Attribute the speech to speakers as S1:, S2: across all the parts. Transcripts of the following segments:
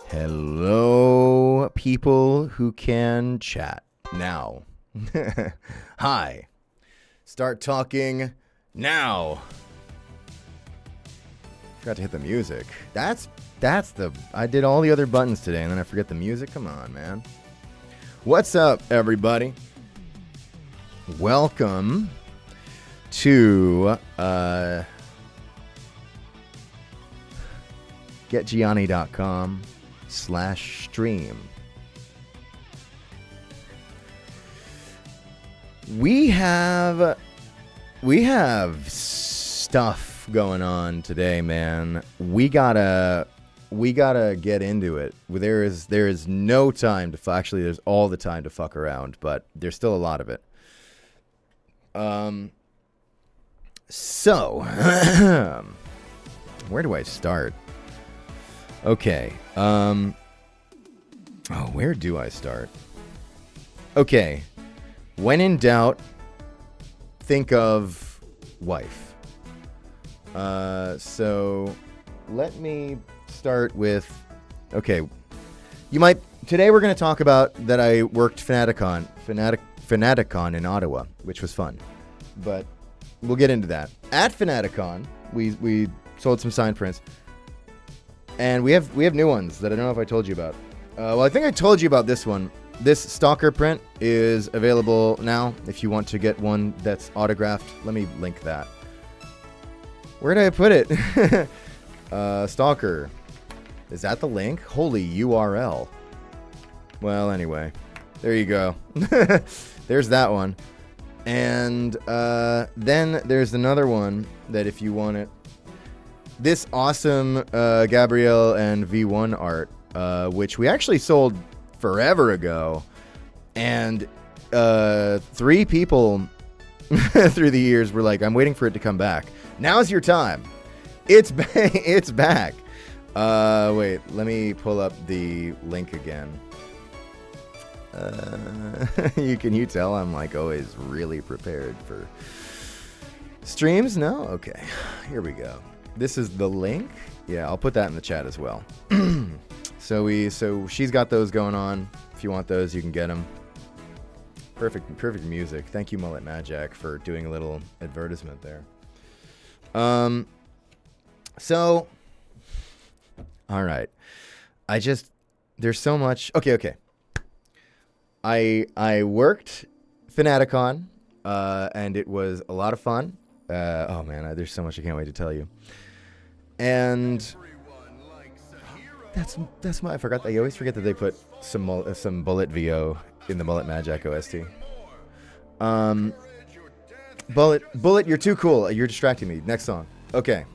S1: Hello, people who can chat now. Hi. Start talking now. Forgot to hit the music. That's the... I did all the other buttons today, and then I forget the music. Come on, man. What's up, everybody? Welcome to getgianni.com/stream. We have stuff going on today, man. We gotta get into it. There is no time to actually. There's all the time to fuck around, but there's still a lot of it. So where do I start? Okay. Where do I start? Okay. When in doubt, think of wife. So let me start with, okay. Today we're going to talk about that I worked FANATICCON in Ottawa, which was fun. But we'll get into that. At FANATICCON, we sold some sign prints. And we have new ones that I don't know if I told you about. Well, I think I told you about this one this Stalker print is available now if you want to get one that's autographed. Let me link that. Where did I put it? Stalker. Is that the link? Holy URL. Well, anyway. There you go. There's that one. And then there's another one that if you want it. This awesome Gabrielle and V1 art, which we actually sold forever ago. And 3 people through the years were like, I'm waiting for it to come back. Now's your time. It's it's back. Wait, let me pull up the link again. Can you tell I'm like always really prepared for streams? No? Okay. Here we go. This is the link. Yeah, I'll put that in the chat as well. So she's got those going on. If you want those, you can get them. Perfect music. Thank you, Mullet Majak, for doing a little advertisement there. So, all right. There's so much. Okay. I worked FANATICCON, and it was a lot of fun. Oh man, there's so much I can't wait to tell you. And that's my. I forgot. I always forget that they put some Bullet VO in the Mullet Majak OST. Bullet, you're too cool. You're distracting me. Next song. Okay.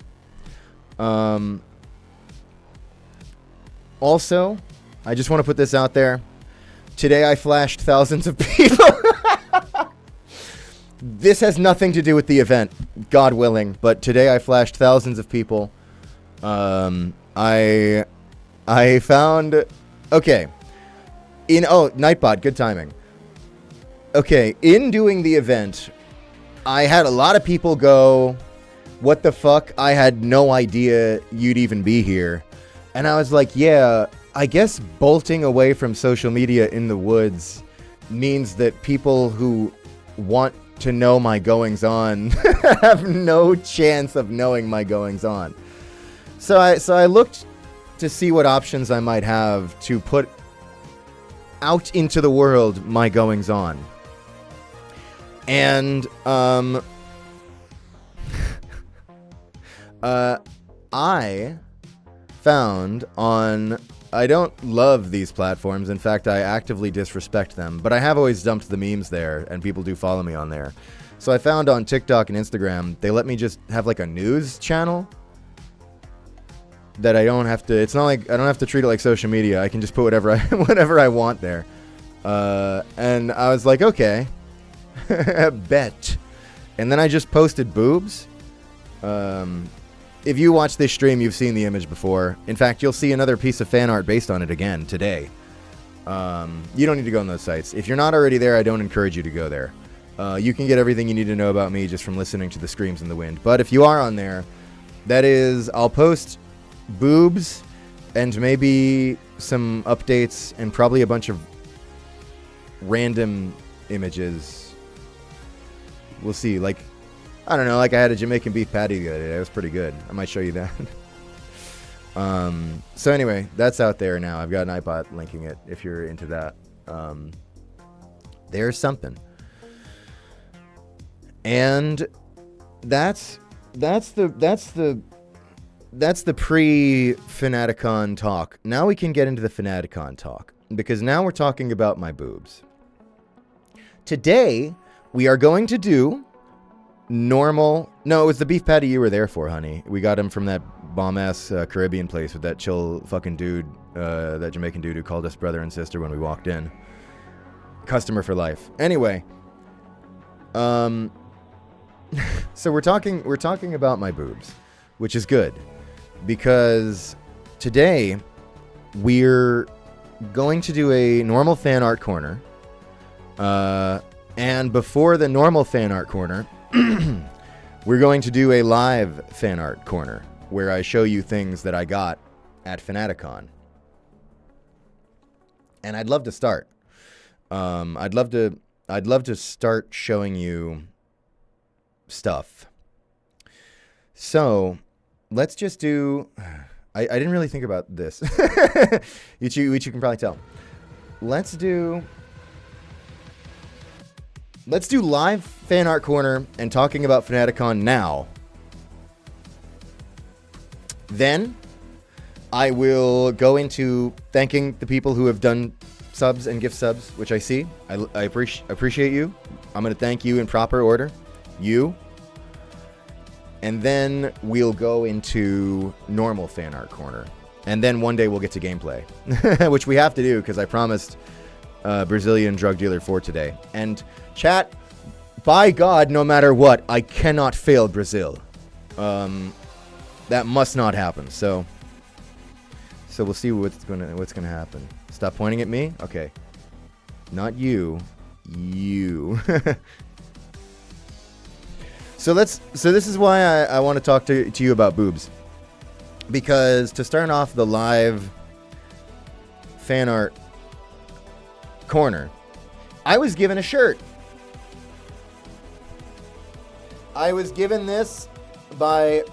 S1: Also, I just want to put this out there. Today I flashed thousands of people. This has nothing to do with the event, God willing, but today I flashed thousands of people. I found... Okay. Nightbot, good timing. Okay, in doing the event, I had a lot of people go, what the fuck? I had no idea you'd even be here. And I was like, yeah, I guess bolting away from social media in the woods means that people who want to know my goings-on have no chance of knowing my goings-on. So I looked to see what options I might have to put out into the world my goings-on. And I found on... I don't love these platforms. In fact, I actively disrespect them. But I have always dumped the memes there, and people do follow me on there. So I found on TikTok and Instagram, they let me just have like a news channel that I don't have to... It's not like... I don't have to treat it like social media. I can just put whatever I want there. And I was like, okay. Bet. And then I just posted boobs. If you watch this stream, you've seen the image before. In fact, you'll see another piece of fan art based on it again today. You don't need to go on those sites. If you're not already there, I don't encourage you to go there. You can get everything you need to know about me just from listening to the screams in the wind. But if you are on there, that is, I'll post boobs and maybe some updates and probably a bunch of random images. We'll see. Like, I don't know, like I had a Jamaican beef patty the other day. It was pretty good. I might show you that. So anyway, that's out there now. I've got an iPod linking it if you're into that. There's something. And that's the pre-FANATICCON talk. Now we can get into the FANATICCON talk, because now we're talking about my boobs. Today we are going to do normal... No, it was the beef patty you were there for, honey. We got him from that bomb-ass Caribbean place with that chill fucking dude, that Jamaican dude who called us brother and sister when we walked in. Customer for life. Anyway, so we're talking about my boobs, which is good, because today we're going to do a normal fan art corner, and before the normal fan art corner, we're going to do a live fan art corner where I show you things that I got at FANATICCON. And I'd love to start. I'd love to start showing you stuff. So let's just do... I didn't really think about this, which you can probably tell. let's do live fan art corner and talking about FANATICCON now. Then I will go into thanking the people who have done subs and gift subs, which I see. I appreciate you. I'm going to thank you in proper order. You. And then we'll go into normal fan art corner. And then one day we'll get to gameplay, which we have to do because I promised Brazilian drug dealer for today. And chat, by God, no matter what, I cannot fail Brazil. That must not happen. So we'll see what's gonna happen. Stop pointing at me. Okay, not you. You. So this is why I want to talk to you about boobs, because to start off the live fan art corner, I was given a shirt. I was given this by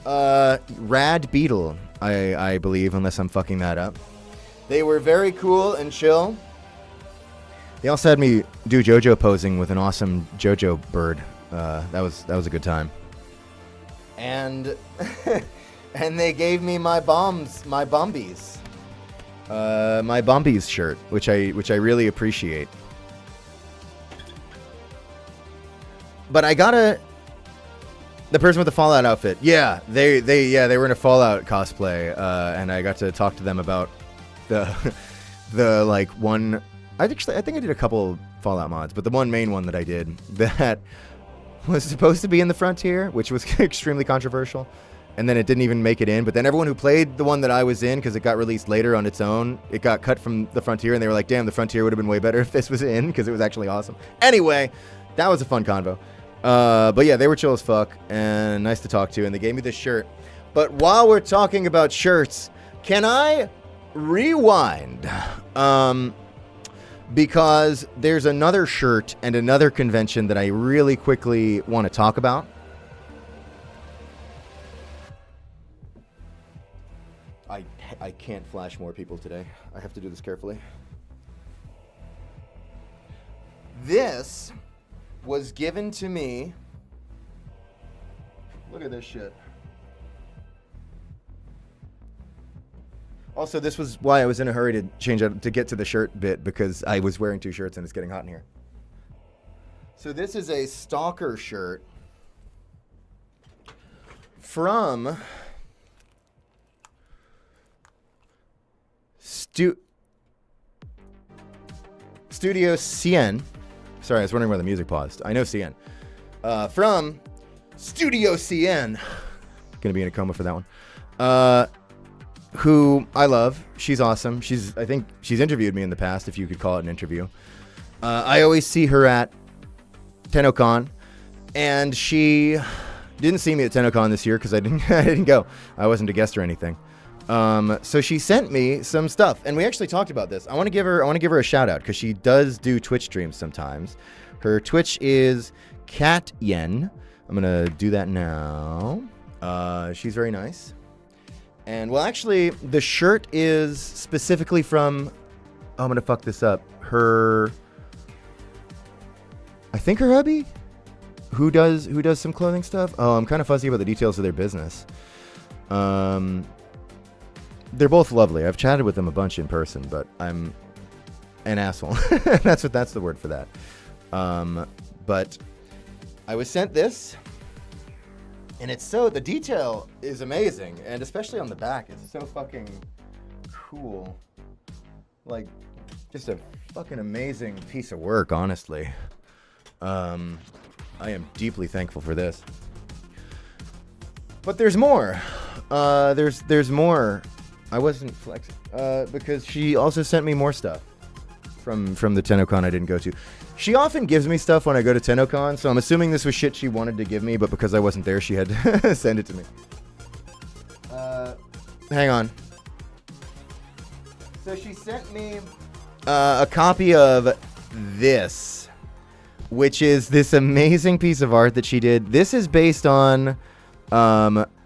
S1: Rad Beetle, I believe, unless I'm fucking that up. They were very cool and chill. They also had me do JoJo posing with an awesome JoJo bird. That was a good time. And and they gave me my Bombies shirt, which I really appreciate. But I gotta. The person with the Fallout outfit, yeah, they were in a Fallout cosplay, and I got to talk to them about the like one. I think I did a couple Fallout mods, but the one main one that I did that was supposed to be in the Frontier, which was extremely controversial, and then it didn't even make it in. But then everyone who played the one that I was in, because it got released later on its own, it got cut from the Frontier, and they were like, "Damn, the Frontier would have been way better if this was in," because it was actually awesome. Anyway, that was a fun convo. But yeah, they were chill as fuck and nice to talk to, and they gave me this shirt. But while we're talking about shirts, can I rewind? Because there's another shirt and another convention that I really quickly want to talk about. I can't flash more people today. I have to do this carefully. This was given to me. Look at this shit. Also, this was why I was in a hurry to change out to get to the shirt bit, because I was wearing two shirts and it's getting hot in here. So this is a Stalker shirt from Studio Cien. Sorry, I was wondering why the music paused. I know Cien. From Studio Cien. Gonna be in a coma for that one. Who I love. She's awesome. I think she's interviewed me in the past, if you could call it an interview. I always see her at TennoCon, and she didn't see me at TennoCon this year because I didn't go. I wasn't a guest or anything. So she sent me some stuff, and we actually talked about this. I want to give her a shout out because she does do Twitch streams sometimes. Her Twitch is Cat Yen. I'm gonna do that now. She's very nice. And well, actually, the shirt is specifically from. Oh, I'm gonna fuck this up. I think her hubby, who does some clothing stuff. Oh, I'm kind of fuzzy about the details of their business. They're both lovely. I've chatted with them a bunch in person, but I'm an asshole. That's the word for that. But I was sent this, and the detail is amazing, and especially on the back, it's so fucking cool. Like, just a fucking amazing piece of work, honestly. I am deeply thankful for this. But there's more. There's more. I wasn't flexing because she also sent me more stuff from the TennoCon I didn't go to. She often gives me stuff when I go to TennoCon, so I'm assuming this was shit she wanted to give me, but because I wasn't there, she had to send it to me. Hang on. So she sent me a copy of this, which is this amazing piece of art that she did. This is based on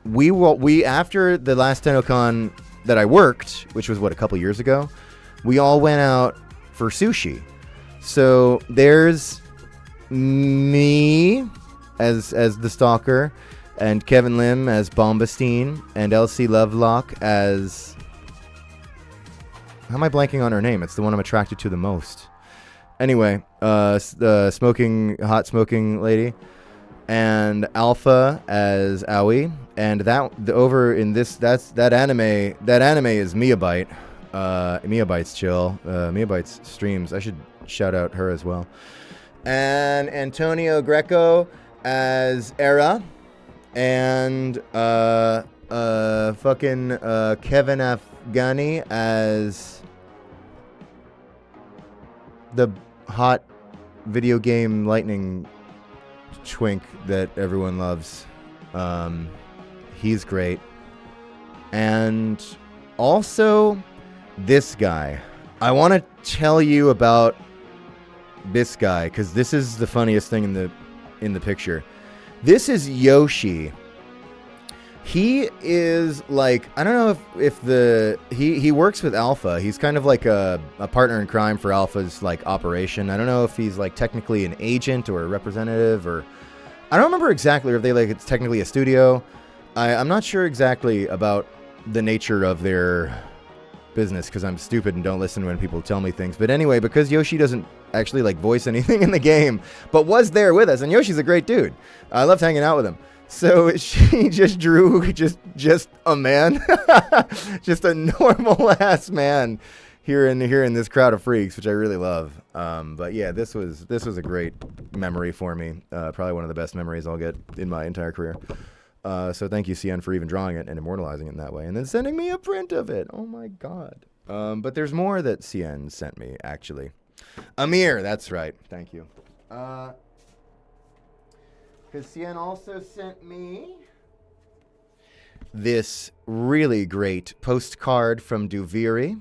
S1: we after the last TennoCon that I worked, which was a couple years ago, we all went out for sushi. So there's me as the stalker, and Kevin Lim as Bombastine, and Elsie Lovelock as... How am I blanking on her name? It's the one I'm attracted to the most. Anyway, the hot smoking lady, and Alpha as Aoi, and that anime is Miyabyte. Miyabyte's chill. Miyabyte's streams. I should shout out her as well. And Antonio Greco as Era, and fucking Kevin Afghani as the hot video game lightning twink that everyone loves. He's great. And also this guy. I want to tell you about this guy because this is the funniest thing in the picture. This is Yoshi. He is like, I don't know if he works with Alpha. He's kind of like a partner in crime for Alpha's like operation. I don't know if he's like technically an agent or a representative, or I don't remember exactly, or if it's technically a studio. I'm not sure exactly about the nature of their business because I'm stupid and don't listen when people tell me things. But anyway, because Yoshi doesn't actually like voice anything in the game, but was there with us, and Yoshi's a great dude. I loved hanging out with him. So she just drew just a man, just a normal ass man here in this crowd of freaks, which I really love. But yeah, this was a great memory for me. Probably one of the best memories I'll get in my entire career. So thank you, CN, for even drawing it and immortalizing it in that way, and then sending me a print of it. Oh my god. But there's more that CN sent me, actually. Amir, that's right. Thank you. Because CN also sent me this really great postcard from Duviri.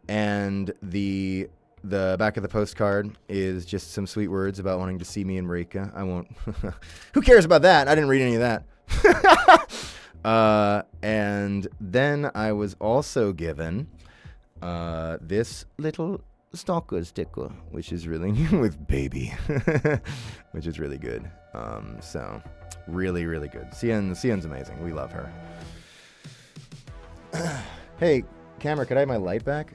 S1: And the back of the postcard is just some sweet words about wanting to see me and Marika. I won't. Who cares about that? I didn't read any of that. And then I was also given this little stalker sticker, which is really with baby, which is really good. So really, really good. CN's amazing. We love her. Hey, camera, could I have my light back?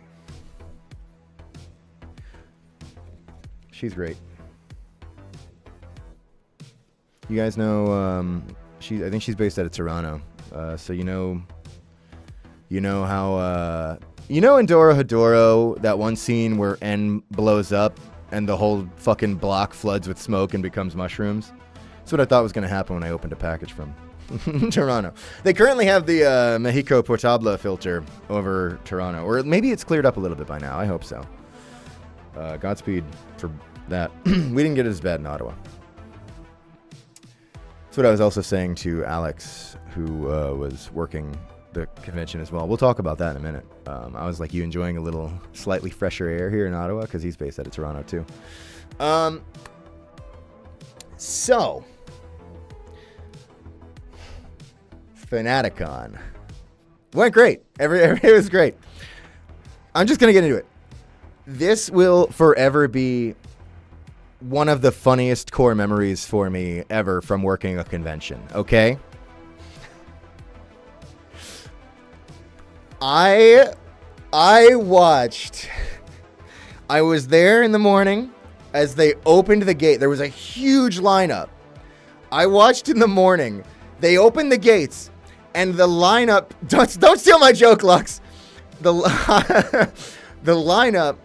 S1: She's great. You guys know, I think she's based out of Toronto. So you know how, in Doro Hedoro, that one scene where N blows up and the whole fucking block floods with smoke and becomes mushrooms? That's what I thought was going to happen when I opened a package from Toronto. They currently have the Mexico Portable filter over Toronto. Or maybe it's cleared up a little bit by now. I hope so. Godspeed for that. We didn't get it as bad in Ottawa. That's what I was also saying to Alex, who was working the convention as well. We'll talk about that in a minute. I was like, you enjoying a little slightly fresher air here in Ottawa? Because he's based out of Toronto too. So, FANATICCON went great. It was great. I'm just gonna get into it. This will forever be one of the funniest core memories for me ever from working a convention. Okay. I was there in the morning as they opened the gate. There was a huge lineup. I watched in the morning. They opened the gates, and the lineup... Don't steal my joke, Lux. The lineup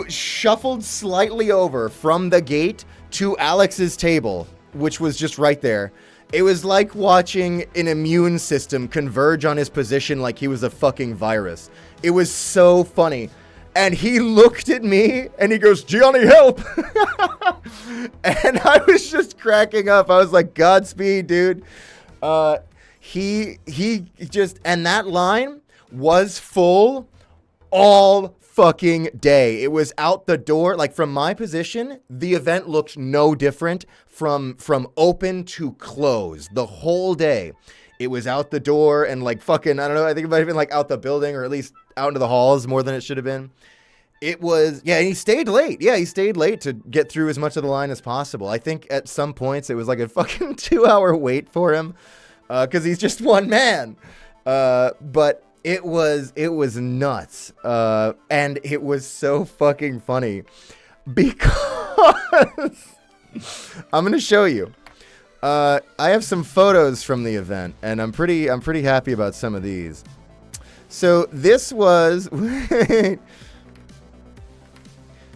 S1: shuffled slightly over from the gate to Alex's table, which was just right there. It was like watching an immune system converge on his position like he was a fucking virus. It was so funny. And he looked at me and he goes, "Gianni, help!" And I was just cracking up. I was like, Godspeed, dude. He just, and that line was full all fucking day. It was out the door. Like, from my position, the event looked no different from open to close the whole day. It was out the door and like fucking, I don't know, I think it might have been like out the building, or at least out into the halls more than it should have been. It was, yeah, and he stayed late. Yeah, he stayed late to get through as much of the line as possible. I think at some points it was like a fucking 2-hour wait for him because he's just one man. But it was nuts. And it was so fucking funny because I'm going to show you. I have some photos from the event, and I'm pretty happy about some of these. So this was...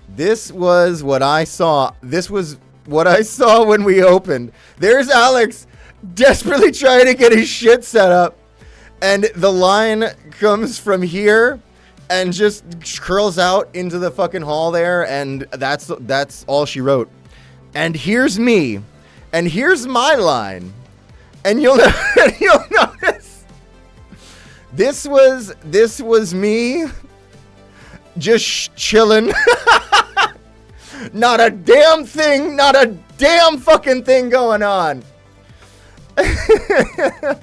S1: This was what I saw. This was what I saw when we opened. There's Alex desperately trying to get his shit set up. And the line comes from here and just curls out into the fucking hall there. And that's all she wrote. And here's me. And here's my line. And you'll notice. This was me just chilling. Not a damn thing, not a damn fucking thing going on. I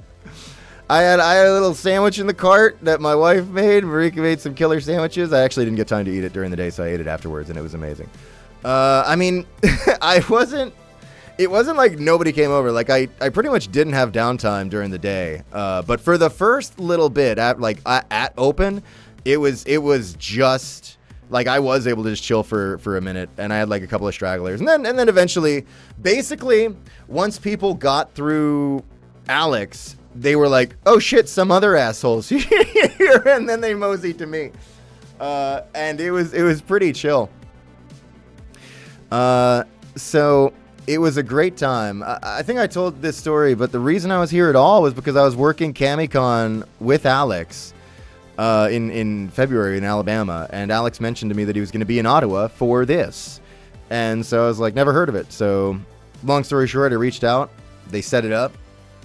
S1: had a little sandwich in the cart that my wife made. Marika made some killer sandwiches. I actually didn't get time to eat it during the day, so I ate it afterwards, and it was amazing. I mean, it wasn't like nobody came over. Like, I pretty much didn't have downtime during the day. But for the first little bit, at open, it was just... Like, I was able to just chill for a minute, and I had like a couple of stragglers, and then eventually, basically, once people got through Alex, they were like, "Oh shit, some other assholes here," and then they moseyed to me, and it was pretty chill. So it was a great time. I think I told this story, but the reason I was here at all was because I was working CamiCon with Alex. In February in Alabama, and Alex mentioned to me that he was going to be in Ottawa for this, and so I was like, never heard of it. So long story short, I reached out, they set it up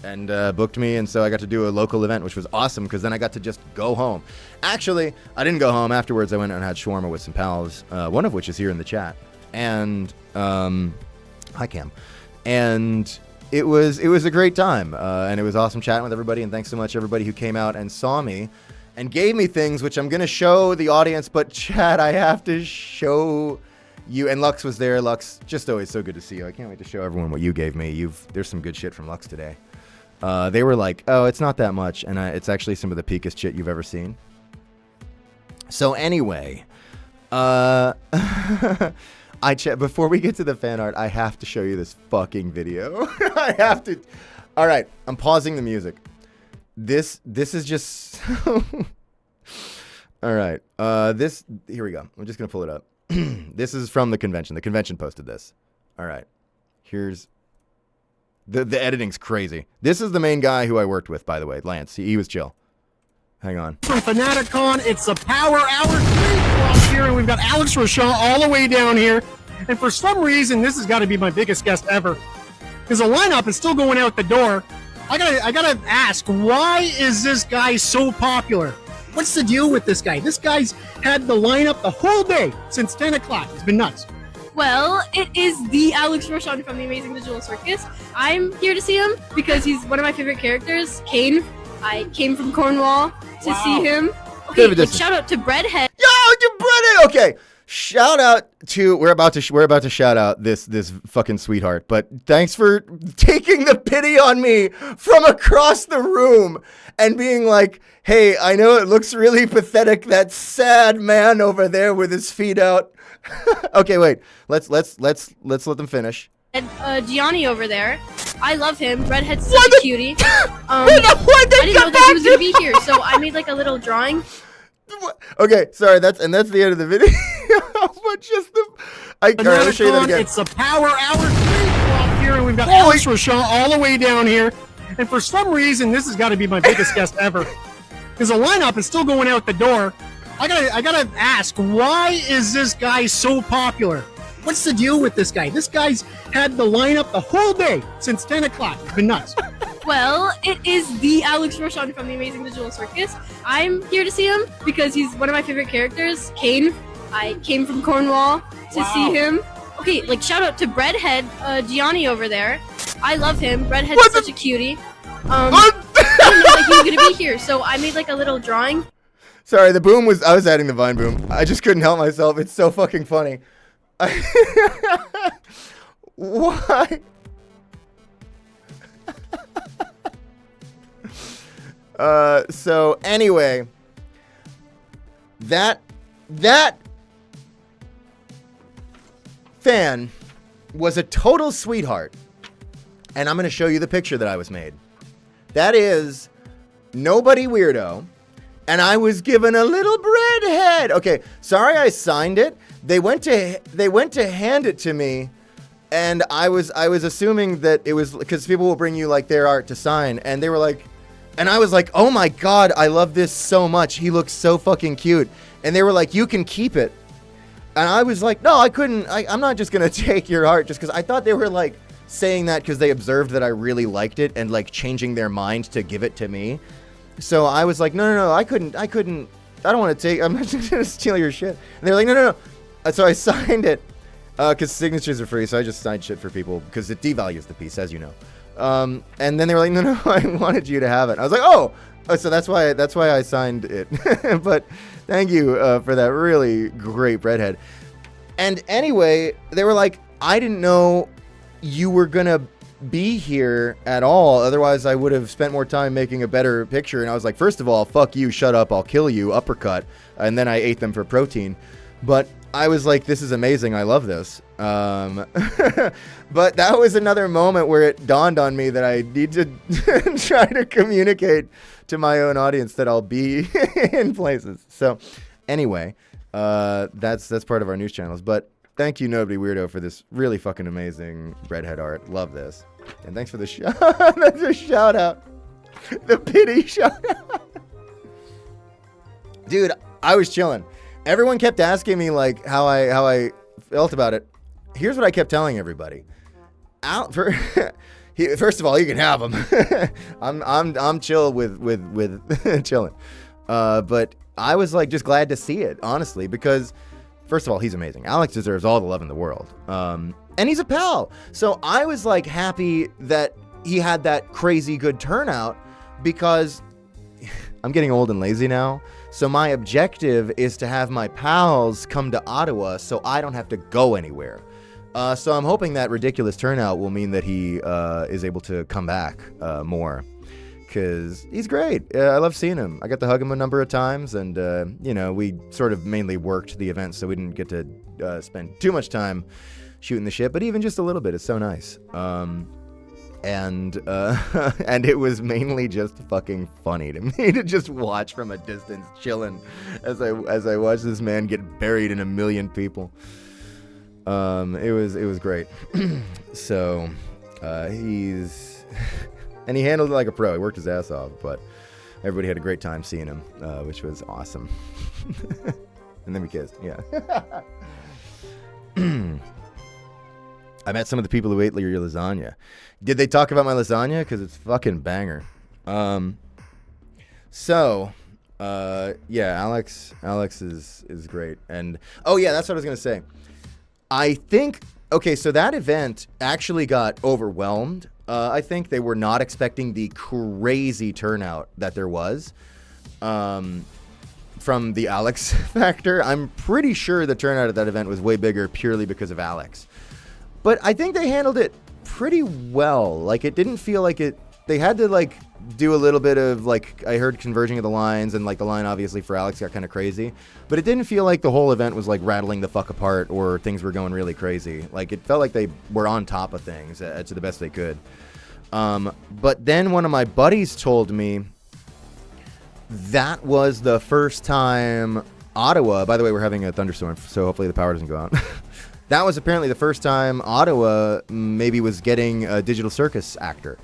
S1: and booked me, and so I got to do a local event, which was awesome because then I got to just go home. Actually, I didn't go home. Afterwards, I went and had shawarma with some pals, one of which is here in the chat, and hi Cam, and it was a great time, and it was awesome chatting with everybody, and thanks so much everybody who came out and saw me and gave me things, which I'm going to show the audience, but Chad, I have to show you. And Lux was there. Lux, just always so good to see you. I can't wait to show everyone what you gave me. There's some good shit from Lux today. They were like, oh, it's not that much, and it's actually some of the peakest shit you've ever seen. So anyway, before we get to the fan art, I have to show you this fucking video. I have to. All right, I'm pausing the music. This is just all right. Here we go. I'm just gonna pull it up. This is from the convention. The convention posted this. All right. Here's the editing's crazy. This is the main guy who I worked with, by the way, Lance. He was chill. Hang on.
S2: From FANATICCON, it's a power hour here, and we've got Alex RochCon all the way down here. And for some reason, this has got to be my biggest guest ever, because the lineup is still going out the door. I gotta ask, why is this guy so popular? What's the deal with this guy? This guy's had the lineup the whole day since 10 o'clock. It's been nuts.
S3: Well, it is the Alex RochCon from the Amazing Digital Circus. I'm here to see him because he's one of my favorite characters, Kane. I came from Cornwall to see him. Okay, shout out to Breadhead.
S1: Yo, to Breadhead. Okay. Shout out to we're about to shout out this fucking sweetheart, but thanks for taking the pity on me from across the room and being like, hey, I know it looks really pathetic, that sad man over there with his feet out. Okay, wait, let's let them finish.
S3: And Gianni over there, I love him. Redhead's such a cutie. I didn't know that he was gonna be here, so I made like a little drawing.
S1: Okay, sorry, that's the end of the video. But just alright, let's show you that again.
S2: It's a power hour here, and we've got Alex RochCon all the way down here. And for some reason, this has got to be my biggest guest ever, because the lineup is still going out the door. I gotta ask, why is this guy so popular? What's the deal with this guy? This guy's had the lineup the whole day since 10 o'clock. It's been nuts.
S3: Well, it is the Alex RochCon from the Amazing Digital Circus. I'm here to see him because he's one of my favorite characters, Kane. I came from Cornwall to see him. Okay, like shout out to Breadhead, Gianni over there. I love him. Breadhead's such a cutie. I didn't know that he was gonna be here, so I made like a little drawing.
S1: Sorry, the boom was... I was adding the Vine boom. I just couldn't help myself. It's so fucking funny. Why? So anyway, that fan was a total sweetheart. And I'm going to show you the picture that I was made. That is Nobody Weirdo. And I was given a little bread head. Okay, sorry I signed it. They went to hand it to me, and I was assuming that it was because people will bring you like their art to sign, and they were like, and I was like, oh my god, I love this so much. He looks so fucking cute. And they were like, you can keep it. And I was like, no, I couldn't. I'm not just gonna take your art just because I thought they were like saying that because they observed that I really liked it and like changing their mind to give it to me. So I was like, no, I couldn't, I don't want to take, I'm not just going to steal your shit. And they're like, no. So I signed it, because signatures are free, so I just signed shit for people, because it devalues the piece, as you know. And then they were like, no, I wanted you to have it. I was like, oh, so that's why I signed it. But thank you for that really great breadhead. And anyway, they were like, I didn't know you were going to be here at all, otherwise I would have spent more time making a better picture. And I was like, first of all, fuck you, shut up, I'll kill you, uppercut. And then I ate them for protein. But I was like, this is amazing, I love this. But that was another moment where it dawned on me that I need to try to communicate to my own audience that I'll be in places. So anyway, that's part of our news channels. But thank you, Nobody Weirdo, for this really fucking amazing breadhead art. Love this. And thanks for the that's a shout out. The pity shout out. Dude, I was chilling. Everyone kept asking me like how I felt about it. Here's what I kept telling everybody. First of all, you can have them. I'm chill with chilling. But I was like just glad to see it, honestly, because first of all, he's amazing. Alex deserves all the love in the world. And he's a pal. So I was like happy that he had that crazy good turnout because I'm getting old and lazy now. So my objective is to have my pals come to Ottawa so I don't have to go anywhere. So I'm hoping that ridiculous turnout will mean that he is able to come back more. Because he's great. I love seeing him. I got to hug him a number of times, and, you know, we sort of mainly worked the event, so we didn't get to spend too much time shooting the shit, but even just a little bit is so nice. And it was mainly just fucking funny to me to just watch from a distance, chilling, as I watched this man get buried in a million people. It was great. So, he's... And he handled it like a pro. He worked his ass off, but everybody had a great time seeing him, which was awesome. And then we kissed, yeah. I met some of the people who ate your lasagna. Did they talk about my lasagna? Because it's fucking banger. Yeah, Alex is great. And, oh yeah, that's what I was going to say. I think, okay, so that event actually got overwhelmed. I think they were not expecting the crazy turnout that there was from the Alex factor. I'm pretty sure the turnout at that event was way bigger purely because of Alex. But I think they handled it pretty well. Like, it didn't feel like it... They had to, like, do a little bit of, like... I heard converging of the lines, and, like, the line, obviously, for Alex got kind of crazy. But it didn't feel like the whole event was, like, rattling the fuck apart or things were going really crazy. Like, it felt like they were on top of things to the best they could. But then one of my buddies told me that was the first time Ottawa... By the way, we're having a thunderstorm, so hopefully the power doesn't go out. That was apparently the first time Ottawa maybe was getting a digital circus actor,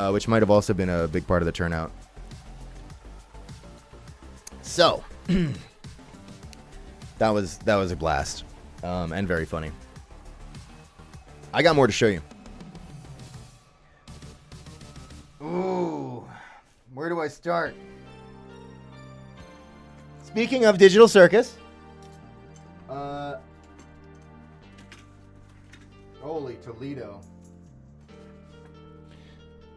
S1: which might have also been a big part of the turnout. So, that was a blast, and very funny. I got more to show you. Ooh, where do I start? Speaking of digital circus, holy Toledo.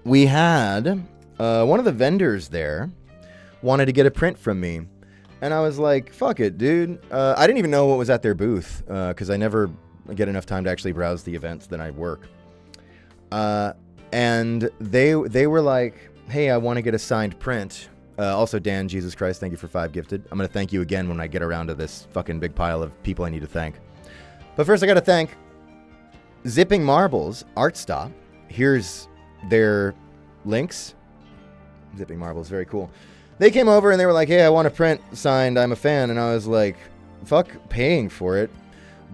S1: We had one of the vendors there wanted to get a print from me, And I was like, fuck it, dude. I didn't even know what was at their booth because I never get enough time to actually browse the events that I work. And they were like, hey, I want to get a signed print. Also, Dan, Jesus Christ, thank you for 5 gifted. I'm going to thank you again when I get around to this fucking big pile of people I need to thank. But first, I got to thank Zipping Marbles Art Stop. Here's their links. Zipping Marbles, very cool. They came over and they were like, hey, I want a print signed. I'm a fan. And I was like, fuck paying for it.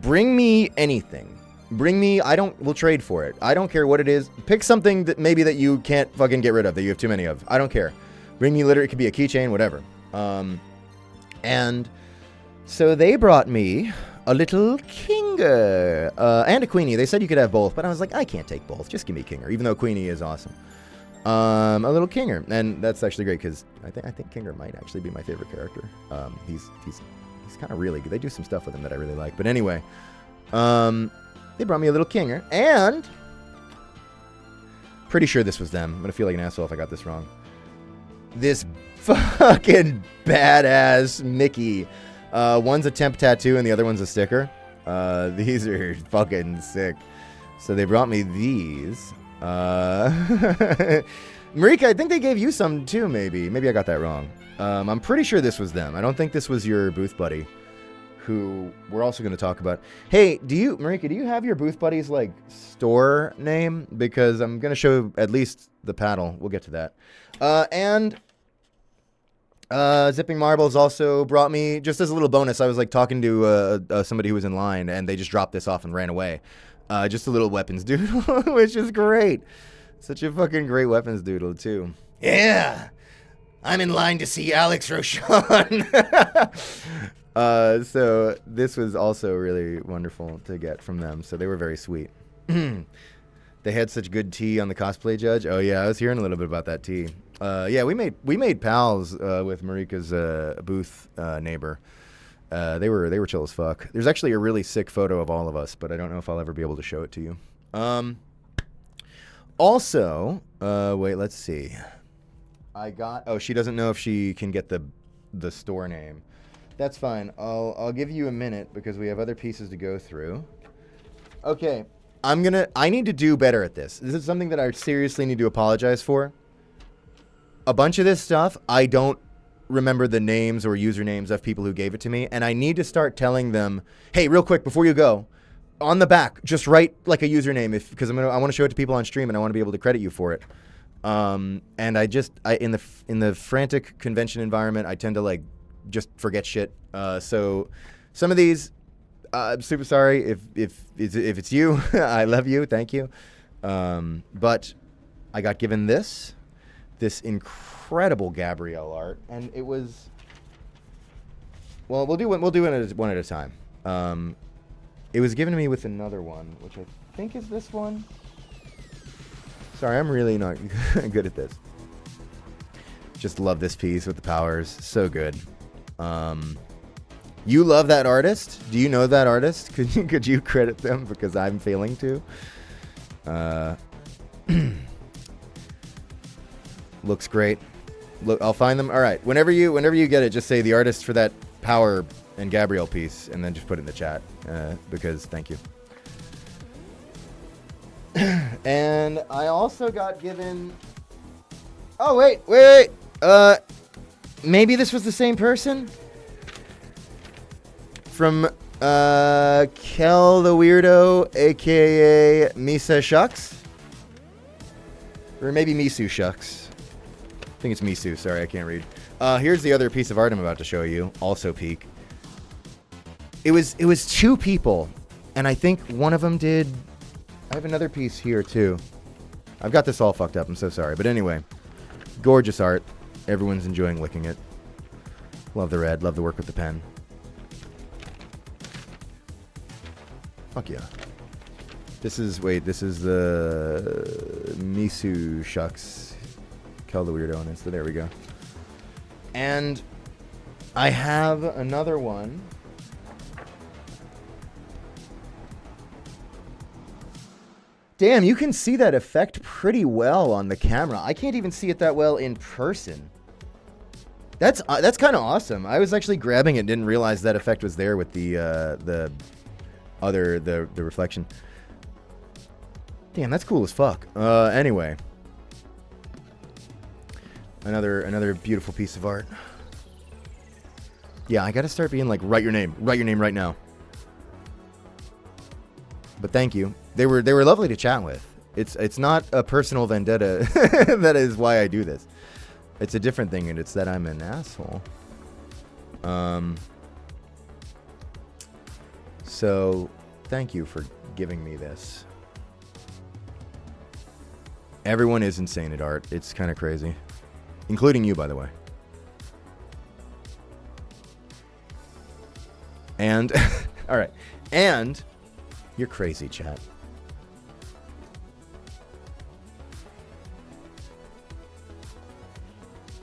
S1: Bring me anything. We'll trade for it. I don't care what it is. Pick something that maybe that you can't fucking get rid of, that you have too many of. I don't care. Bring me literally, it could be a keychain, whatever. And so they brought me a little Kinger and a Queenie. They said you could have both, but I was like, I can't take both. Just give me Kinger, even though Queenie is awesome. A little Kinger, and that's actually great because I think Kinger might actually be my favorite character. He's kind of really good. They do some stuff with him that I really like. But anyway, they brought me a little Kinger, and pretty sure this was them. I'm gonna feel like an asshole if I got this wrong. This fucking badass Mickey. One's a temp tattoo and the other one's a sticker. These are fucking sick. So they brought me these. Marika, I think they gave you some too, maybe. Maybe I got that wrong. I'm pretty sure this was them. I don't think this was your booth buddy, who we're also going to talk about. Hey, Marika, do you have your booth buddy's, like, store name? Because I'm going to show at least the paddle. We'll get to that. And Zipping Marbles also brought me, just as a little bonus, I was, like, talking to somebody who was in line, and they just dropped this off and ran away. Just a little weapons doodle, which is great. Such a fucking great weapons doodle, too. Yeah! I'm in line to see Alex RochCon. So this was also really wonderful to get from them. So they were very sweet. They had such good tea on the cosplay judge. Oh yeah, I was hearing a little bit about that tea. Yeah, we made pals with Marika's booth neighbor. They were chill as fuck. There's actually a really sick photo of all of us, but I don't know if I'll ever be able to show it to you. Also, wait, let's see. She doesn't know if she can get the store name. That's fine. I'll give you a minute because we have other pieces to go through. Okay, I need to do better at this. This is something that I seriously need to apologize for. A bunch of this stuff, I don't remember the names or usernames of people who gave it to me, and I need to start telling them, hey, real quick before you go, on the back, just write like a username because I want to show it to people on stream and I want to be able to credit you for it. And in the frantic convention environment, I tend to like just forget shit. So some of these, I'm super sorry if it's you. I love you, thank you. But I got given this incredible Gabrielle art, and it was, well, we'll do it one at a time. It was given to me with another one, which I think is this one. Sorry, I'm really not good at this. Just love this piece with the powers. So good. You love that artist? Do you know that artist? Could you credit them? Because I'm failing to. Looks great. Look, I'll find them. All right. Whenever you get it, just say the artist for that power and Gabrielle piece, and then just put it in the chat. Because thank you. And I also got given. Oh wait. Maybe this was the same person from Kel the Weirdo, aka Misa Shucks, or maybe Misu Shucks. I think it's Misu. Sorry, I can't read. Here's the other piece of art I'm about to show you. Also peek. It was 2 people, and I think one of them did. I have another piece here too. I've got this all fucked up. I'm so sorry, but anyway, gorgeous art. Everyone's enjoying licking it. Love the red. Love the work with the pen. Fuck yeah. This is the Misu Shucks. Kel the Weirdo on it. So there we go. And I have another one. Damn, you can see that effect pretty well on the camera. I can't even see it that well in person. That's kind of awesome. I was actually grabbing it, didn't realize that effect was there with the reflection. Damn, that's cool as fuck. Anyway, another beautiful piece of art. Yeah, I gotta start being like, write your name right now. But thank you. They were lovely to chat with. It's not a personal vendetta. That is why I do this. It's a different thing, and it's that I'm an asshole. So, thank you for giving me this. Everyone is insane at art. It's kind of crazy. Including you, by the way. And, alright. And, you're crazy, chat.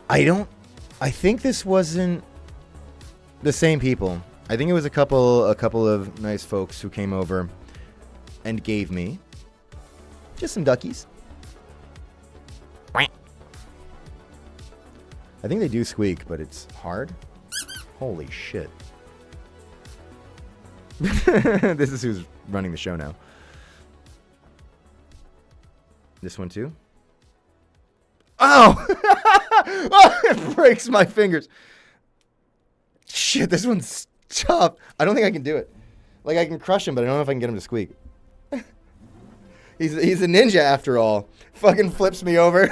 S1: I think this wasn't the same people. I think it was a couple of nice folks who came over and gave me just some duckies. I think they do squeak, but it's hard. Holy shit. This is who's running the show now. This one too? Oh! Oh, it breaks my fingers. Shit, this one's tough. I don't think I can do it. Like, I can crush him, but I don't know if I can get him to squeak. He's a ninja after all. Fucking flips me over.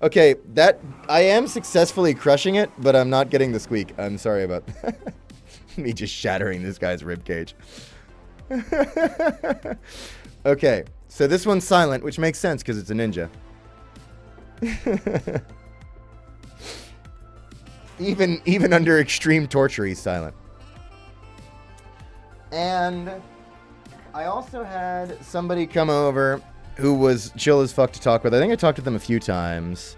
S1: Okay, that I am successfully crushing it, but I'm not getting the squeak. I'm sorry about that. Me just shattering this guy's ribcage. Okay, so this one's silent, which makes sense because it's a ninja. Even under extreme torture, he's silent. And I also had somebody come over who was chill as fuck to talk with. I think I talked to them a few times.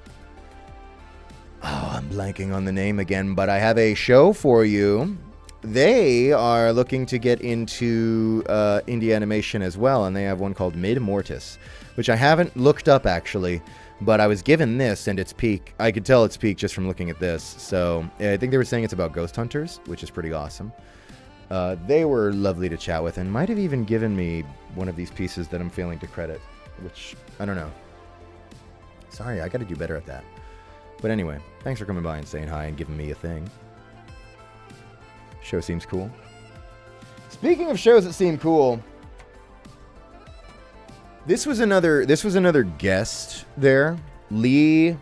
S1: Oh, I'm blanking on the name again, but I have a show for you. They are looking to get into indie animation as well, and they have one called Mid Mortis, which I haven't looked up actually, but I was given this and it's peak. I could tell it's peak just from looking at this. So I think they were saying it's about ghost hunters, which is pretty awesome. They were lovely to chat with and might have even given me one of these pieces that I'm failing to credit, which I don't know. Sorry, I got to do better at that. But anyway, thanks for coming by and saying hi and giving me a thing. Show seems cool. Speaking of shows that seem cool, this was another guest there, Lee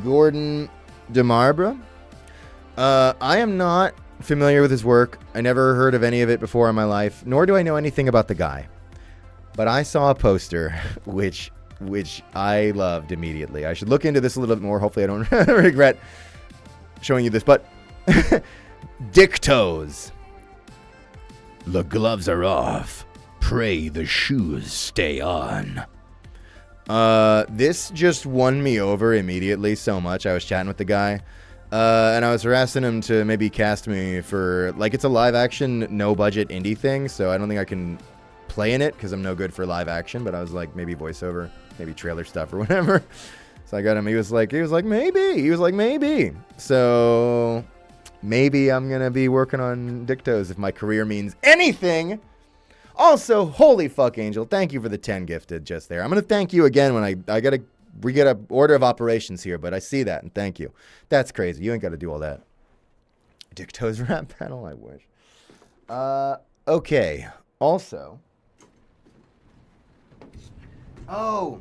S1: Gordon DeMarbre. I am not familiar with his work. I never heard of any of it before in my life, nor do I know anything about the guy. But I saw a poster which I loved immediately. I should look into this a little bit more. Hopefully I don't regret showing you this. But Dick Toes. The gloves are off. Pray the shoes stay on. This just won me over immediately so much. I was chatting with the guy. And I was harassing him to maybe cast me for, like, it's a live action, no budget indie thing. So I don't think I can play in it because I'm no good for live action. But I was like, maybe voiceover, maybe trailer stuff or whatever. So I got him. He was like, maybe. So maybe I'm going to be working on Dick Toes if my career means anything. Also, holy fuck, Angel, thank you for the 10 gifted just there. I'm going to thank you again when we get an order of operations here, but I see that, and thank you. That's crazy. You ain't got to do all that. Dick Toes rap battle, I wish. Okay. Also. Oh,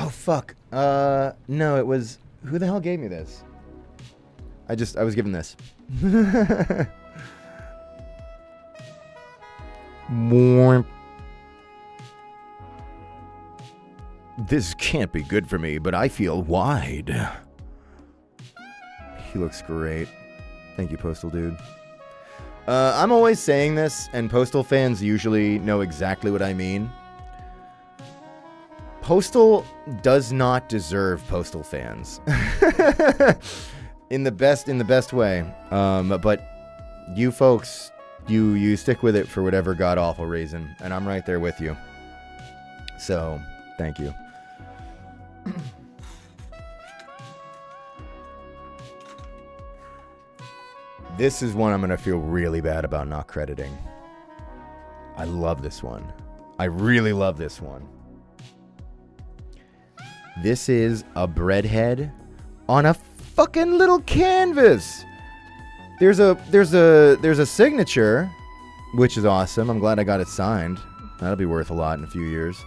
S1: fuck. No, it was... Who the hell gave me this? I was given this. This can't be good for me, but I feel wide. He looks great. Thank you, Postal Dude. I'm always saying this, and Postal fans usually know exactly what I mean. Postal does not deserve Postal fans. in the best way. But you folks, you stick with it for whatever god awful reason, and I'm right there with you. So Thank you. This is one I'm going to feel really bad about not crediting. I love this one. I really love this one. This is a breadhead on a fucking little canvas. There's a signature, which is awesome. I'm glad I got it signed. That'll be worth a lot in a few years.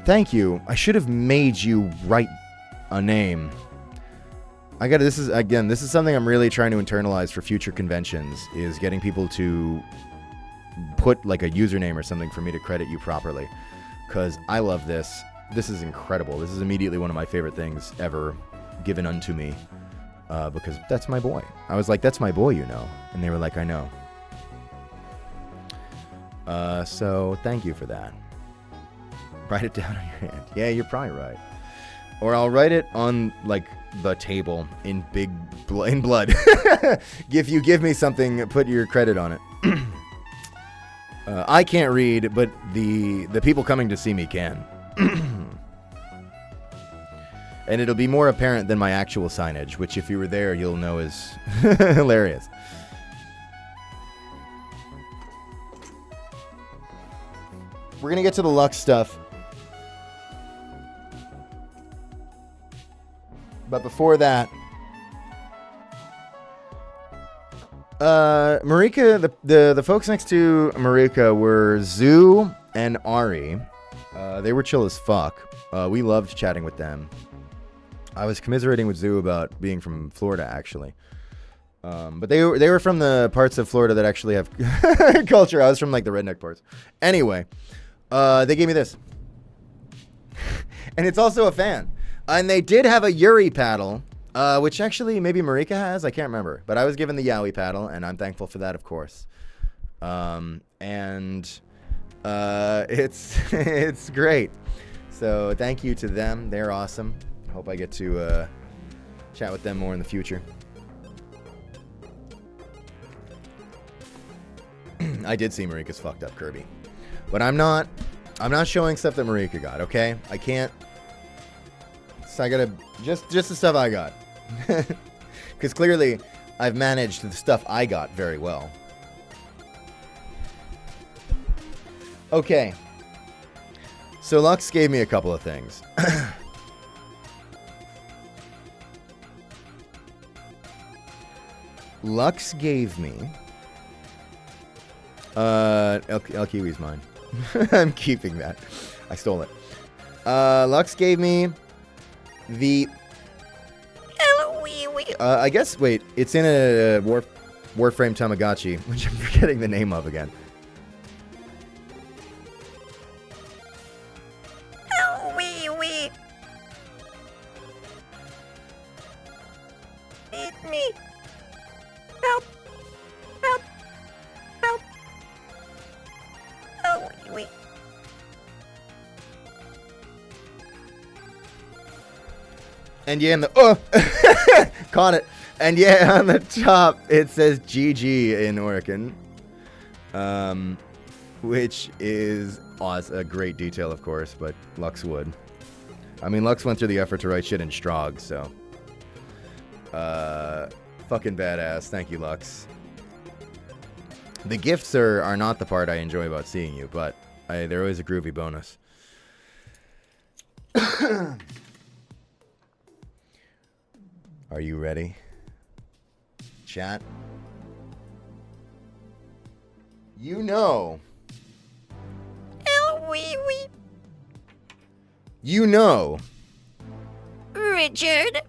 S1: Thank you. I should have made you write a name. This is something I'm really trying to internalize for future conventions, is getting people to put like a username or something for me to credit you properly. Because I love this. This is incredible. This is immediately one of my favorite things ever given unto me. Because that's my boy. I was like, that's my boy, you know. And they were like, I know. So thank you for that. Write it down on your hand. Yeah, you're probably right. Or I'll write it on, like, the table in in blood. If you give me something, put your credit on it. I can't read, but the people coming to see me can. And it'll be more apparent than my actual signage, which if you were there, you'll know is hilarious. We're going to get to the Lux stuff. But before that, Marika, the folks next to Marika were Zoo and Ari. They were chill as fuck. We loved chatting with them. I was commiserating with Zoo about being from Florida, actually. But they were from the parts of Florida that actually have culture. I was from like the redneck parts. Anyway, they gave me this. And it's also a fan. And they did have a Yuri paddle, which actually maybe Marika has. I can't remember. But I was given the Yowie paddle, and I'm thankful for that, of course. It's great. So thank you to them. They're awesome. Hope I get to chat with them more in the future. I did see Marika's fucked up Kirby. But I'm not showing stuff that Marika got, okay? I can't. So I gotta just the stuff I got. Because clearly I've managed the stuff I got very well. Okay. So Lux gave me a couple of things. Lux gave me El Kiwi's mine. I'm keeping that. I stole it. Lux gave me the I guess, wait, it's in a Warframe Tamagotchi, which I'm forgetting the name of again.
S4: Eat me. Help. Help. Help. Oh, wait.
S1: And yeah, caught it. And yeah, on the top it says GG in Oricon, which is awesome. A great detail, of course, but Lux would. I mean, Lux went through the effort to write shit in Strogg, so fucking badass. Thank you, Lux. The gifts are not the part I enjoy about seeing you, but they're always a groovy bonus. Are you ready? Chat? You know. You know.
S4: Richard.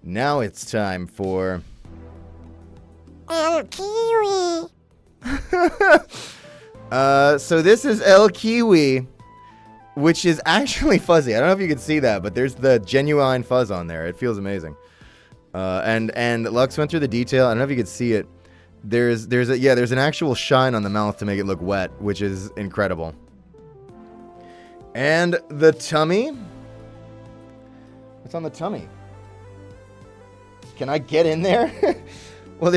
S1: Now it's time for
S4: El Kiwi.
S1: So this is El Kiwi, which is actually fuzzy. I don't know if you can see that, but there's the genuine fuzz on there. It feels amazing. And Lux went through the detail. I don't know if you could see it. There's an actual shine on the mouth to make it look wet, which is incredible. And the tummy. What's on the tummy? Can I get in there? Well,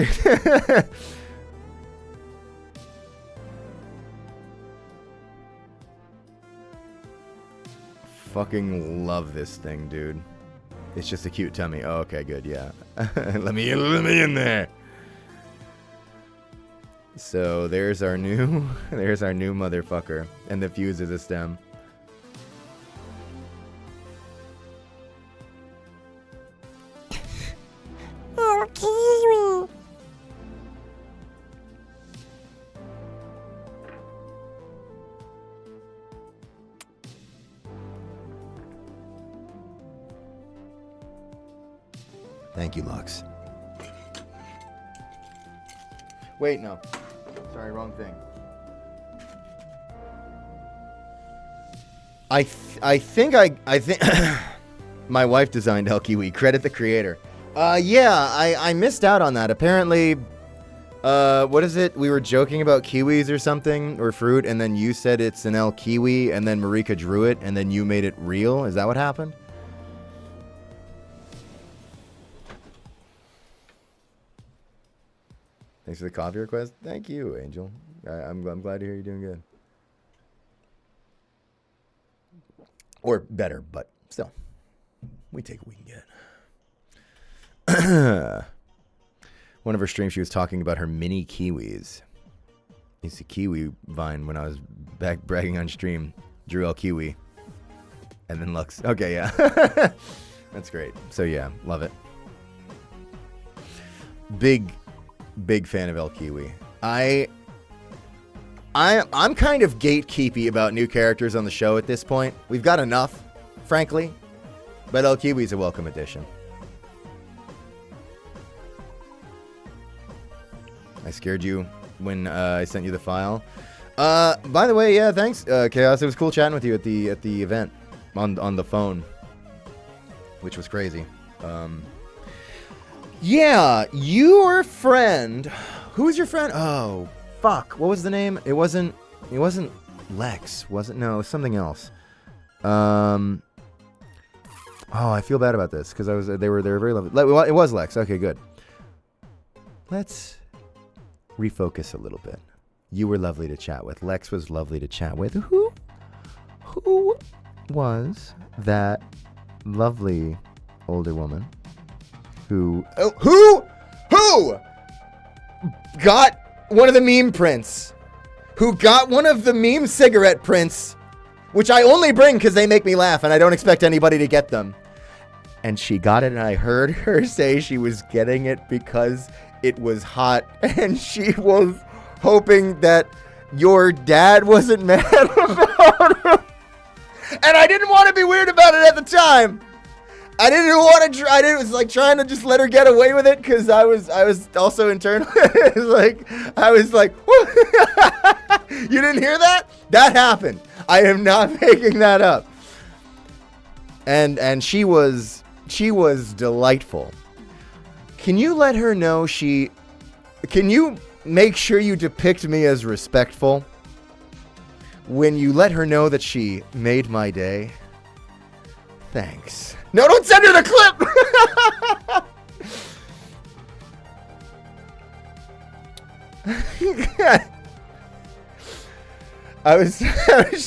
S1: fucking love this thing, dude. It's just a cute tummy. Oh, okay, good, yeah. let me in there. So there's our new motherfucker, and the fuse is a stem.
S4: Oh, Kiwi.
S1: Thank you, Lux. Wait, no. Sorry, wrong thing. I think my wife designed El Kiwi. Credit the creator. Yeah, I missed out on that. Apparently, what is it? We were joking about kiwis or something, or fruit, and then you said it's an El Kiwi, and then Marika drew it, and then you made it real. Is that what happened? Thanks for the coffee request. Thank you, Angel. I'm glad to hear you're doing good. Or better, but still. We take what we can get. One of her streams, she was talking about her mini kiwis. It's a kiwi vine when I was back bragging on stream. Drew El Kiwi. And then Lux. Okay, yeah. That's great. So yeah, love it. Big fan of El Kiwi. I'm kind of gatekeepy about new characters on the show at this point. We've got enough, frankly. But El Kiwi's a welcome addition. I scared you when I sent you the file. By the way, yeah, thanks, Chaos. It was cool chatting with you at the event on the phone, which was crazy. Yeah, your friend. Who was your friend? Oh, fuck. What was the name? It wasn't Lex, was it? No, it was something else. Oh, I feel bad about this because they were very lovely. It was Lex. Okay, good. Let's refocus a little bit. You were lovely to chat with. Lex was lovely to chat with. Who was that lovely older woman who got one of the meme prints? Who got one of the meme cigarette prints, which I only bring because they make me laugh and I don't expect anybody to get them. And she got it, and I heard her say she was getting it because it was hot, and she was hoping that your dad wasn't mad about it. And I didn't want to be weird about it at the time. I didn't want to try. I was like trying to just let her get away with it because I was also internally I was like, you didn't hear that? That happened. I am not making that up. And she was delightful. Can you let her know can you make sure you depict me as respectful when you let her know that she made my day? Thanks. No, don't send her the clip! I was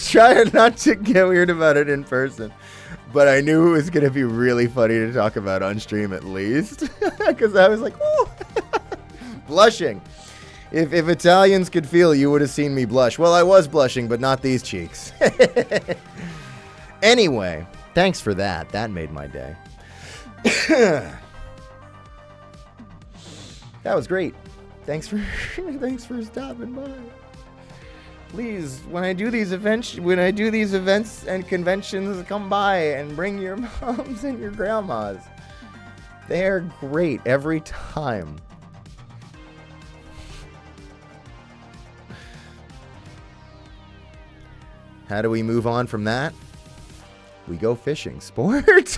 S1: trying not to get weird about it in person, but I knew it was going to be really funny to talk about on stream at least, because I was like, ooh, blushing. If Italians could feel, you would have seen me blush. Well, I was blushing, but not these cheeks. Anyway, thanks for that. That made my day. That was great. Thanks for stopping by. Please, when I do these events and conventions, come by and bring your moms and your grandmas. They're great every time. How do we move on from that? We go fishing. Sport.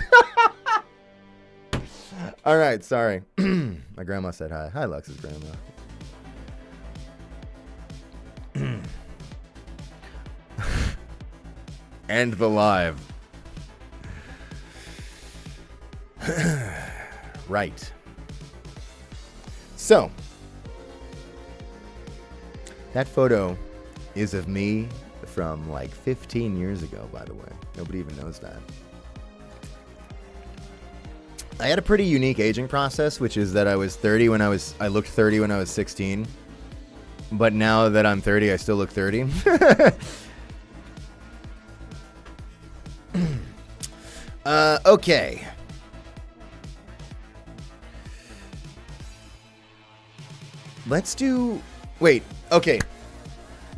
S1: All right, sorry. My grandma said hi. Hi, Lux's grandma. End the live. Right. So, that photo is of me from like 15 years ago, by the way. Nobody even knows that. I had a pretty unique aging process, which is that I was 30 when I looked 30 when I was 16. But now that I'm 30, I still look 30. Okay. Let's do. Wait. Okay.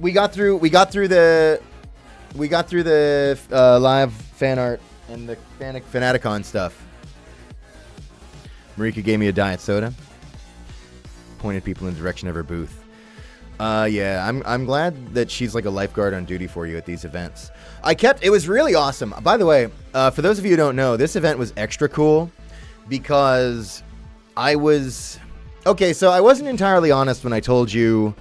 S1: We got through the live fan art and the FANATICCON stuff. Marika gave me a diet soda. Pointed people in the direction of her booth. Yeah, I'm glad that she's like a lifeguard on duty for you at these events. It was really awesome. By the way, for those of you who don't know, this event was extra cool because so I wasn't entirely honest when I told you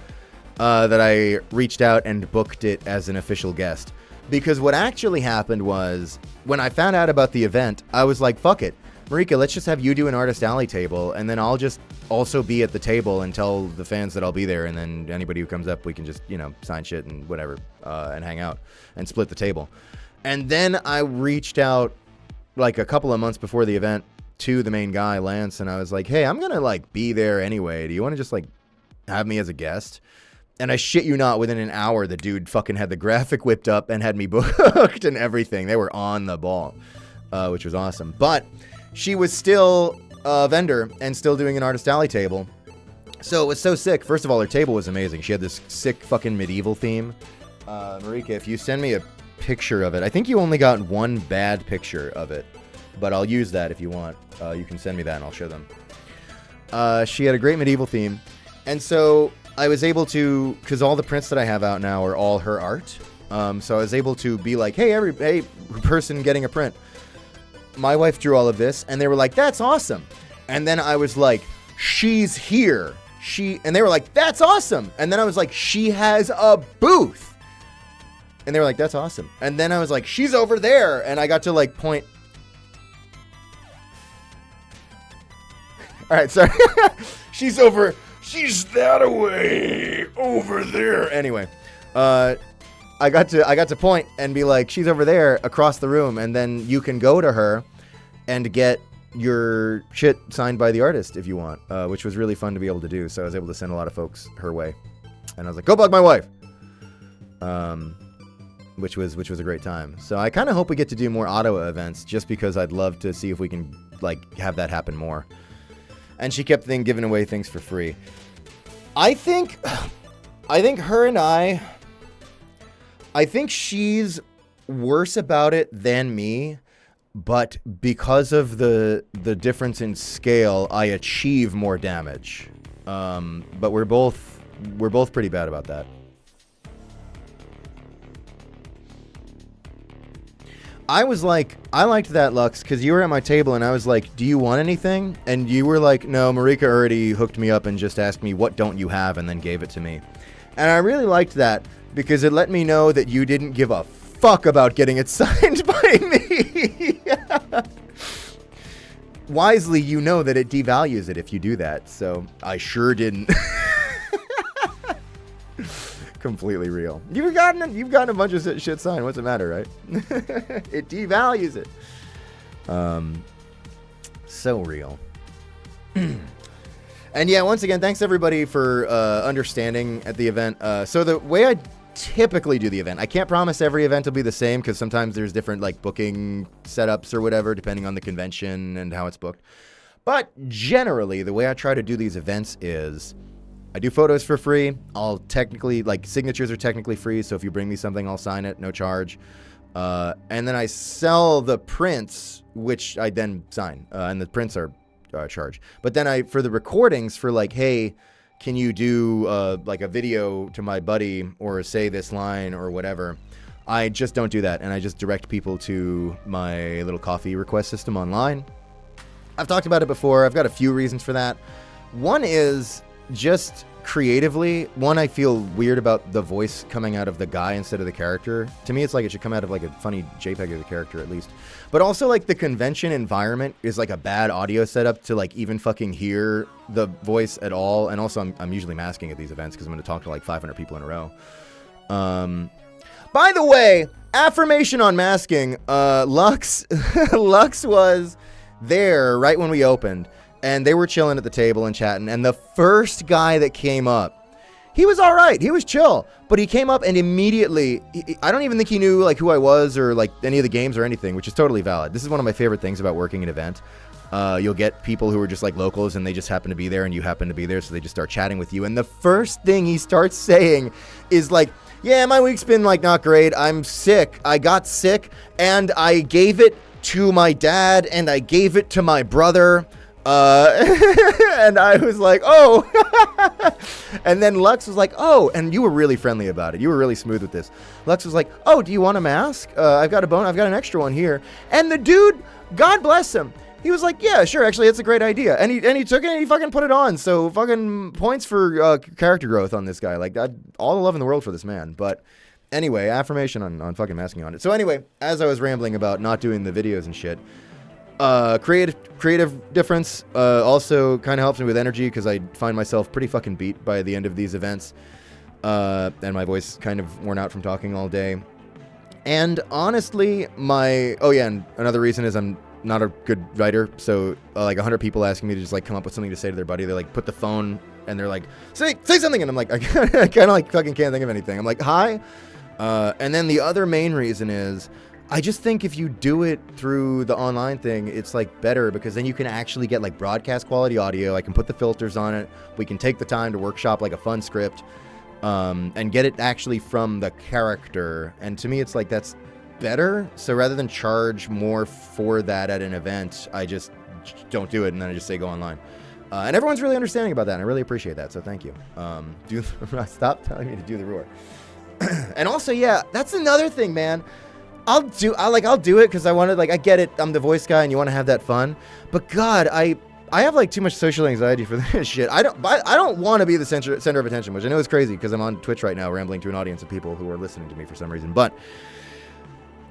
S1: that I reached out and booked it as an official guest. Because what actually happened was, when I found out about the event, I was like, fuck it. Marika, let's just have you do an Artist Alley table, and then I'll just also be at the table and tell the fans that I'll be there, and then anybody who comes up, we can just, sign shit and whatever, and hang out and split the table. And then I reached out, like, a couple of months before the event to the main guy, Lance, and I was like, hey, I'm gonna, like, be there anyway. Do you want to just, like, have me as a guest? And I shit you not, within an hour, the dude fucking had the graphic whipped up and had me booked and everything. They were on the ball, which was awesome. But she was still a vendor and still doing an Artist Alley table. So it was so sick. First of all, her table was amazing. She had this sick fucking medieval theme. Marika, if you send me a picture of it, I think you only got one bad picture of it, but I'll use that if you want. You can send me that and I'll show them. She had a great medieval theme. And so I was able to, because all the prints that I have out now are all her art. So I was able to be like, hey, person getting a print. My wife drew all of this, and they were like, that's awesome. And then I was like, she's here. And they were like, that's awesome. And then I was like, she has a booth. And they were like, that's awesome. And then I was like, she's over there. And I got to like point. All right, sorry. She's that away over there. Anyway, I got to point and be like, she's over there across the room, and then you can go to her and get your shit signed by the artist if you want, which was really fun to be able to do. So I was able to send a lot of folks her way, and I was like, go bug my wife, which was a great time. So I kind of hope we get to do more Ottawa events, just because I'd love to see if we can like have that happen more. And she kept giving away things for free. I think her and I think she's worse about it than me, but because of the difference in scale, I achieve more damage. But we're both pretty bad about that. I was like, I liked that, Lux, because you were at my table, and I was like, do you want anything? And you were like, no, Marika already hooked me up and just asked me, what don't you have, and then gave it to me. And I really liked that, because it let me know that you didn't give a fuck about getting it signed by me. Wisely, you know that it devalues it if you do that, so I sure didn't. Completely real. You've gotten a bunch of shit signed. What's the matter, right? It devalues it. So real. And yeah, once again, thanks everybody for understanding at the event. So the way I typically do the event, I can't promise every event will be the same, because sometimes there's different like booking setups or whatever, depending on the convention and how it's booked. But generally, the way I try to do these events is I do photos for free. I'll technically, like, signatures are technically free, so if you bring me something, I'll sign it, no charge. And then I sell the prints, which I then sign, and the prints are charged. But then for the recordings, for like, hey, can you do like a video to my buddy, or say this line or whatever, I just don't do that, and I just direct people to my little coffee request system online. I've talked about it before. I've got a few reasons for that. One is just creatively. One, I feel weird about the voice coming out of the guy instead of the character. To me, it's like it should come out of like a funny JPEG of the character at least. But also, like, the convention environment is like a bad audio setup to like even fucking hear the voice at all. And also, I'm usually masking at these events because I'm going to talk to like 500 people in a row. By the way, affirmation on masking. Lux was there right when we opened, and they were chilling at the table and chatting. And the first guy that came up, he was all right. He was chill, but he came up and immediately, I don't even think he knew like who I was or like any of the games or anything, which is totally valid. This is one of my favorite things about working an event. You'll get people who are just like locals and they just happen to be there and you happen to be there, so they just start chatting with you. And the first thing he starts saying is like, yeah, my week's been like not great. I'm sick. I got sick and I gave it to my dad and I gave it to my brother. And I was like, oh. And then Lux was like, oh, and you were really friendly about it. You were really smooth with this. Lux was like, oh, do you want a mask? I've got an extra one here. And the dude, God bless him, he was like, yeah, sure, actually, it's a great idea. And he took it and he fucking put it on. So fucking points for character growth on this guy. Like, that, all the love in the world for this man. But anyway, affirmation on fucking masking on it. So anyway, as I was rambling about not doing the videos and shit, creative difference also kind of helps me with energy because I find myself pretty fucking beat by the end of these events. And my voice kind of worn out from talking all day. And honestly, and another reason is I'm not a good writer, so like 100 people asking me to just like come up with something to say to their buddy, they like put the phone and they're like, say something, and I'm like, I kind of like fucking can't think of anything. I'm like, hi. And then the other main reason is I just think if you do it through the online thing, it's like better because then you can actually get like broadcast quality audio. I can put the filters on it. We can take the time to workshop like a fun script, and get it actually from the character. And to me, it's like that's better. So rather than charge more for that at an event, I just don't do it, and then I just say go online. And everyone's really understanding about that, and I really appreciate that. So thank you. Stop telling me to do the roar. And also, yeah, that's another thing, man. I'll do it because I want to, like, I get it. I'm the voice guy, and you want to have that fun. But God, I have like too much social anxiety for this shit. I don't want to be the center of attention, which I know is crazy because I'm on Twitch right now, rambling to an audience of people who are listening to me for some reason. But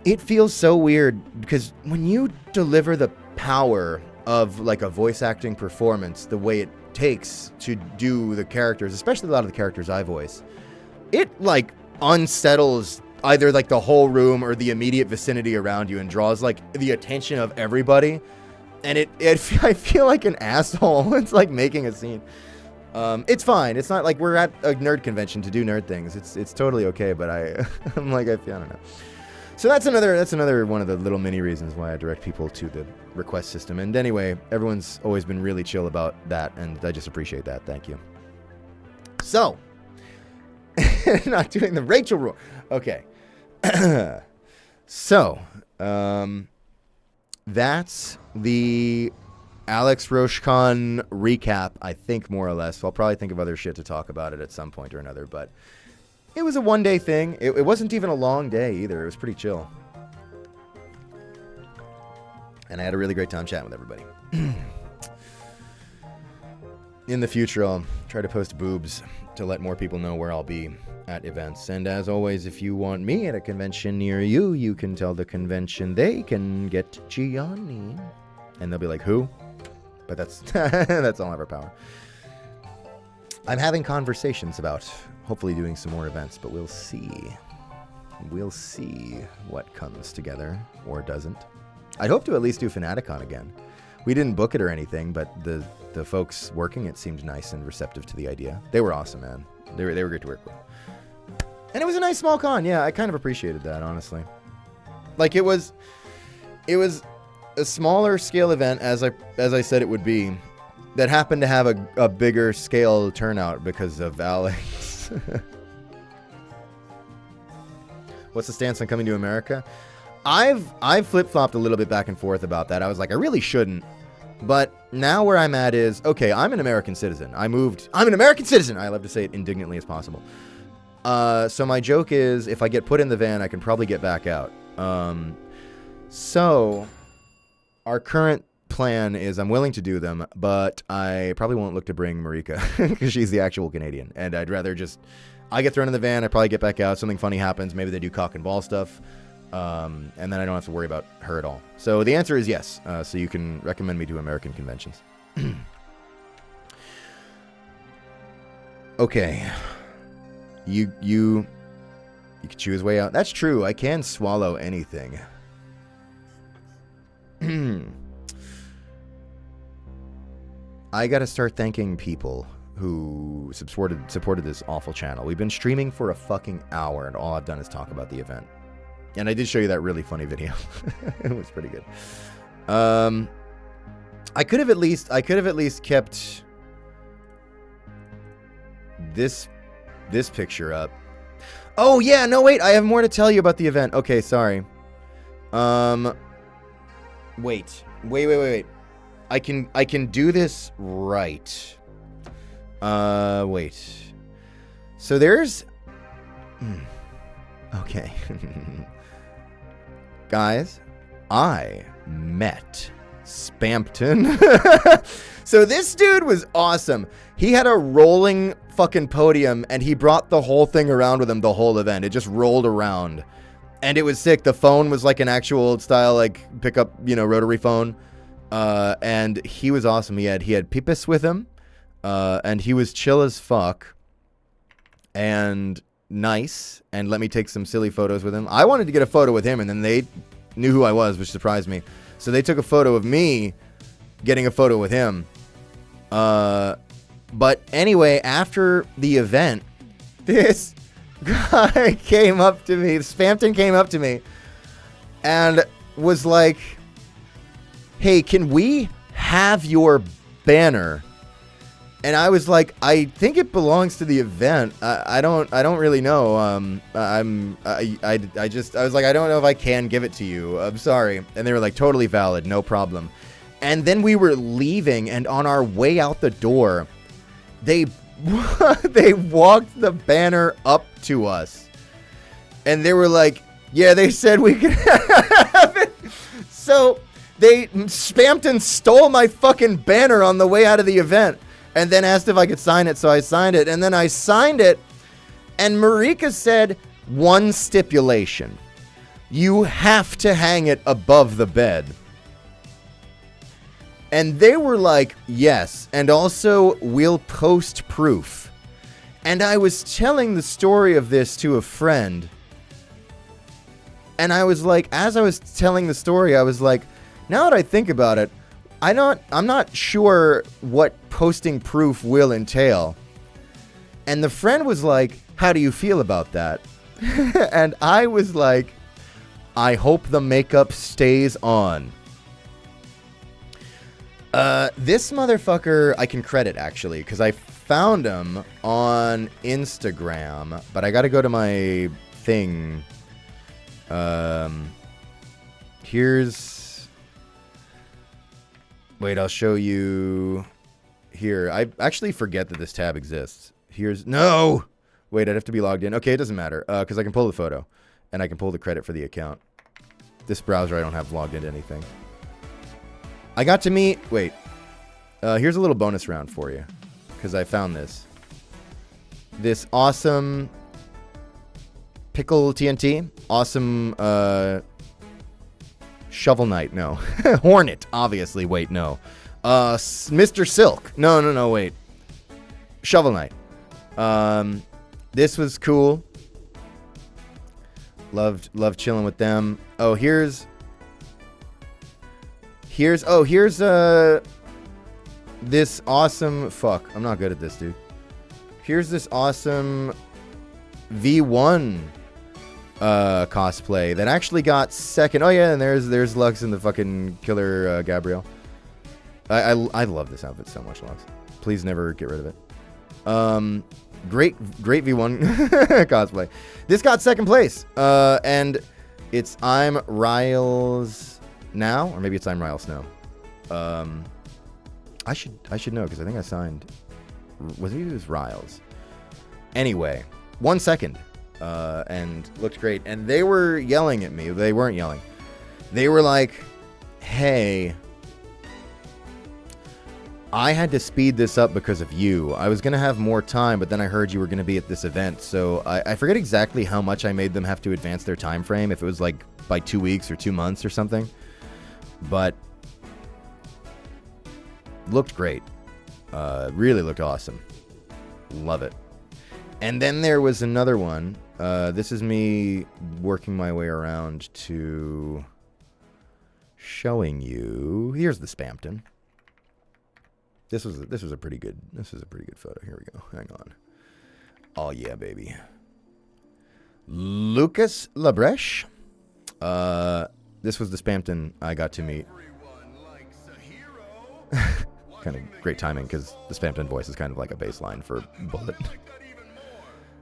S1: it feels so weird because when you deliver the power of like a voice acting performance, the way it takes to do the characters, especially a lot of the characters I voice, it like unsettles either like the whole room or the immediate vicinity around you and draws like the attention of everybody. And I feel like an asshole. It's like making a scene. It's fine. It's not like we're at a nerd convention to do nerd things. It's totally okay. But I'm like, I don't know. So that's another one of the little mini reasons why I direct people to the request system. And anyway, everyone's always been really chill about that, and I just appreciate that. Thank you. So, not doing the Rachel rule. Okay. So, that's the Alex RochCon recap, I think, more or less. I'll probably think of other shit to talk about it at some point or another, but it was a one-day thing. It wasn't even a long day either. It was pretty chill. And I had a really great time chatting with everybody. In the future, I'll try to post boobs to let more people know where I'll be at events. And as always, if you want me at a convention near you, you can tell the convention they can get Gianni. And they'll be like, who? But that's that's all our power. I'm having conversations about hopefully doing some more events, but we'll see. We'll see what comes together or doesn't. I'd hope to at least do FANATICCON again. We didn't book it or anything, but the folks working it seemed nice and receptive to the idea. They were awesome, man. They were great to work with. And it was a nice small con. Yeah, I kind of appreciated that, honestly. Like, it was a smaller scale event, as I said it would be, that happened to have a bigger scale turnout because of Alex. What's the stance on coming to America? I've flip-flopped a little bit back and forth about that. I was like, I really shouldn't. But now where I'm at is, okay, I'm an American citizen. I'm an American citizen. I love to say it indignantly as possible. So my joke is, if I get put in the van, I can probably get back out. So our current plan is I'm willing to do them, but I probably won't look to bring Marika because she's the actual Canadian. And I'd rather I get thrown in the van, I probably get back out, something funny happens, maybe they do cock and ball stuff, and then I don't have to worry about her at all. So the answer is yes. So you can recommend me to American conventions. Okay. You You can chew his way out. That's true. I can swallow anything. I gotta start thanking people who supported this awful channel. We've been streaming for a fucking hour, and all I've done is talk about the event. And I did show you that really funny video. It was pretty good. I could have at least kept this picture up. Oh yeah, no wait, I have more to tell you about the event. Okay, sorry. Wait. I can do this right. Wait. So there's okay. Guys, I met Spampton. So this dude was awesome. He had a rolling fucking podium, and he brought the whole thing around with him the whole event. It just rolled around. And it was sick. The phone was like an actual old style, like pickup, rotary phone. And he was awesome. He had Pipis with him. And he was chill as fuck. And nice, and let me take some silly photos with him. I wanted to get a photo with him, and then they knew who I was, which surprised me. So they took a photo of me getting a photo with him. But anyway, after the event, this guy came up to me, Spampton came up to me, and was like, hey, can we have your banner? And I was like, I think it belongs to the event. I don't really know. I was like, I don't know if I can give it to you. I'm sorry. And they were like, totally valid, no problem. And then we were leaving, and on our way out the door, they walked the banner up to us. And they were like, yeah, they said we could have it. So Spampton stole my fucking banner on the way out of the event. And then asked if I could sign it, so I signed it. And then I signed it, and Marika said, one stipulation. You have to hang it above the bed. And they were like, yes, and also we'll post proof. And I was telling the story of this to a friend. And I was like, as I was telling the story, I was like, now that I think about it, I'm not sure what posting proof will entail. And the friend was like, how do you feel about that? And I was like, I hope the makeup stays on. This motherfucker I can credit, actually, because I found him on Instagram, but I gotta go to my thing. Wait, I'll show you here. I actually forget that this tab exists. No! Wait, I'd have to be logged in. Okay, it doesn't matter, because I can pull the photo, and I can pull the credit for the account. This browser I don't have logged into anything. I got to meet... Wait. Here's a little bonus round for you, because I found this. This awesome... Pickle TNT. Awesome, Shovel Knight, no. Hornet, obviously. Wait, no. Mr. Silk. No, wait. Shovel Knight. This was cool. Loved chilling with them. Oh, here's this awesome... Fuck, I'm not good at this, dude. Here's this awesome V1 cosplay that actually got second. Oh yeah, and there's Lux and the fucking killer Gabrielle. I love this outfit so much, Lux. Please never get rid of it. Great V1 cosplay. This got second place. And it's I'm Riles now, or maybe it's I'm Riles now. I should know, because I think I signed. Was it Riles? Anyway, 1 second. And looked great. And they were yelling at me. They weren't yelling. They were like, hey, I had to speed this up because of you. I was going to have more time, but then I heard you were going to be at this event. So I forget exactly how much I made them have to advance their time frame, if it was like by 2 weeks or 2 months or something. But looked great. Really looked awesome. Love it. And then there was another one. This is me working my way around to showing you. Here's the Spampton. This was a pretty good photo. Here we go. Hang on. Oh yeah, baby. Lucas Labreche. This was the Spampton I got to meet. Kind of great timing because the Spampton voice is kind of like a bass line for Bullet.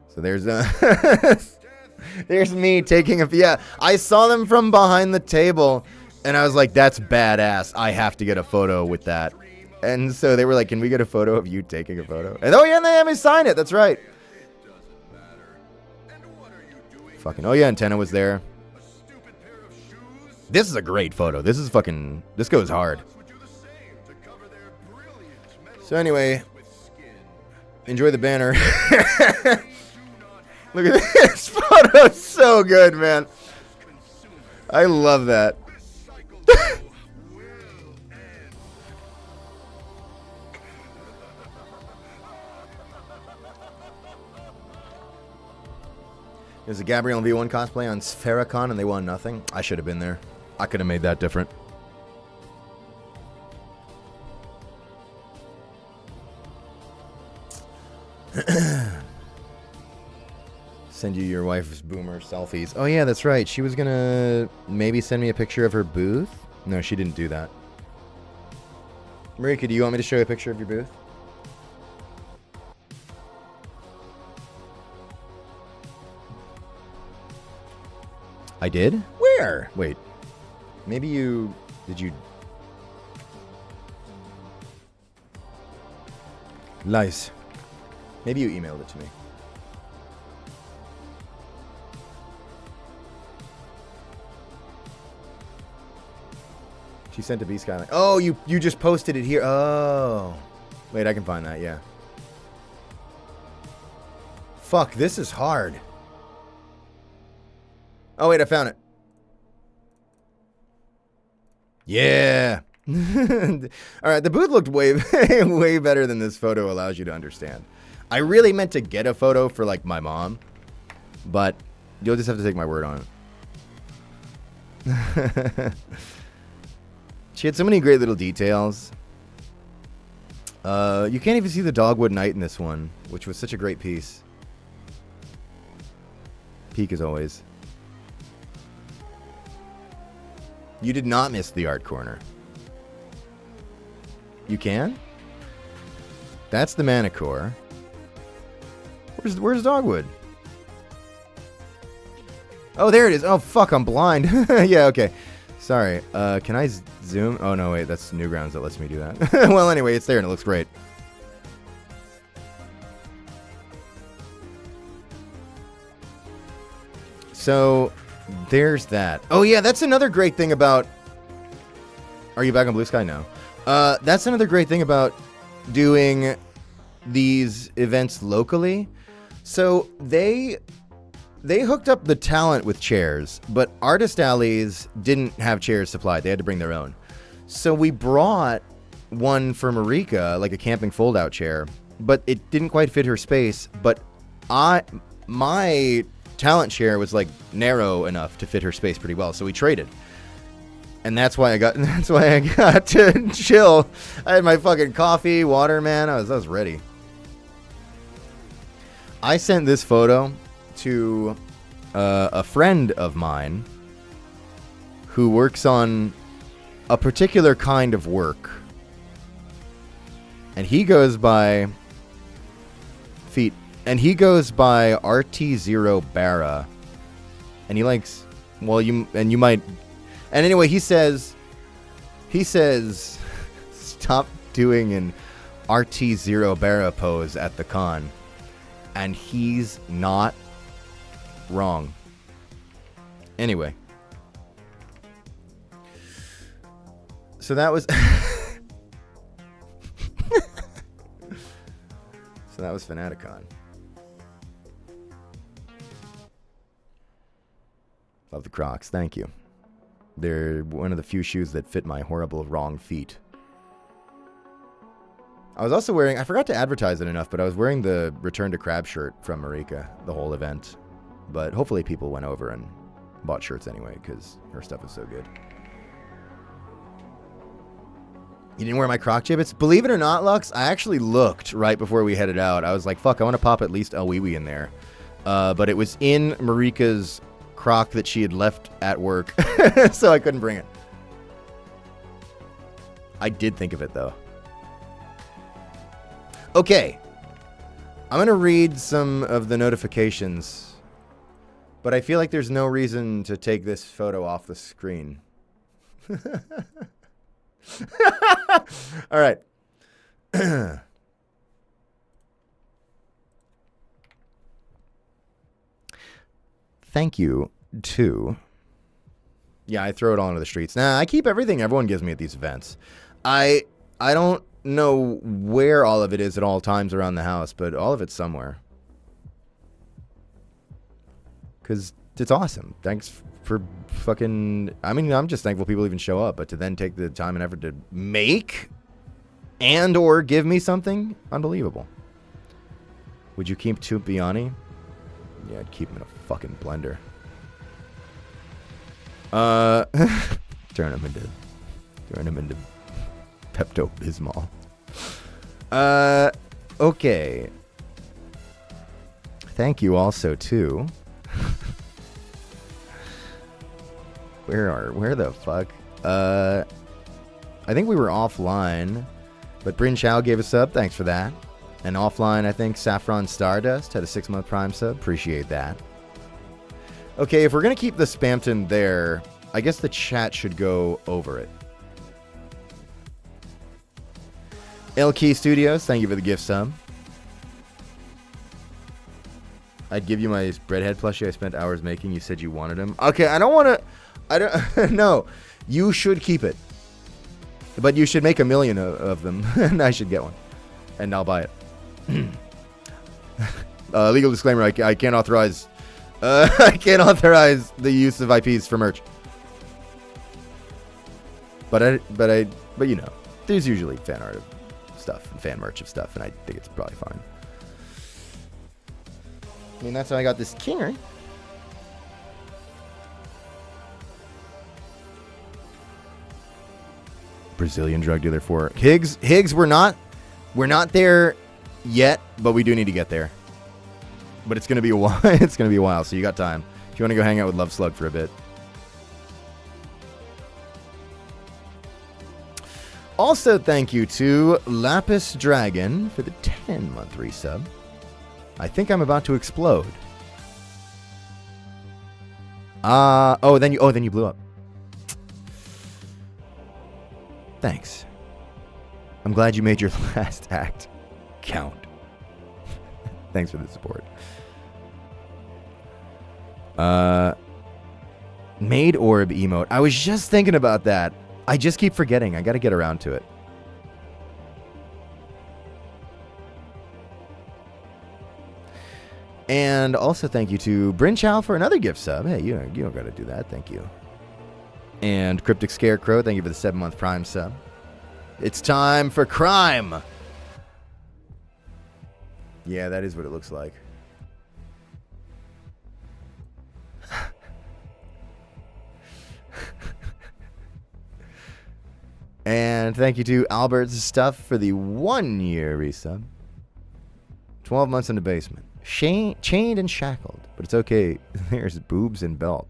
S1: So there's there's me taking a, yeah, I saw them from behind the table and I was like, that's badass. I have to get a photo with that. And so they were like, can we get a photo of you taking a photo? And oh yeah, and they had me sign it. That's right. Fucking, oh yeah, Antenna was there. This is a great photo. This is fucking, this goes hard. So anyway, enjoy the banner. Look at this photo. It's so good, man. I love that. There's a Gabrielle and V1 cosplay on FANATICCON and they won nothing. I should have been there. I could have made that different. Send you your wife's boomer selfies. Oh yeah, that's right. She was gonna maybe send me a picture of her booth. No, she didn't do that. Marika, do you want me to show you a picture of your booth? I did? Where? Wait. Maybe you... Did you... Lies. Maybe you emailed it to me. She sent to B Skyline. Oh, you just posted it here. Oh. Wait, I can find that, yeah. Fuck, this is hard. Oh, wait, I found it. Yeah. All right, the booth looked way, way better than this photo allows you to understand. I really meant to get a photo for, like, my mom. But you'll just have to take my word on it. She had so many great little details. You can't even see the Dogwood Knight in this one, which was such a great piece. Peak as always. You did not miss the art corner. You can? That's the Manicore. Where's Dogwood? Oh, there it is. Oh, fuck, I'm blind. Yeah, okay. Sorry. Can I zoom? Oh, no, wait. That's Newgrounds that lets me do that. Well, anyway, it's there and it looks great. So, there's that. Oh, yeah, that's another great thing about... Are you back on Blue Sky? No. That's another great thing about doing these events locally. So, they hooked up the talent with chairs, but Artist Alleys didn't have chairs supplied. They had to bring their own. So we brought one for Marika, like a camping fold-out chair, but it didn't quite fit her space. But my talent chair was like narrow enough to fit her space pretty well, so we traded. And that's why I got to chill. I had my fucking coffee, water, man. I was ready. I sent this photo to a friend of mine who works on a particular kind of work. And he goes by feet. And he goes by RT0 Barra. And he likes, well, you might. And anyway, he says, stop doing an RT0 Barra pose at the con. And he's not wrong. Anyway. So that was... So that was FANATICCON. Love the Crocs. Thank you. They're one of the few shoes that fit my horrible wrong feet. I was also wearing... I forgot to advertise it enough, but I was wearing the Return to Crab shirt from Marika the whole event. But hopefully people went over and bought shirts anyway, because her stuff is so good. You didn't wear my Croc Jibbits? Believe it or not, Lux, I actually looked right before we headed out. I was like, fuck, I want to pop at least a wee-wee in there. But it was in Marika's Croc that she had left at work, so I couldn't bring it. I did think of it, though. Okay. I'm going to read some of the notifications, but I feel like there's no reason to take this photo off the screen. All right. Thank you to... Yeah, I throw it all into the streets. Nah, I keep everything everyone gives me at these events. I don't know where all of it is at all times around the house, but all of it's somewhere. Because it's awesome. Thanks for fucking... I mean, I'm just thankful people even show up, but to then take the time and effort to make and or give me something? Unbelievable. Would you keep Tumpiani? Yeah, I'd keep him in a fucking blender. Turn him into Pepto-Bismol. Okay. Thank you also to... Where the fuck? I think we were offline, but Bryn Chow gave us up. Thanks for that. And offline, I think Saffron Stardust had a 6-month Prime sub. Appreciate that. Okay, if we're going to keep the Spamton there, I guess the chat should go over it. LK Studios, thank you for the gift sub. I'd give you my Breadhead plushie I spent hours making. You said you wanted him. Okay, I don't want to... I don't... No, you should keep it. But you should make 1 million of them, and I should get one. And I'll buy it. Legal disclaimer, I can't authorize... I can't authorize the use of IPs for merch. But you know, there's usually fan art of stuff and fan merch of stuff, and I think it's probably fine. I mean, that's how I got this Kinger. Brazilian drug dealer for Higgs. We're not there yet, but we do need to get there. But it's gonna be a while. It's gonna be a while, so you got time. If you want to go hang out with Love Slug for a bit. Also, thank you to Lapis Dragon for the 10-month resub. I think I'm about to explode. Then you blew up. Thanks. I'm glad you made your last act count. Thanks for the support. Made orb emote. I was just thinking about that. I just keep forgetting. I got to get around to it. And also thank you to Bryn Chow for another gift sub. Hey, you don't got to do that. Thank you. And Cryptic Scarecrow, thank you for the 7-month Prime sub. It's time for crime. Yeah, that is what it looks like. And thank you to Albert's Stuff for the 1-year resub. 12 months in the basement. Chained and shackled. But it's okay. There's boobs and belt.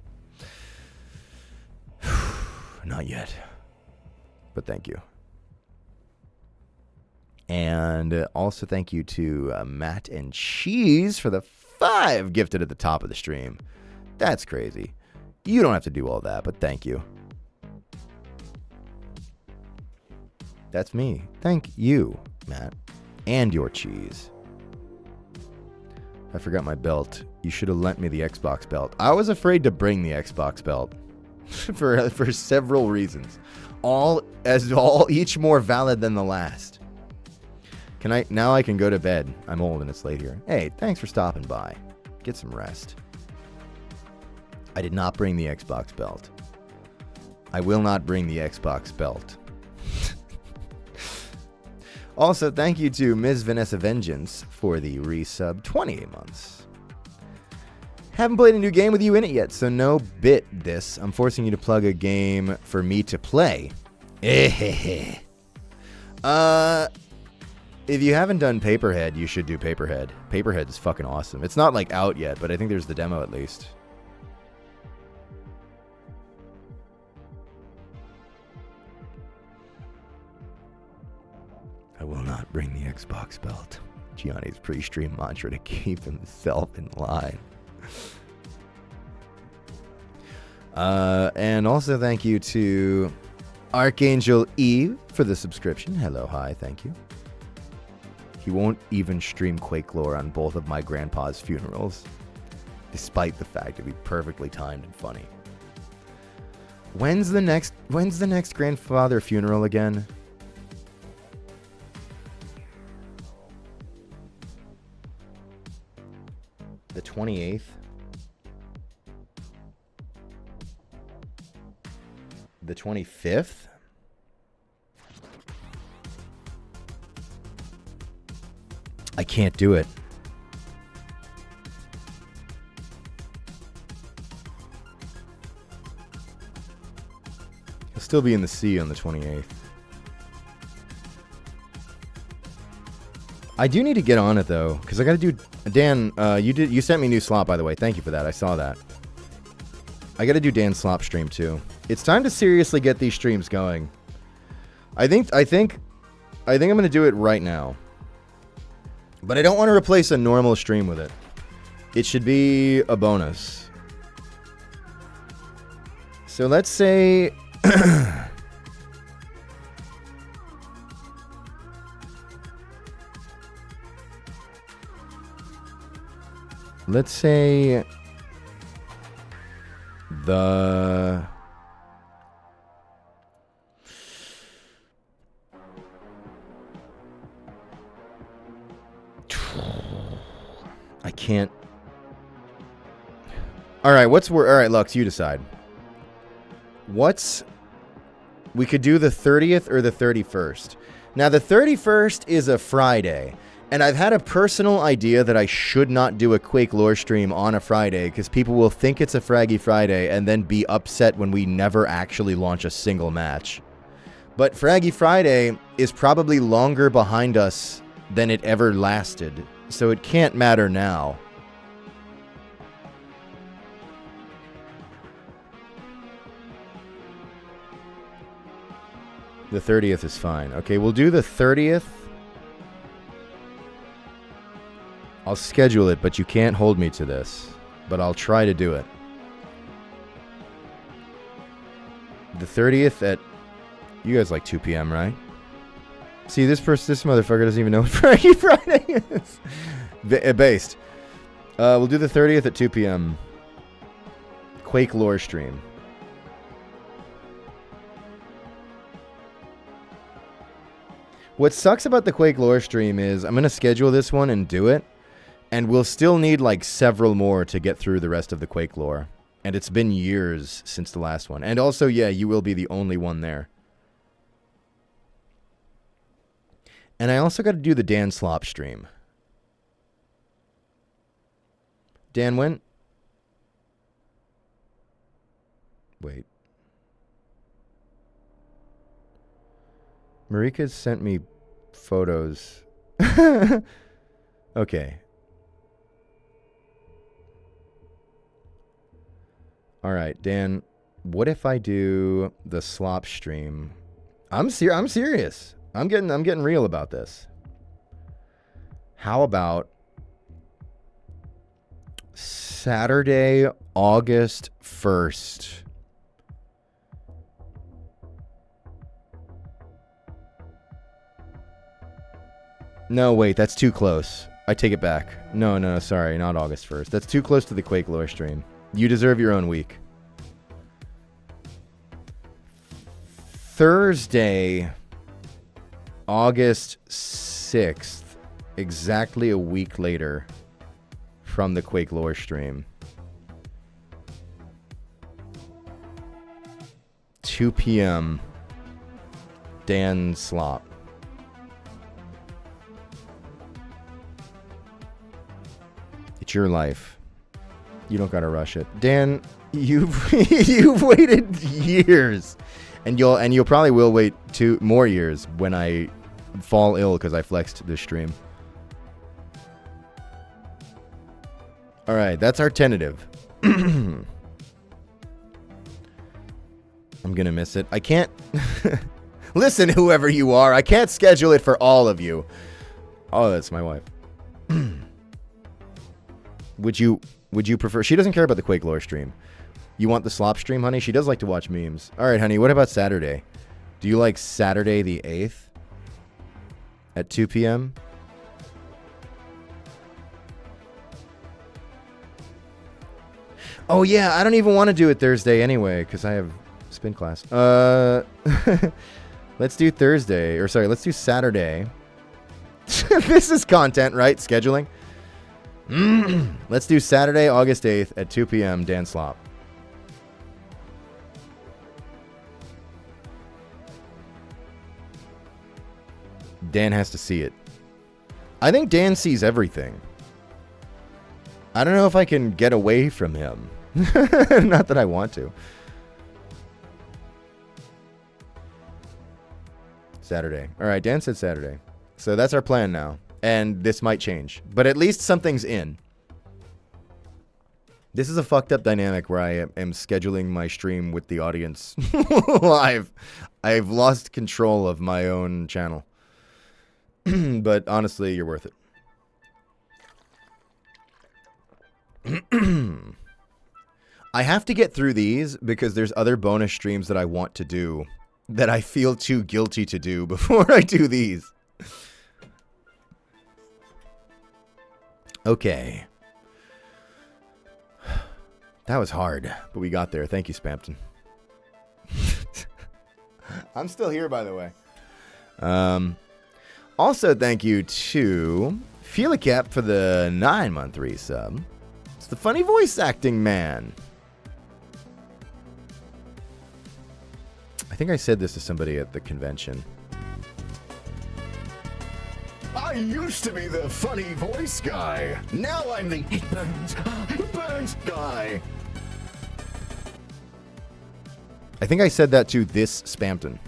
S1: Not yet. But thank you. And also thank you to Matt and Cheese for the 5 gifted at the top of the stream. That's crazy. You don't have to do all that, but thank you. That's me. Thank you, Matt. And your cheese. I forgot my belt. You should have lent me the Xbox belt. I was afraid to bring the Xbox belt. for several reasons. Each more valid than the last. Now I can go to bed. I'm old and it's late here. Hey, thanks for stopping by. Get some rest. I did not bring the Xbox belt. I will not bring the Xbox belt. Also, thank you to Ms. Vanessa Vengeance for the resub 28 months. Haven't played a new game with you in it yet, so no bit this. I'm forcing you to plug a game for me to play. If you haven't done Paperhead, you should do Paperhead. Paperhead is fucking awesome. It's not like out yet, but I think there's the demo at least. I will not bring the Xbox belt. Gianni's pre-stream mantra to keep himself in line. And also thank you to Archangel Eve for the subscription. Hello, hi, thank you. He won't even stream Quake lore on both of my grandpa's funerals, despite the fact it'd be perfectly timed and funny. When's the next grandfather funeral again? The 28th? The 25th? I can't do it. He'll still be in the sea on the 28th. I do need to get on it though, because I got to do. Dan, you sent me a new slot, by the way. Thank you for that. I saw that. I got to do Dan's slop stream too. It's time to seriously get these streams going. I think I'm gonna do it right now. But I don't want to replace a normal stream with it. It should be a bonus. So let's say let's say the I can't. All right, all right, Lux, you decide. We could do the 30th or the 31st. Now, the 31st is a Friday, and I've had a personal idea that I should not do a Quake lore stream on a Friday because people will think it's a Fraggy Friday and then be upset when we never actually launch a single match. But Fraggy Friday is probably longer behind us than it ever lasted, so it can't matter now. The 30th is fine. Okay, we'll do the 30th. I'll schedule it, but you can't hold me to this. But I'll try to do it. The 30th at... You guys like 2 p.m., right? See, this motherfucker doesn't even know what Friday is. Based. We'll do the 30th at 2 p.m. Quake lore stream. What sucks about the Quake lore stream is I'm going to schedule this one and do it, and we'll still need like several more to get through the rest of the Quake lore. And it's been years since the last one. And also, yeah, you will be the only one there. And I also got to do the Dan Slop stream. Dan, when? Wait. Marika sent me photos. Okay. All right, Dan, what if I do the slop stream? I'm serious. I'm getting real about this. How about Saturday, August 1st? No, wait, that's too close. I take it back. No, sorry, not August 1st. That's too close to the Quake lore stream. You deserve your own week. Thursday, August 6th, exactly a week later from the Quake lore stream. 2 p.m. Dan Slop. It's your life. You don't gotta rush it. Dan, you've waited years. And you'll probably will wait 2 more years when I fall ill because I flexed this stream. All right, that's our tentative. I'm gonna miss it. I can't. Listen, whoever you are, I can't schedule it for all of you. Oh, that's my wife. Would you prefer? She doesn't care about the Quake lore stream. You want the slop stream, honey? She does like to watch memes. All right, honey. What about Saturday? Do you like Saturday the 8th at 2 p.m.? Oh yeah, I don't even want to do it Thursday anyway because I have spin class. Let's do Thursday, or sorry, let's do Saturday. This is content, right? Scheduling. Let's do Saturday, August 8th at 2 p.m. Dan Slop. Dan has to see it. I think Dan sees everything. I don't know if I can get away from him. Not that I want to. Saturday. All right, Dan said Saturday. So that's our plan now. And this might change. But at least something's in. This is a fucked up dynamic where I am scheduling my stream with the audience live. I've lost control of my own channel. But honestly, you're worth it. I have to get through these because there's other bonus streams that I want to do that I feel too guilty to do before I do these. Okay. That was hard, but we got there. Thank you, Spampton. I'm still here, by the way. Also, thank you to Feelicap for the 9-month resub. It's the funny voice acting man. I think I said this to somebody at the convention.
S5: I used to be the funny voice guy. Now I'm the it burns guy.
S1: I think I said that to this Spampton.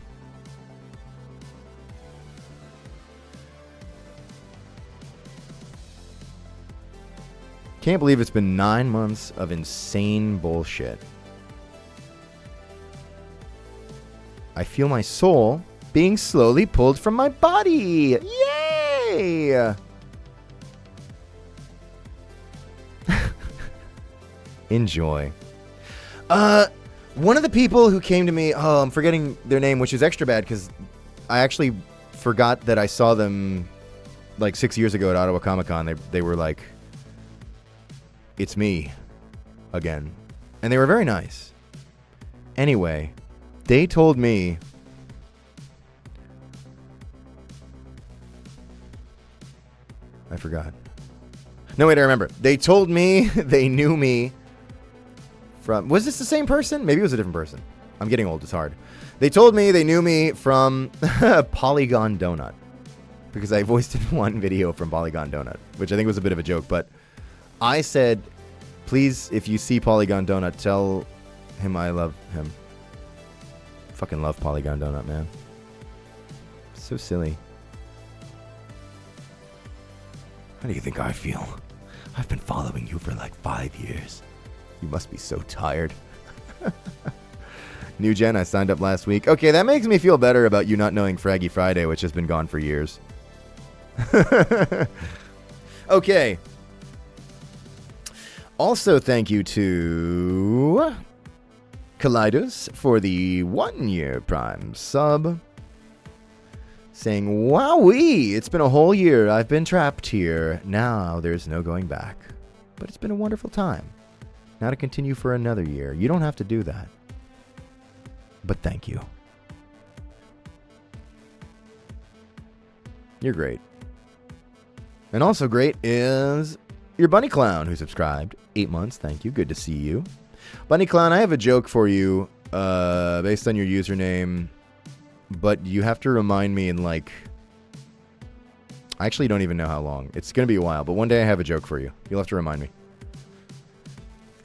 S1: Can't believe it's been 9 months of insane bullshit. I feel my soul being slowly pulled from my body. Yay! Enjoy. One of the people who came to me, oh, I'm forgetting their name, which is extra bad because I actually forgot that I saw them like 6 years ago at Ottawa Comic Con. They were like, it's me again. And they were very nice. Anyway, they told me I forgot. No, wait, I remember. They told me they knew me from... Was this the same person? Maybe it was a different person. I'm getting old. It's hard. They told me they knew me from Polygon Donut. Because I voiced in one video from Polygon Donut. Which I think was a bit of a joke. But I said, please, if you see Polygon Donut, tell him I love him. Fucking love Polygon Donut, man. So silly. How do you think I feel? I've been following you for like 5 years. You must be so tired. New Gen, I signed up last week. Okay, that makes me feel better about you not knowing Fraggy Friday, which has been gone for years. Okay. Also, thank you to Kaleidos for the 1-year Prime sub. Saying, wowee, it's been a whole year. I've been trapped here. Now there's no going back. But it's been a wonderful time. Now to continue for another year. You don't have to do that. But thank you. You're great. And also great is your Bunny Clown who subscribed. 8 months. Thank you. Good to see you. Bunny Clown, I have a joke for you based on your username. But you have to remind me in like... I actually don't even know how long. It's going to be a while. But one day I have a joke for you. You'll have to remind me.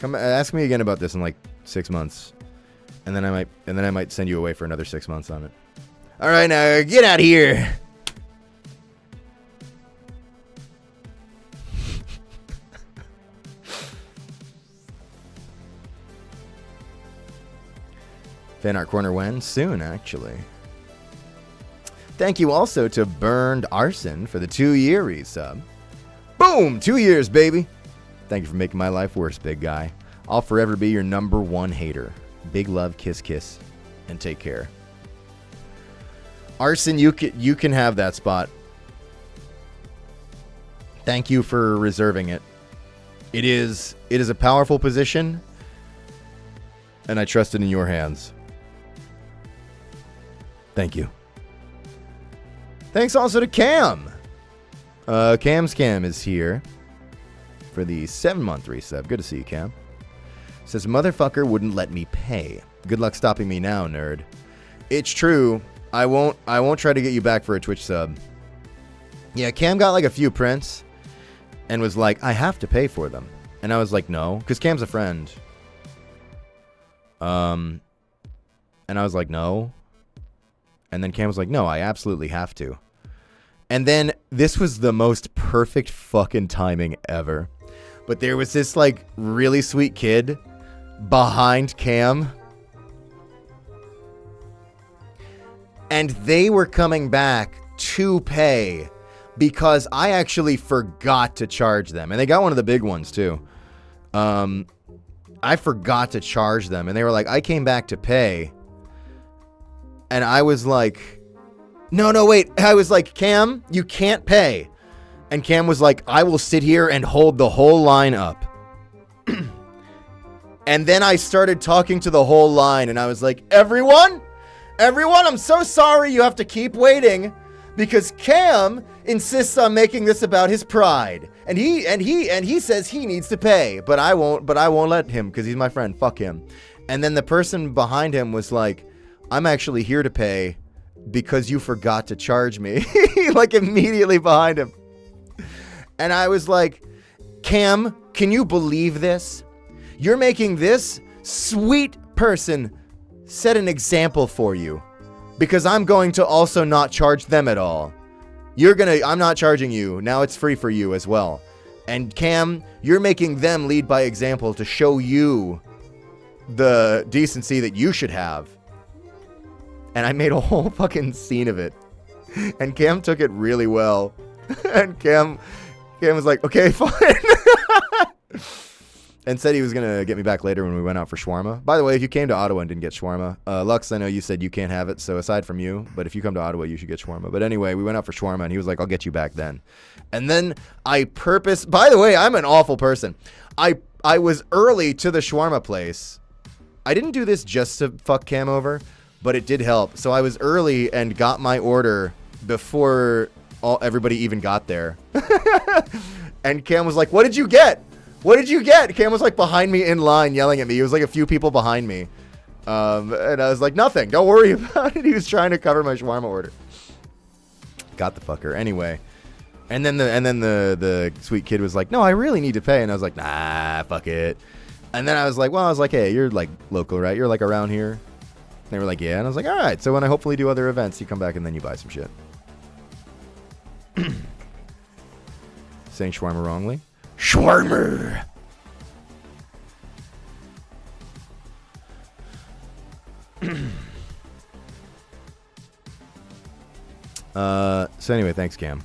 S1: Come ask me again about this in like 6 months, and then I might send you away for another 6 months on it. All right, now get out of here. Fanart Corner when? Soon, actually. Thank you also to Burned Arson for the 2-year resub. Boom! 2 years, baby. Thank you for making my life worse, big guy. I'll forever be your #1 hater. Big love, kiss, kiss, and take care. Arson, you can have that spot. Thank you for reserving it. It is a powerful position, and I trust it in your hands. Thank you. Thanks also to Cam. Cam's Cam is here for the 7-month resub. Good to see you, Cam. Says, motherfucker wouldn't let me pay. Good luck stopping me now, nerd. It's true. I won't try to get you back for a Twitch sub. Yeah, Cam got like a few prints and was like, I have to pay for them. And I was like, no, because Cam's a friend. And I was like, no. And then Cam was like, no, I absolutely have to. And then this was the most perfect fucking timing ever. But there was this like really sweet kid behind Cam. And they were coming back to pay because I actually forgot to charge them. And they got one of the big ones too. I forgot to charge them. And they were like, I came back to pay. And I was like, no, wait. I was like, Cam, you can't pay. And Cam was like, I will sit here and hold the whole line up. And then I started talking to the whole line. And I was like, everyone, I'm so sorry you have to keep waiting. Because Cam insists on making this about his pride. And he says he needs to pay. But I won't let him because he's my friend. Fuck him. And then the person behind him was like, I'm actually here to pay because you forgot to charge me. Like immediately behind him. And I was like, Cam, can you believe this? You're making this sweet person set an example for you because I'm going to also not charge them at all. I'm not charging you. Now it's free for you as well. And Cam, you're making them lead by example to show you the decency that you should have. And I made a whole fucking scene of it. And Cam took it really well. And Cam was like, okay, fine. And said he was going to get me back later when we went out for shawarma. By the way, if you came to Ottawa and didn't get shawarma, Lux, I know you said you can't have it, so aside from you, but if you come to Ottawa, you should get shawarma. But anyway, we went out for shawarma, and he was like, I'll get you back then. And then by the way, I'm an awful person. I was early to the shawarma place. I didn't do this just to fuck Cam over, but it did help. So I was early and got my order before everybody even got there. And Cam was like, what did you get? What did you get? Cam was like behind me in line yelling at me. He was like a few people behind me. And I was like, nothing. Don't worry about it. He was trying to cover my shawarma order. Got the fucker. Anyway. And then the sweet kid was like, no, I really need to pay. And I was like, nah, fuck it. And then I was like, hey, you're like local, right? You're like around here. And they were like, yeah. And I was like, all right. So when I hopefully do other events, you come back and then you buy some shit. Saying shawarma wrongly. Shawarma. So anyway, thanks, Cam.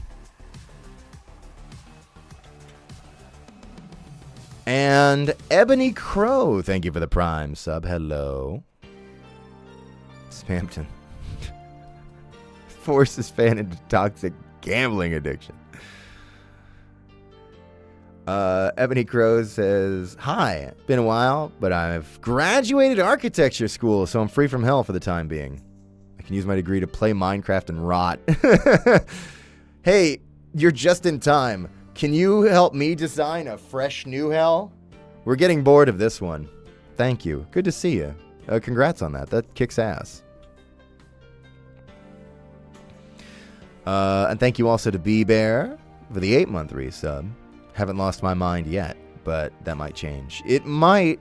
S1: And Ebony Crow, thank you for the Prime sub. Hello. Spampton. Forces fan into toxic gambling addiction. Ebony Crow says, hi, been a while, but I've graduated architecture school, so I'm free from hell for the time being. I can use my degree to play Minecraft and rot. Hey, you're just in time. Can you help me design a fresh new hell? We're getting bored of this one. Thank you. Good to see you. Congrats on that. That kicks ass. And thank you also to B-Bear for the 8-month resub. Haven't lost my mind yet. but that might change. It might.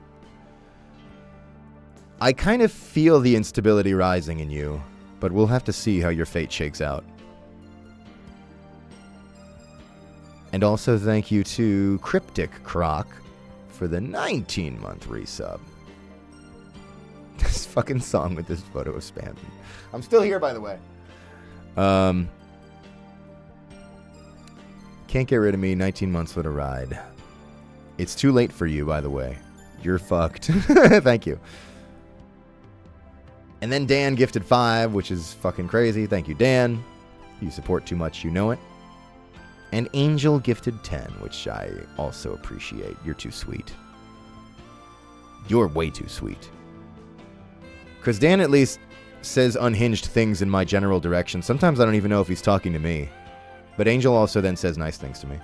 S1: I kind of feel the instability rising in you, but we'll have to see how your fate shakes out. And also thank you to Cryptic Croc for the 19-month resub. This fucking song with this photo of spam. I'm still here, by the way. Can't get rid of me. 19 months for the ride. It's too late for you, by the way. You're fucked. Thank you. And then Dan gifted 5, which is fucking crazy. Thank you, Dan. You support too much, you know it. And Angel gifted 10, which I also appreciate. You're too sweet. You're way too sweet. Because Dan at least says unhinged things in my general direction. Sometimes I don't even know if he's talking to me. But Angel also then says nice things to me.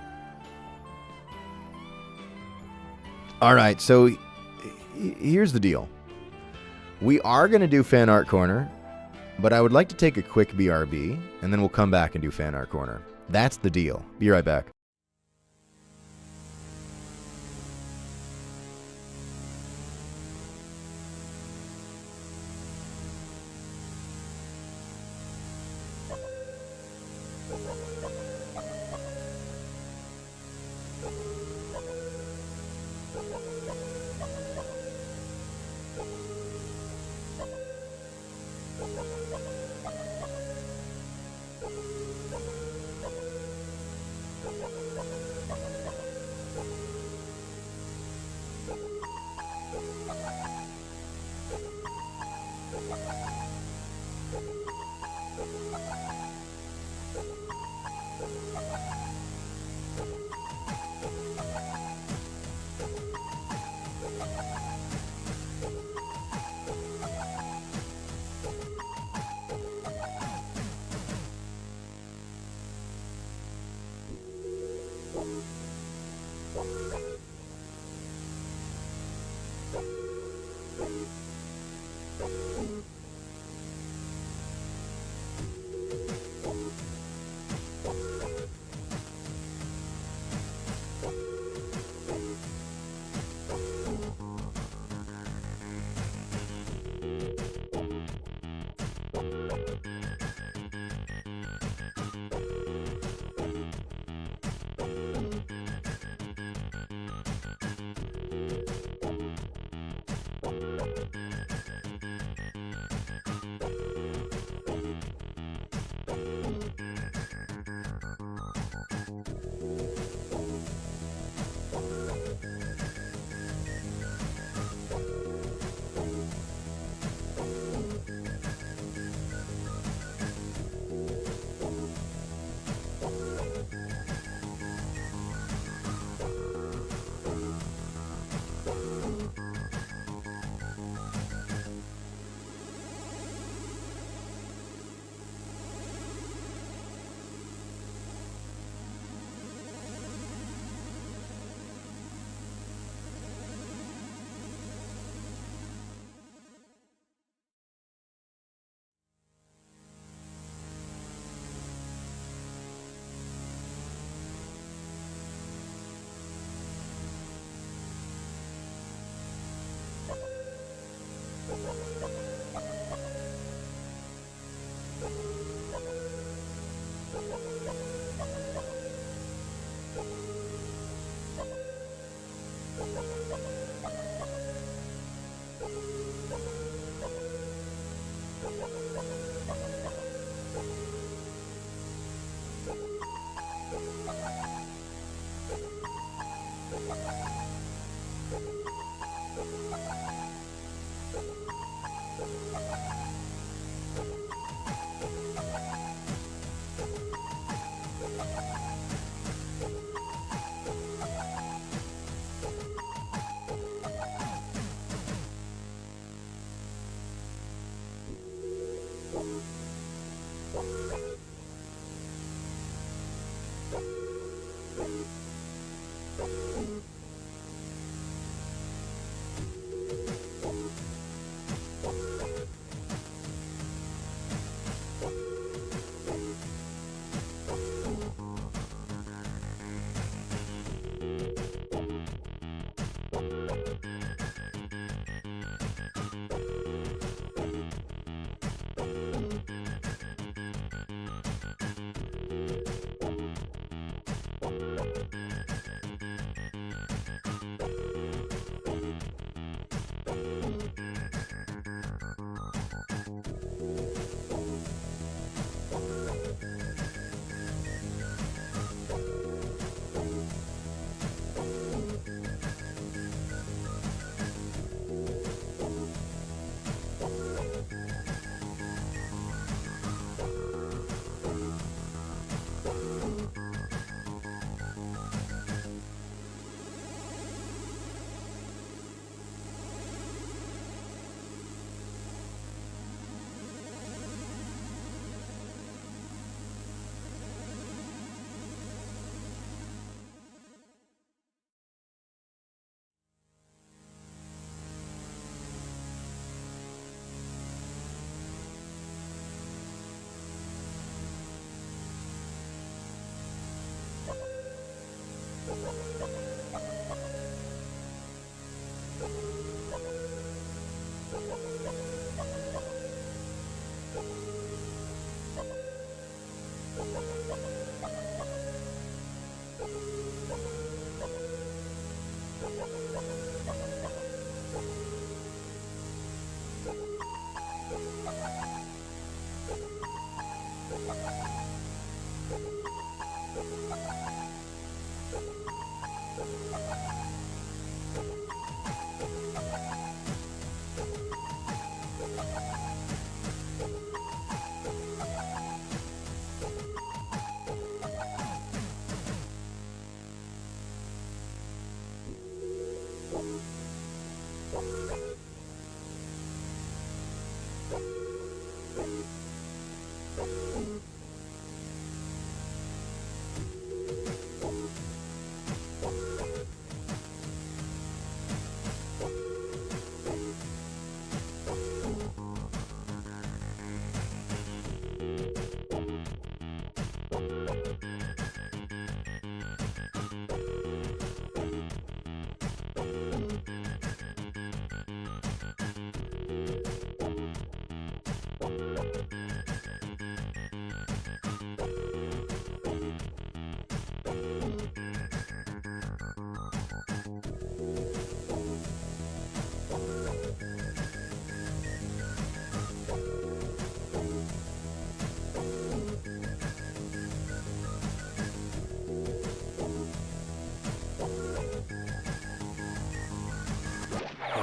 S1: Alright, so here's the deal. We are going to do Fan Art Corner, but I would like to take a quick BRB, and then we'll come back and do Fan Art Corner. That's the deal. Be right back.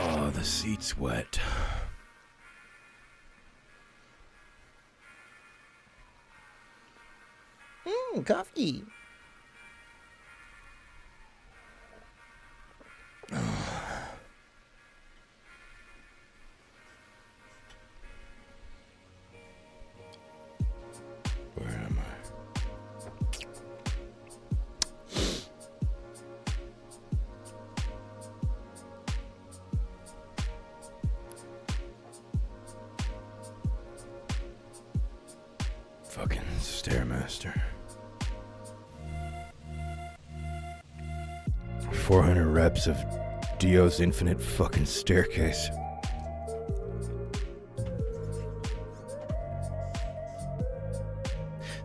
S1: Oh, the seat's wet. Coffee. Where am I? Fucking Stairmaster. 400 reps of Dio's infinite fucking staircase.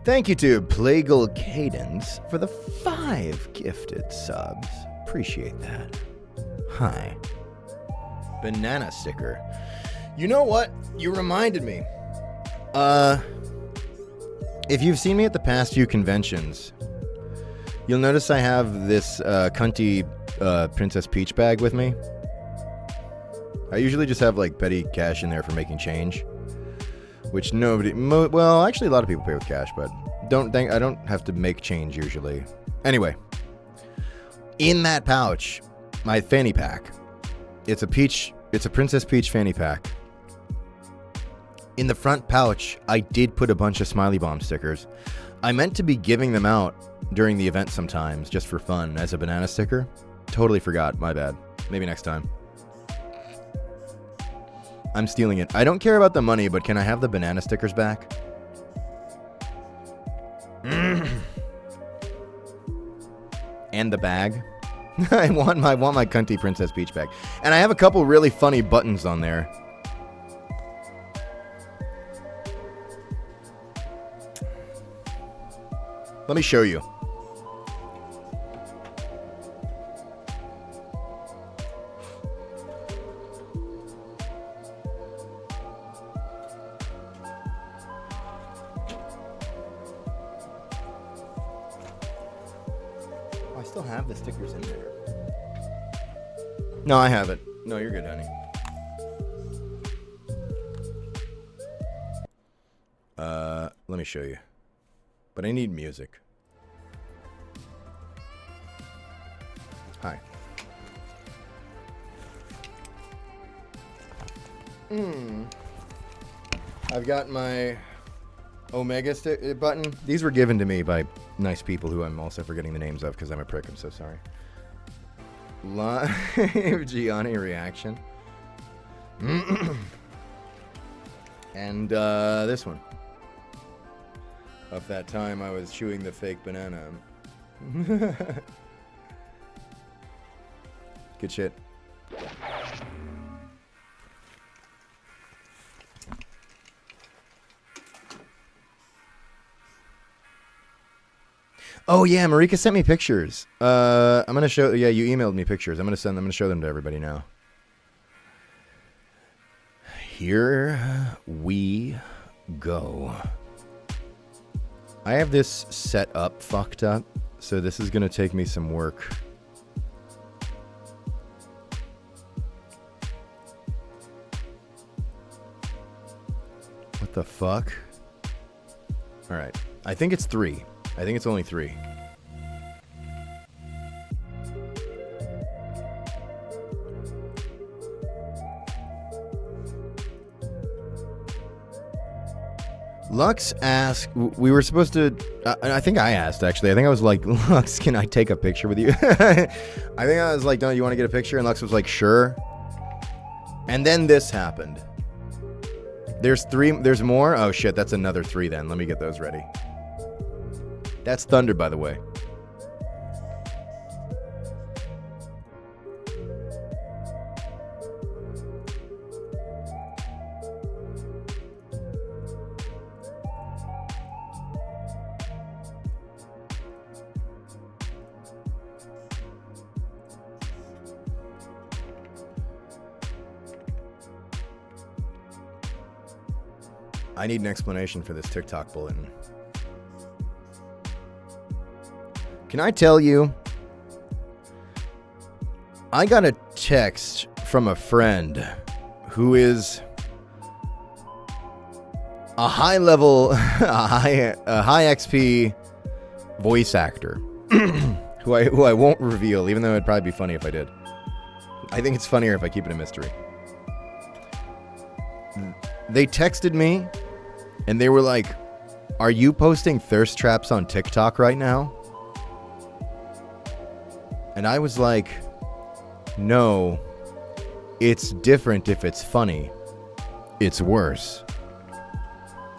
S1: Thank you to Plagal Cadence for the 5 gifted subs. Appreciate that. Hi. Banana sticker. You know what? You reminded me. If you've seen me at the past few conventions, you'll notice I have this cunty Princess Peach bag with me. I usually just have like petty cash in there for making change, which well, actually a lot of people pay with cash, but I don't have to make change usually. Anyway, in that pouch, my fanny pack. It's a Princess Peach fanny pack. In the front pouch, I did put a bunch of Smiley Bomb stickers. I meant to be giving them out during the event sometimes, just for fun, as a banana sticker. Totally forgot, my bad. Maybe next time. I'm stealing it. I don't care about the money, but can I have the banana stickers back? And the bag. I want my cunty Princess Peach back. And I have a couple really funny buttons on there. Let me show you. I still have the stickers in there. No, I haven't. No, you're good, honey. Let me show you. But I need music. Hi. I've got my Omega button. These were given to me by nice people who I'm also forgetting the names of because I'm a prick. I'm so sorry. Live Gianni reaction. And this one. Of that time I was chewing the fake banana. Good shit. Oh yeah, Marika sent me pictures. I'm gonna show. Yeah, you emailed me pictures. I'm gonna show them to everybody now. Here we go. I have this set up fucked up, so this is gonna take me some work. What the fuck? All right, I think it's 3. I think it's only 3. Lux asked, we were supposed to, I think I asked actually. I think I was like, Lux, can I take a picture with you? I think I was like, don't you want to get a picture? And Lux was like, sure. And then this happened. There's 3, there's more? Oh shit, that's another 3 then. Let me get those ready. That's Thunder, by the way. I need an explanation for this TikTok bulletin. Can I tell you? I got a text from a friend who is a high level, a high XP voice actor who I won't reveal, even though it'd probably be funny if I did. I think it's funnier if I keep it a mystery. They texted me and they were like, "Are you posting thirst traps on TikTok right now?" And I was like, "No, it's different if it's funny. It's worse."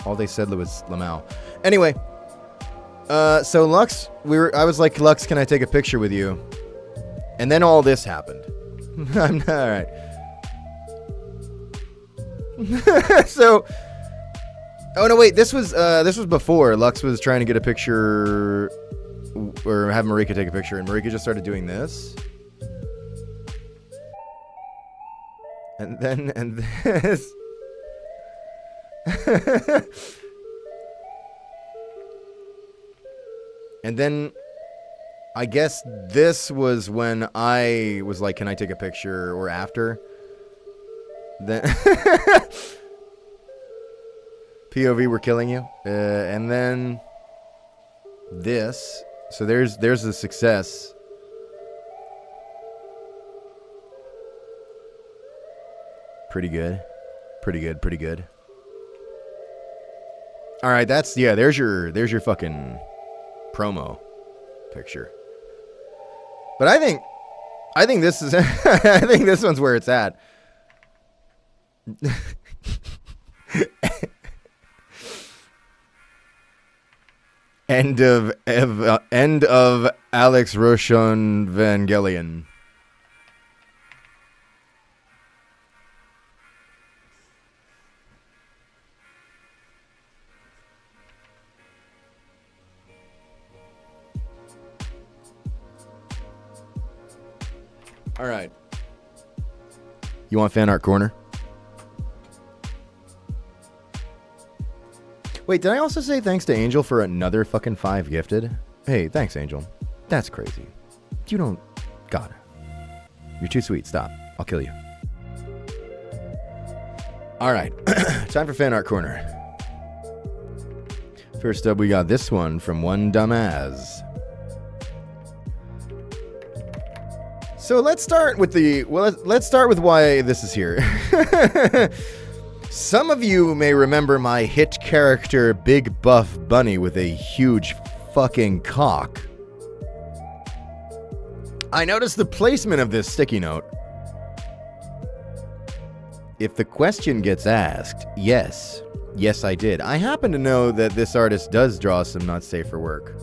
S1: All they said was Lamau. Anyway, so Lux, I was like, "Lux, can I take a picture with you?" And then all this happened. I'm not, all right. So, oh no, wait, this was before Lux was trying to get a picture or have Marika take a picture, and Marika just started doing this. And this. And then I guess this was when I was like, "Can I take a picture?" or after. Then POV, we're killing you. And then this. So there's the success. Pretty good. Pretty good, pretty good. All right, there's your fucking promo picture. But I think this is I think this one's where it's at. End of Alex Rochon Evangelion. All right. You want fan art corner? Wait, did I also say thanks to Angel for another fucking 5 gifted? Hey, thanks, Angel. That's crazy. You don't... God. You're too sweet. Stop. I'll kill you. All right. Time for fan art corner. First up, we got this one from one dumbass. So let's start with let's start with why this is here. Some of you may remember my hit character Big Buff Bunny with a huge fucking cock. I noticed the placement of this sticky note. If the question gets asked, yes, I did. I happen to know that this artist does draw some not safe for work.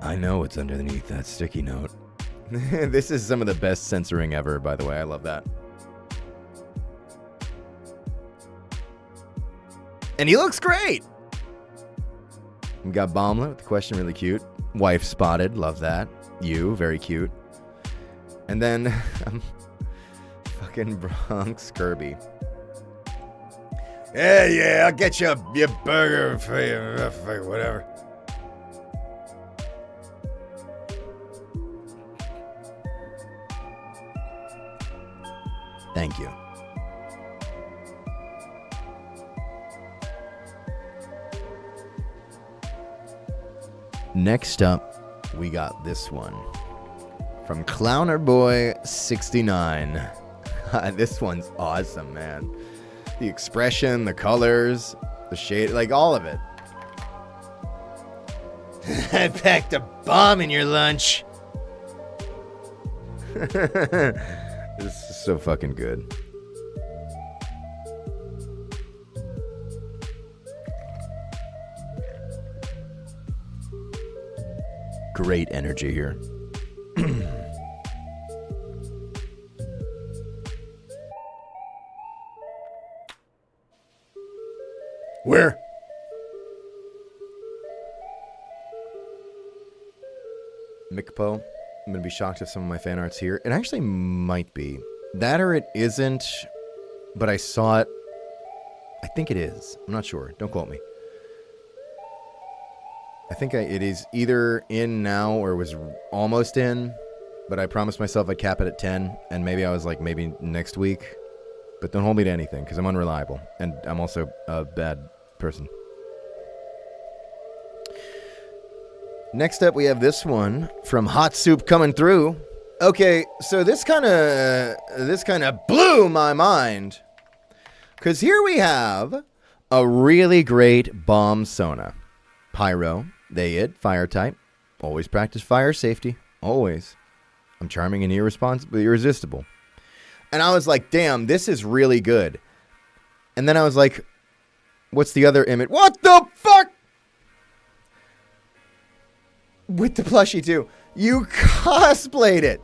S1: I know what's underneath that sticky note. This is some of the best censoring ever, by the way. I love that. And he looks great. We got Bomblet with the question, really cute. Wife spotted, love that. You, very cute. And then fucking Bronx Kirby. Yeah, I'll get you your burger for you, whatever. Thank you. Next up, we got this one from Clowner Boy 69. This one's awesome, man. The expression, the colors, the shade, like all of it. I packed a bomb in your lunch. This is so fucking good. Great energy here. Where? Mikpo. I'm going to be shocked if some of my fan art's here. It actually might be. That or it isn't, but I saw it. I think it is. I'm not sure. Don't quote me. I think it is either in now or was almost in, but I promised myself I'd cap it at 10, and maybe I was like, maybe next week. But don't hold me to anything, because I'm unreliable, and I'm also a bad person. Next up, we have this one from Hot Soup Coming Through. Okay, so this kind of blew my mind, because here we have a really great bomb Sona. Pyro, they it, fire type. Always practice fire safety, always. I'm charming and irresistible. And I was like, damn, this is really good. And then I was like, what's the other image? What the fuck? With the plushie too. You cosplayed it.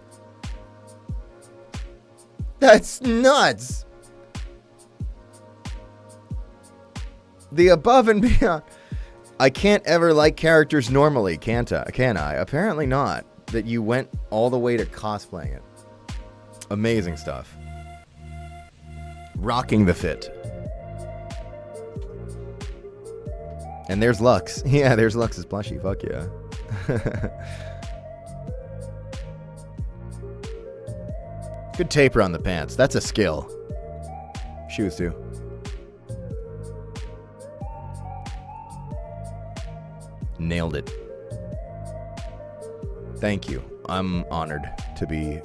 S1: That's nuts. The above and beyond. I can't ever like characters normally, can I? Apparently not. That you went all the way to cosplaying it. Amazing stuff. Rocking the fit. And there's Lux. Yeah, there's Lux's plushie. Fuck yeah. Good taper on the pants. That's a skill. Shoes too. Nailed it. Thank you. I'm honored to be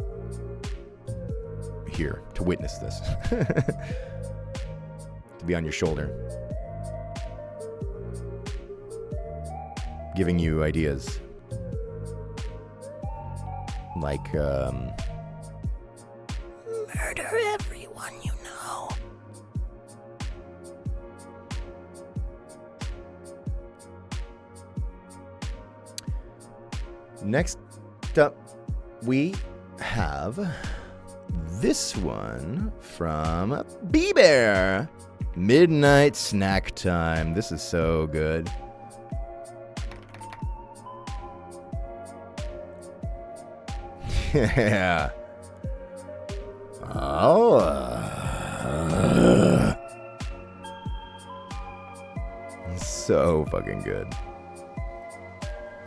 S1: here to witness this. To be on your shoulder. Giving you ideas. Like, murder everyone you know. Next up, we have this one from B-Bear. Midnight snack time. This is so good. Yeah. Oh. So fucking good.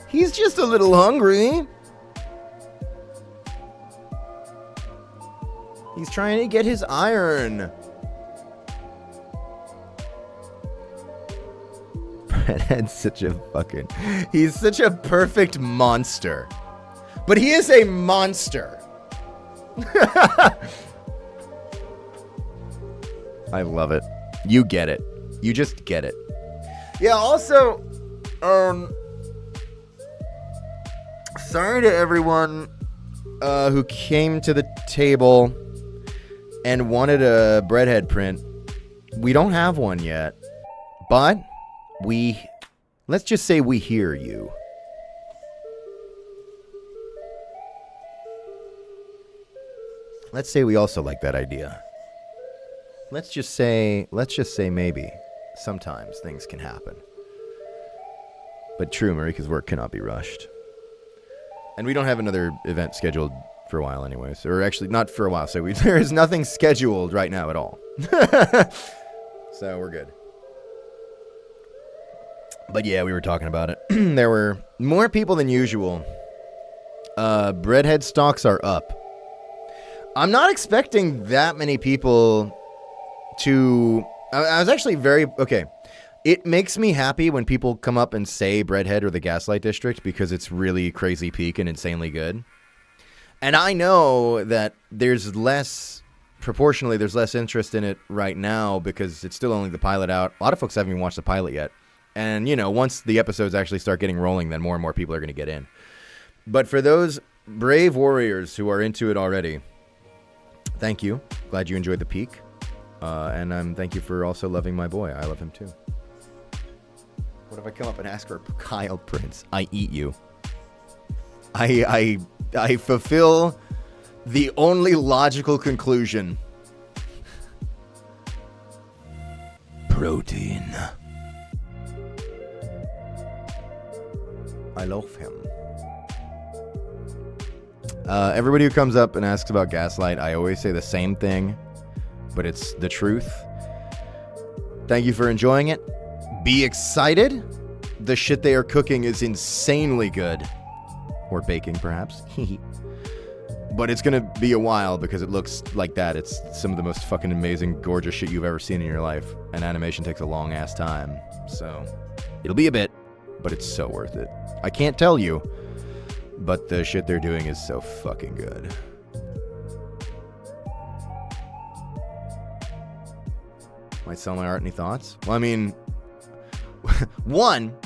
S1: He's just a little hungry. He's trying to get his iron. Redhead's such a fucking... He's such a perfect monster. But he is a monster. I love it. You get it. You just get it. Yeah, also, sorry to everyone who came to the table and wanted a Breadhead print. We don't have one yet, but let's just say we hear you. Let's say we also like that idea. Let's just say maybe sometimes things can happen. But true, Marika's work cannot be rushed. And we don't have another event scheduled for a while anyways. Or actually, not for a while. So there is nothing scheduled right now at all. So we're good. But yeah, we were talking about it. There were more people than usual. Breadhead stocks are up. I'm not expecting that many people to... I was actually very... Okay. It makes me happy when people come up and say Breadhead or the Gaslight District because it's really crazy peak and insanely good. And I know that proportionally, there's less interest in it right now because it's still only the pilot out. A lot of folks haven't even watched the pilot yet. And, once the episodes actually start getting rolling, then more and more people are going to get in. But for those brave warriors who are into it already, thank you. Glad you enjoyed the peak. And thank you for also loving my boy. I love him too. What if I come up and ask for Kyle Prince? I eat you. I fulfill the only logical conclusion. Protein. I love him. Everybody who comes up and asks about Gaslight, I always say the same thing, but it's the truth. Thank you for enjoying it. Be excited. The shit they are cooking is insanely good. Or baking, perhaps. But it's going to be a while because it looks like that. It's some of the most fucking amazing, gorgeous shit you've ever seen in your life. And animation takes a long-ass time. So, it'll be a bit, but it's so worth it. I can't tell you, but the shit they're doing is so fucking good. Might sell my art. Any thoughts? Well, I mean, one,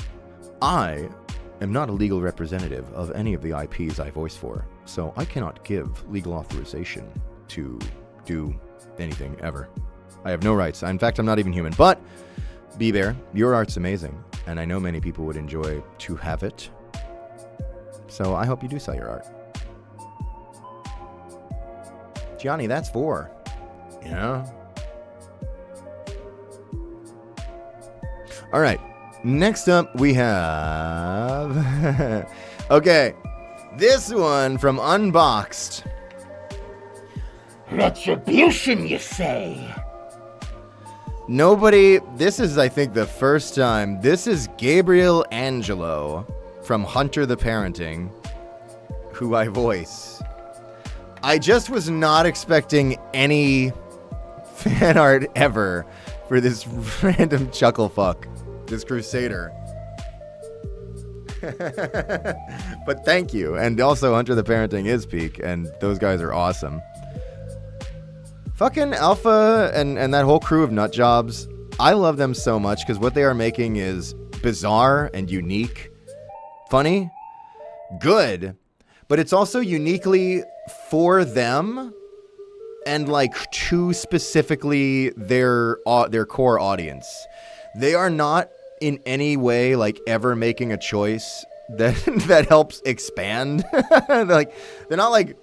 S1: I am not a legal representative of any of the IPs I voice for, so I cannot give legal authorization to do anything ever. I have no rights. In fact, I'm not even human. But, B-Bear, your art's amazing, and I know many people would enjoy to have it. So I hope you do sell your art. Gianni, that's 4. Yeah. All right. Next up, we have... Okay. This one from Unboxed.
S4: Retribution, you say?
S1: Nobody... This is, I think, the first time. This is Gabriel Angelo from Hunter the Parenting, who I voice. I just was not expecting any fan art ever for this random chuckle fuck. This Crusader. But thank you. And also Hunter the Parenting is peak, and those guys are awesome. Fucking Alpha and that whole crew of nut jobs, I love them so much because what they are making is bizarre and unique, funny, good, but it's also uniquely for them and like to specifically their core audience. They are not in any way like ever making a choice that that helps expand. They're not like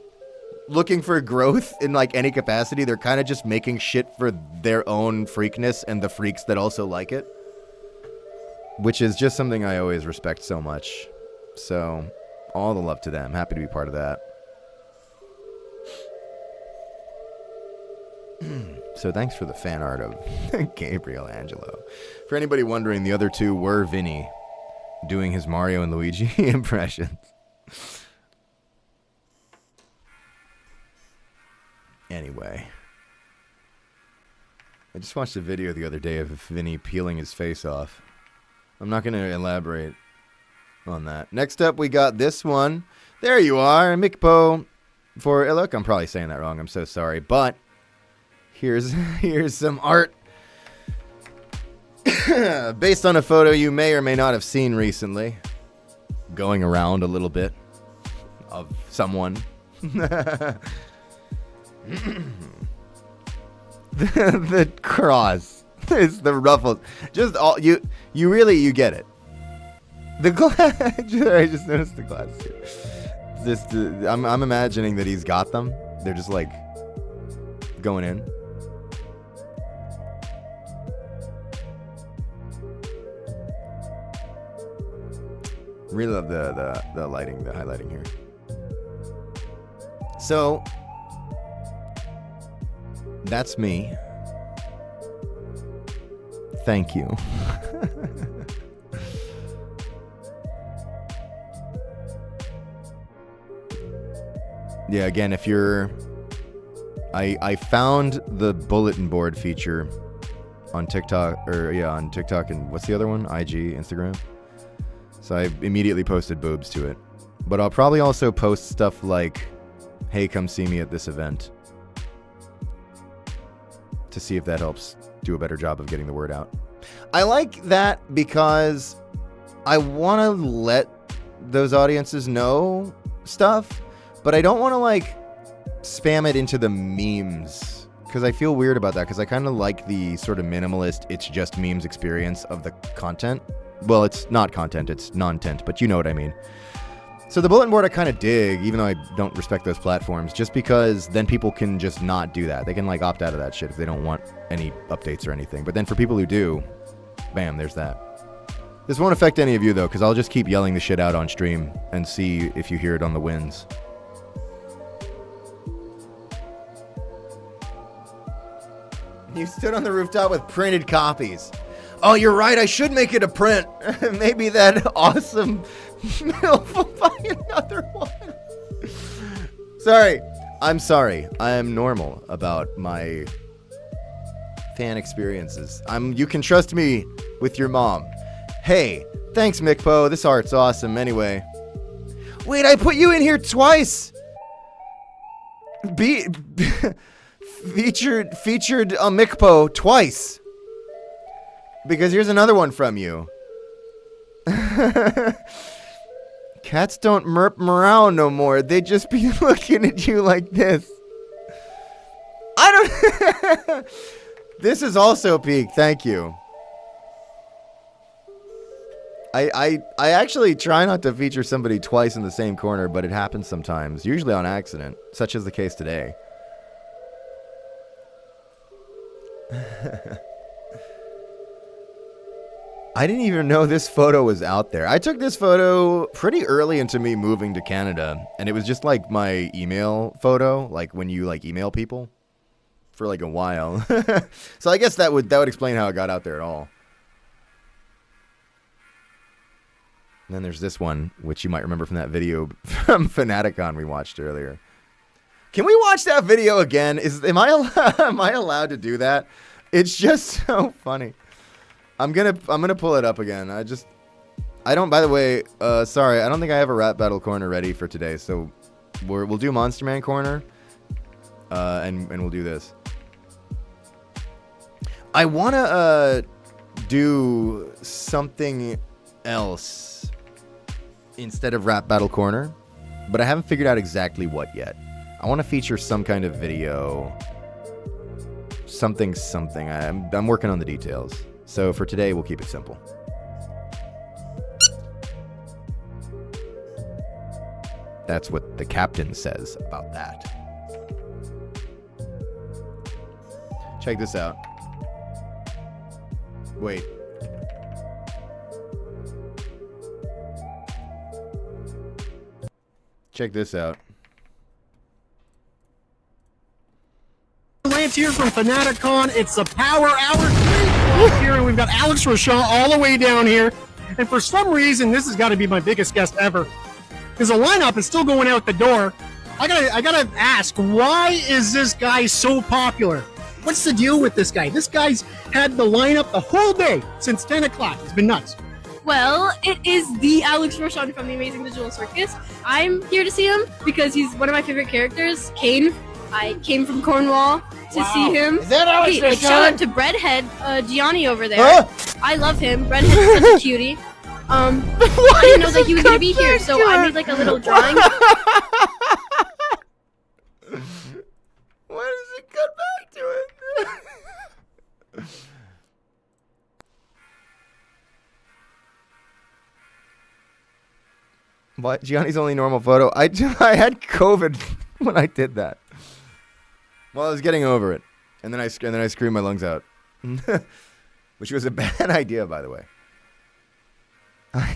S1: looking for growth in like any capacity. They're kind of just making shit for their own freakness and the freaks that also like it, which is just something I always respect so much. So all the love to them. Happy to be part of that. So thanks for the fan art of Gabriel Angelo. For anybody wondering, the other two were Vinny doing his Mario and Luigi impressions. Anyway, I just watched a video the other day of Vinny peeling his face off. I'm not going to elaborate on that. Next up, we got this one. There you are, Mikpo. Look, I'm probably saying that wrong. I'm so sorry. But here's some art based on a photo you may or may not have seen recently, going around a little bit, of someone. the cross is the ruffles. Just all you get it. The glass. I just noticed the glass too. I'm imagining that he's got them. They're just like going in. Really love the lighting, the highlighting here. So that's me. Thank you. Yeah, again, if you're... I found the bulletin board feature on TikTok, on TikTok and what's the other one? IG, Instagram. So I immediately posted boobs to it. But I'll probably also post stuff like, hey, come see me at this event, to see if that helps do a better job of getting the word out. I like that because I want to let those audiences know stuff, but I don't want to like spam it into the memes, because I feel weird about that, because I kind of like the sort of minimalist, it's just memes experience of the content. Well, it's not content, it's non-tent, but you know what I mean. So the bulletin board I kind of dig, even though I don't respect those platforms, just because then people can just not do that. They can like opt out of that shit if they don't want any updates or anything. But then for people who do, bam, there's that. This won't affect any of you though, because I'll just keep yelling the shit out on stream and see if you hear it on the wins. You stood on the rooftop with printed copies. Oh, you're right. I should make it a print. Maybe that awesome MILF will buy another one. Sorry. I'm sorry. I am normal about my fan experiences. You can trust me with your mom. Hey, thanks, Mikpo. This art's awesome anyway. Wait, I put you in here twice. Featured Mikpo twice. Because here's another one from you. Cats don't merp around no more. They just be looking at you like this. I don't... This is also peak. Thank you. I actually try not to feature somebody twice in the same corner, but it happens sometimes. Usually on accident. Such is the case today. I didn't even know this photo was out there. I took this photo pretty early into me moving to Canada, and it was just like my email photo, like when you like email people for like a while. So I guess that would explain how it got out there at all. And then there's this one, which you might remember from that video from FANATICCON we watched earlier. Can we watch that video again? Am I allowed to do that? It's just so funny. I'm gonna pull it up again. By the way, sorry, I don't think I have a rap battle corner ready for today, so we'll do Monster Man corner, and we'll do this. I wanna do something else instead of rap battle corner, but I haven't figured out exactly what yet. I want to feature some kind of video, something. I'm working on the details. So for today, we'll keep it simple. That's what the captain says about that. Check this out. Wait. Check this out.
S2: Lance here from FANATICCON. It's the Power Hour 3 here, and we've got Alex Rochon all the way down here. And for some reason, this has got to be my biggest guest ever, because the lineup is still going out the door. I gotta ask, why is this guy so popular? What's the deal with this guy? This guy's had the lineup the whole day since 10 o'clock. It's been nuts.
S3: Well, it is the Alex Rochon from the Amazing Digital Circus. I'm here to see him because he's one of my favorite characters, Kane. I came from Cornwall to see him.
S4: Is that Alex
S3: Hey, like,
S4: Rochon?
S3: shout out to Breadhead, Gianni over there.
S1: Huh?
S3: I love him. Breadhead's such a cutie. I didn't know that he was gonna be here, so I made like a little drawing.
S1: Why does it cut back to it? What? Gianni's only normal photo? I had COVID when I did that. Well, I was getting over it, and then I screamed my lungs out, which was a bad idea, by the way.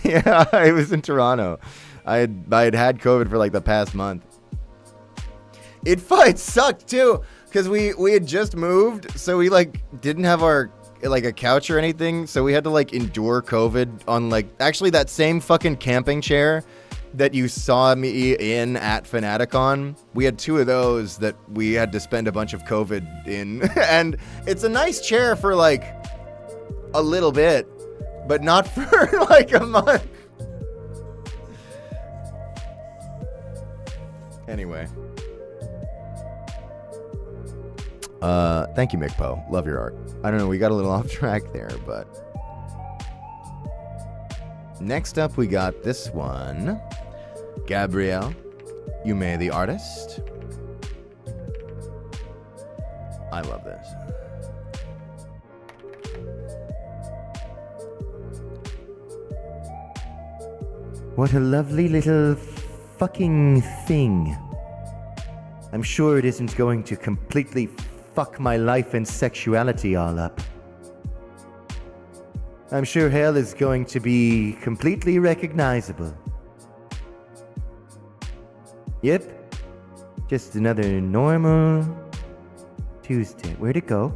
S1: Yeah, I was in Toronto. I had COVID for like the past month. It sucked too, because we had just moved, so we like didn't have our like a couch or anything, so we had to like endure COVID on like actually that same fucking camping chair that you saw me in at FANATICCON. We had 2 of those that we had to spend a bunch of COVID in. And it's a nice chair for like a little bit, but not for like a month. Anyway. Thank you, McPo. Love your art. I don't know, we got a little off track there, but next up we got this one. Gabrielle, you may the artist. I love this. What a lovely little fucking thing. I'm sure it isn't going to completely fuck my life and sexuality all up. I'm sure hell is going to be completely recognizable. Yep. Just another normal Tuesday. Where'd it go?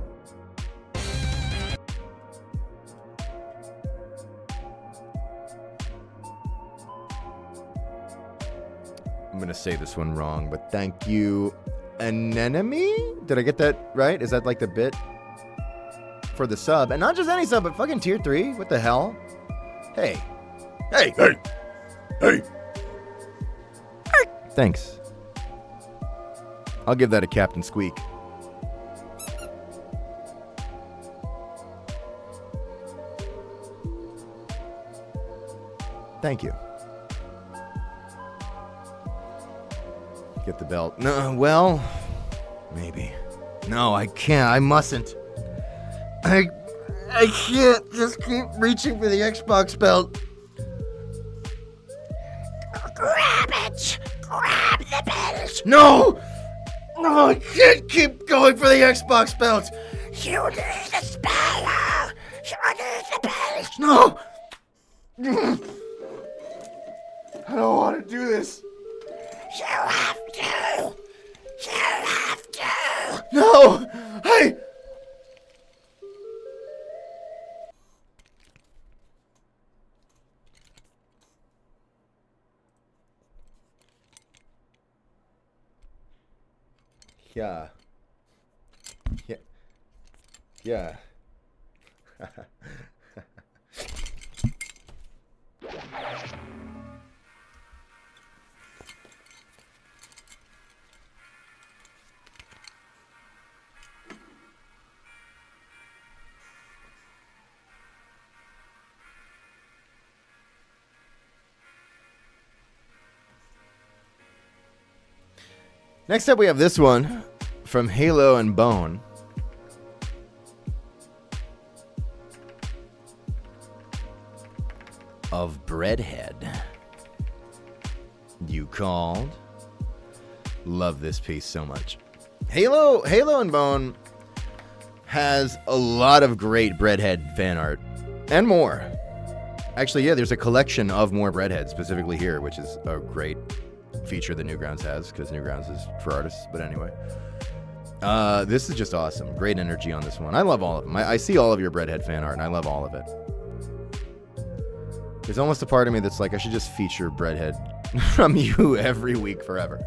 S1: I'm gonna say this one wrong, but thank you, Anemone? Did I get that right? Is that like the bit for the sub? And not just any sub, but fucking tier 3? What the hell? Hey. Hey! Hey! Hey! Thanks. I'll give that a Captain Squeak. Thank you. Get the belt. No, well, maybe. No, I can't. I mustn't. I can't just keep reaching for the Xbox belt. Grab it! Grab the belt! No! No, I can't keep going for the Xbox belt! You need the spell! You need the belt! No! I don't want to do this. You have to! You have to! No! Yeah. Yeah. Next up, we have this one from Halo and Bone. Of Breadhead. you called. Love this piece so much. Halo and Bone has a lot of great Breadhead fan art and more. Actually, yeah, there's a collection of more Breadheads specifically here, which is a great feature that Newgrounds has because Newgrounds is for artists. But anyway, this is just awesome. Great energy on this one. I love all of them. I see all of your Breadhead fan art, and I love all of it. There's almost a part of me that's like, I should just feature Breadhead from you every week forever.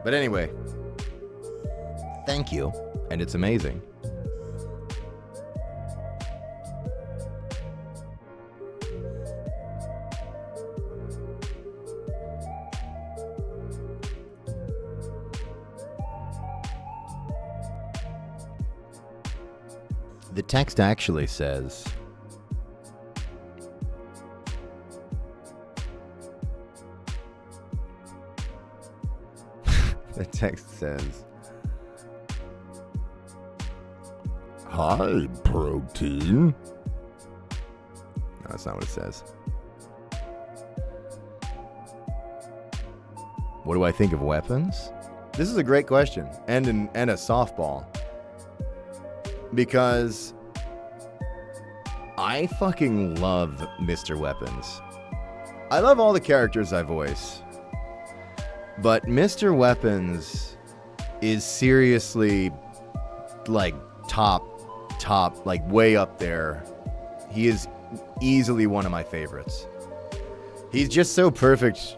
S1: But anyway, thank you, and it's amazing. The text actually says, the text says,
S5: Hi, protein.
S1: no, that's not what it says. What do I think of weapons? This is a great question, and a softball. Because I fucking love Mr. Weapons. I love all the characters I voice. But Mr. Weapons is seriously, like, top, like, way up there. He is easily one of my favorites. He's just so perfect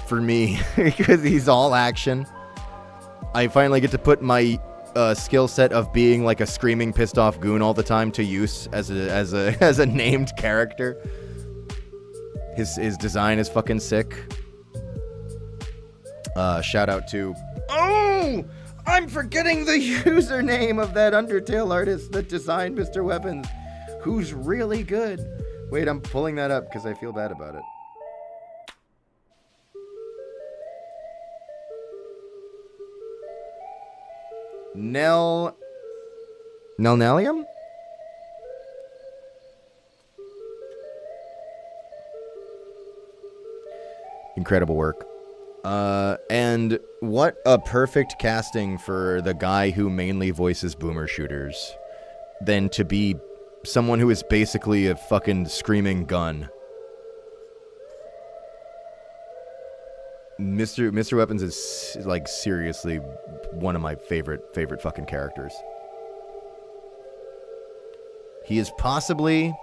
S1: for me because he's all action. I finally get to put my skill set of being like a screaming, pissed off goon all the time to use as a named character. His design is fucking sick. Shout out to... Oh! I'm forgetting the username of that Undertale artist that designed Mr. Weapons, who's really good. Wait, I'm pulling that up because I feel bad about it. Nelnalium? Incredible work. And what a perfect casting for the guy who mainly voices boomer shooters than to be someone who is basically a fucking screaming gun. Mr. Weapons is like seriously one of my favorite fucking characters. He is possibly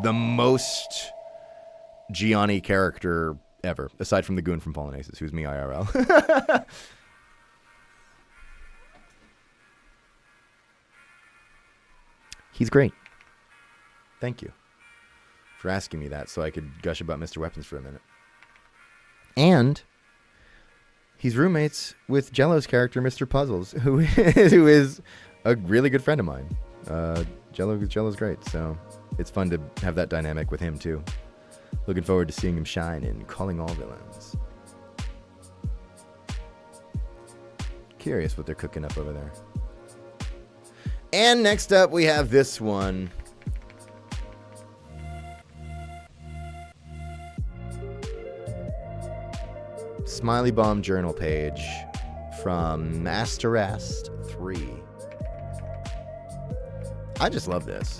S1: the most Gianni character ever, aside from the goon from Fallen Aces, who's me IRL. He's great. Thank you for asking me that so I could gush about Mr. Weapons for a minute. And he's roommates with Jello's character, Mr. Puzzles, who is a really good friend of mine. Jello's great, so it's fun to have that dynamic with him too. Looking forward to seeing him shine in Calling All Villains. Curious what they're cooking up over there. And next up we have this one. Smiley Bomb journal page from Masterast 3. I just love this.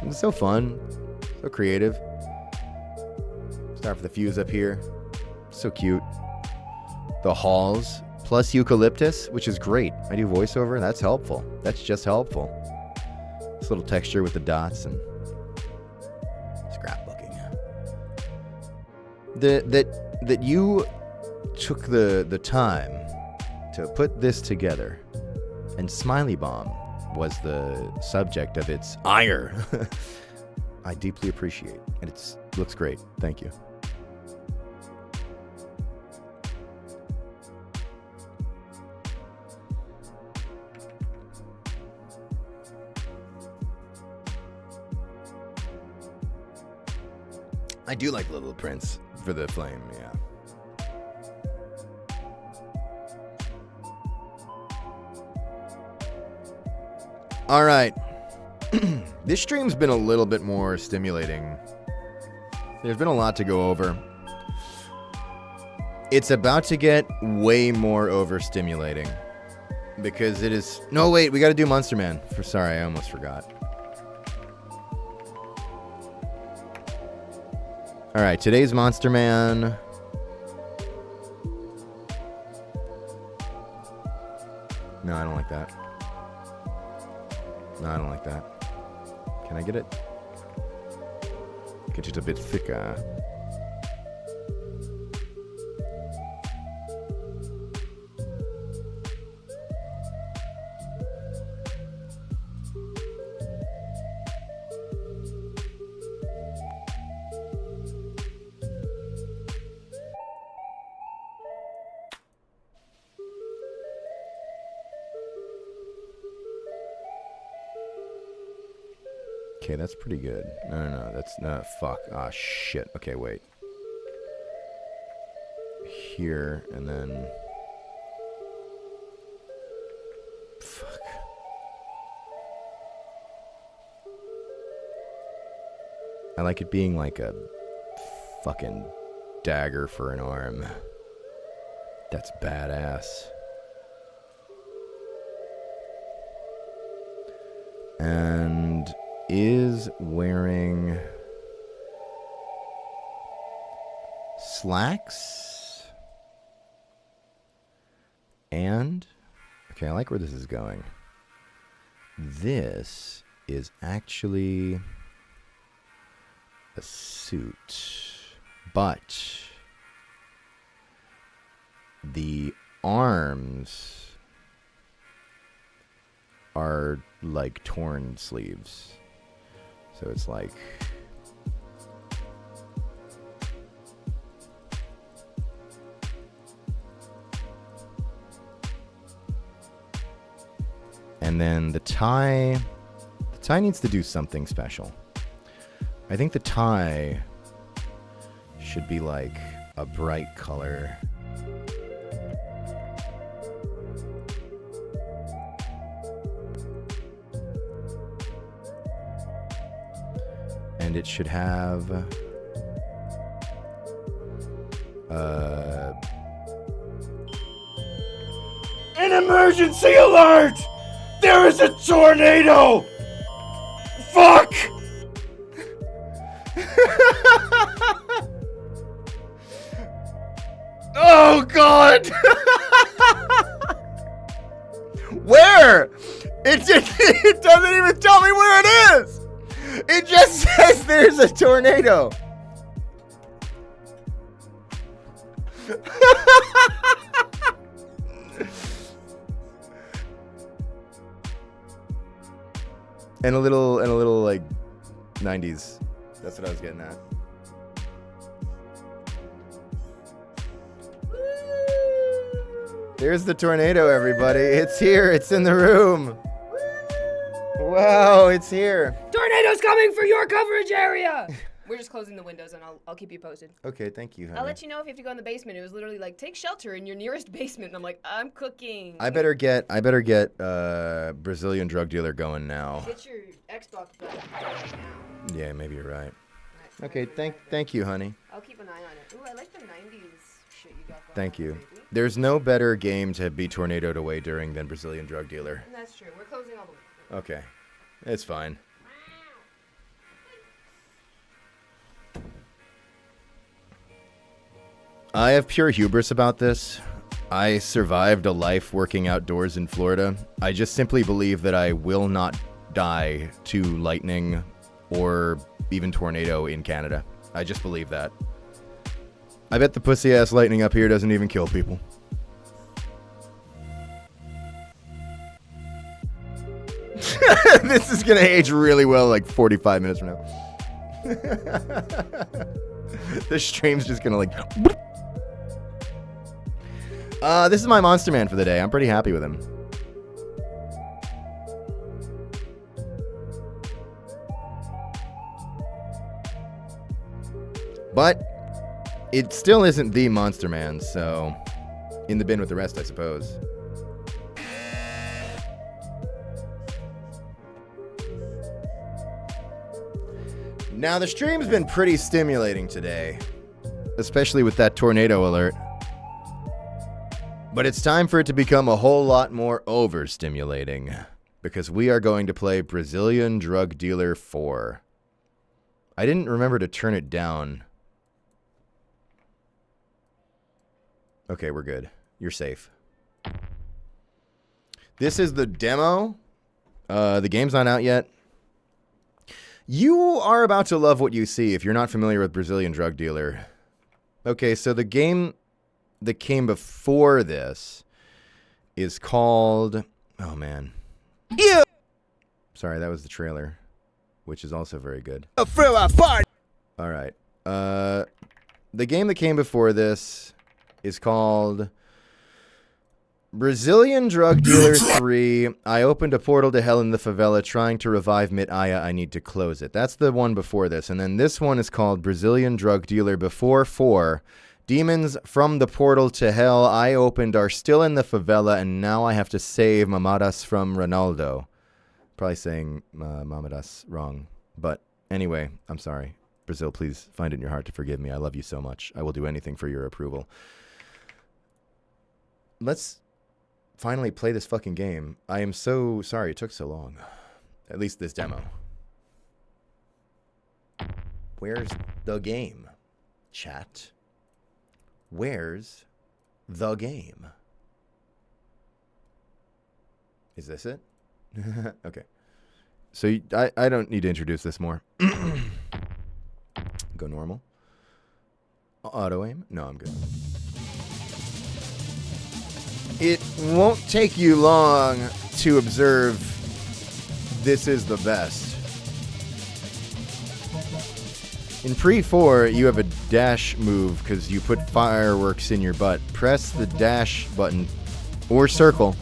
S1: It's so fun, so creative. Start with the fuse up here. So cute. The halls plus eucalyptus, which is great. I do voiceover. That's helpful. That's just helpful. This little texture with the dots and scrapbooking. That you took the time to put this together, and Smiley Bomb was the subject of its ire. I deeply appreciate, and it looks great. Thank you. I do like Little Prince for the flame, yeah. All right. This stream's been a little bit more stimulating. There's been a lot to go over. It's about to get way more overstimulating. Because it is... No, wait, we gotta do Monster Man. Sorry, I almost forgot. Alright, today's Monster Man... No, I don't like that. No, I don't like that. Can I get it? Get it a bit thicker. Okay, that's pretty good. No, that's not. Fuck. Ah, shit. Okay, wait. Here, and then... Fuck. I like it being like a fucking dagger for an arm. That's badass. And... is wearing slacks and okay, I like where this is going. This is actually a suit, but the arms are like torn sleeves. So it's like... And then the tie needs to do something special. I think the tie should be like a bright color. And it should have
S4: An emergency alert! There is a tornado! Fuck!
S1: Oh God! Where? It doesn't even tell me where it is. It just says there's a tornado. and a little like 90s. That's what I was getting at. There's the tornado, everybody. It's here. It's in the room. Wow, it's here.
S6: Tornado's coming for your coverage area! We're just closing the windows and I'll keep you posted.
S1: Okay, thank you, honey.
S6: I'll let you know if you have to go in the basement. It was literally like, take shelter in your nearest basement. And I'm like, I'm cooking.
S1: I better get Brazilian drug dealer going now.
S6: Get your Xbox back now.
S1: Yeah, maybe you're right. Okay, thank you, honey.
S6: I'll keep an eye on it. Ooh, I like the 90s shit you got going
S1: Thank
S6: on,
S1: you.
S6: baby.
S1: There's no better game to be tornadoed away during than Brazilian drug dealer.
S6: And that's true. We're closing all the windows.
S1: Okay, it's fine. I have pure hubris about this. I survived a life working outdoors in Florida. I just simply believe that I will not die to lightning or even tornado in Canada. I just believe that. I bet the pussy-ass lightning up here doesn't even kill people. This is going to age really well like 45 minutes from now. The stream's just going to like... this is my Monster Man for the day. I'm pretty happy with him. But it still isn't the Monster Man, so in the bin with the rest, I suppose. Now, the stream's been pretty stimulating today, especially with that tornado alert. But it's time for it to become a whole lot more overstimulating. Because we are going to play Brazilian Drug Dealer 4. I didn't remember to turn it down. Okay, we're good. You're safe. This is the demo. The game's not out yet. You are about to love what you see if you're not familiar with Brazilian Drug Dealer. Okay, so the game that came before this is called... Oh, man. Yeah. Sorry, that was the trailer, which is also very good. All right. The game that came before this is called Brazilian Drug Dealer 3. I opened a portal to hell in the favela trying to revive Mit-Aya. I need to close it. That's the one before this. And then this one is called Brazilian Drug Dealer Before 4. Demons from the portal to hell I opened are still in the favela, and now I have to save Mamadas from Ronaldo. Probably saying Mamadas wrong. But anyway, I'm sorry. Brazil, please find it in your heart to forgive me. I love you so much. I will do anything for your approval. Let's finally play this fucking game. I am so sorry it took so long. At least this demo. Where's the game? Chat. Where's the game? Is this it? Okay. So I don't need to introduce this more. Go normal. Auto aim? No, I'm good. It won't take you long to observe this is the best. In Pre-4, you have a dash move because you put fireworks in your butt. Press the dash button or circle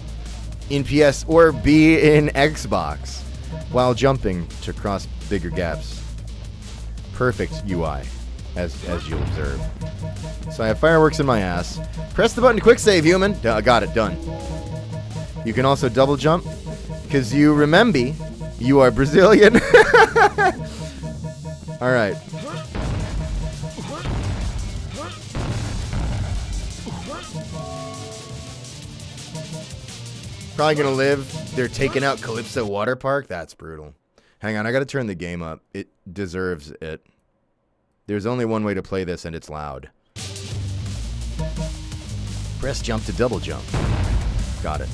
S1: in PS or B in Xbox while jumping to cross bigger gaps. Perfect UI, as you'll observe. So I have fireworks in my ass. Press the button to quick save, human. Got it, done. You can also double jump because you remember you are Brazilian. All right. Probably gonna live. They're taking out Calypso Water Park. That's brutal. Hang on, I gotta turn the game up. It deserves it. There's only one way to play this, and it's loud. Press jump to double jump. Got it.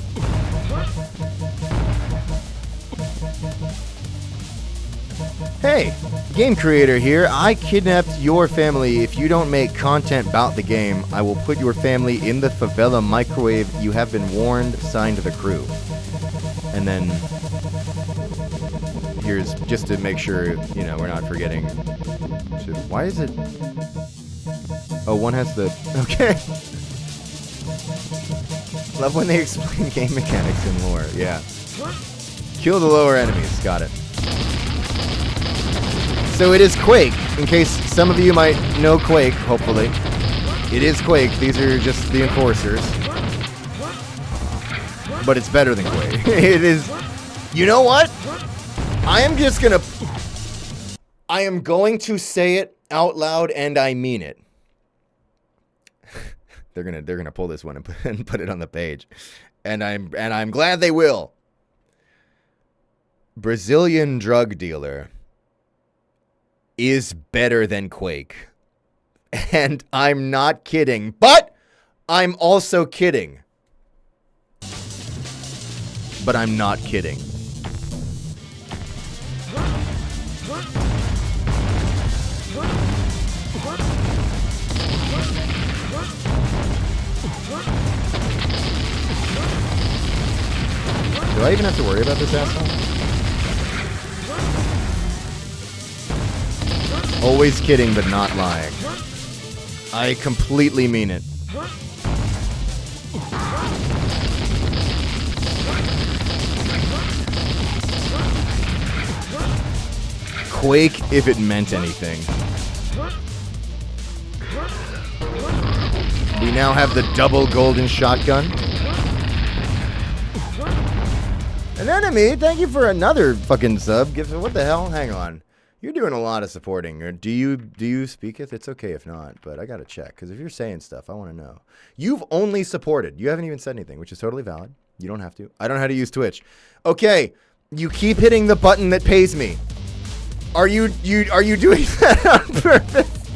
S1: Hey, game creator here. I kidnapped your family. If you don't make content about the game, I will put your family in the favela microwave. You have been warned. Signed to the crew. And then here's just to make sure, you know, we're not forgetting. Why is it? Oh, one has the. Okay. Love when they explain game mechanics and lore. Yeah. Kill the lower enemies. Got it. So it is Quake, in case some of you might know Quake, hopefully. It is Quake, these are just the enforcers. But it's better than Quake. It is... You know what? I am going to say it out loud, and I mean it. They're gonna pull this one and put it on the page. And I'm glad they will. Brazilian Drug Dealer is better than Quake. And I'm not kidding. But I'm also kidding. But I'm not kidding. Do I even have to worry about this asshole? Always kidding, but not lying. I completely mean it. Quake if it meant anything. We now have the double golden shotgun. An enemy, thank you for another fucking sub. What the hell? Hang on. You're doing a lot of supporting. Do you speak it? It's okay if not, but I gotta check because if you're saying stuff, I want to know. You've only supported. You haven't even said anything, which is totally valid. You don't have to. I don't know how to use Twitch. Okay, you keep hitting the button that pays me. Are you doing that on purpose?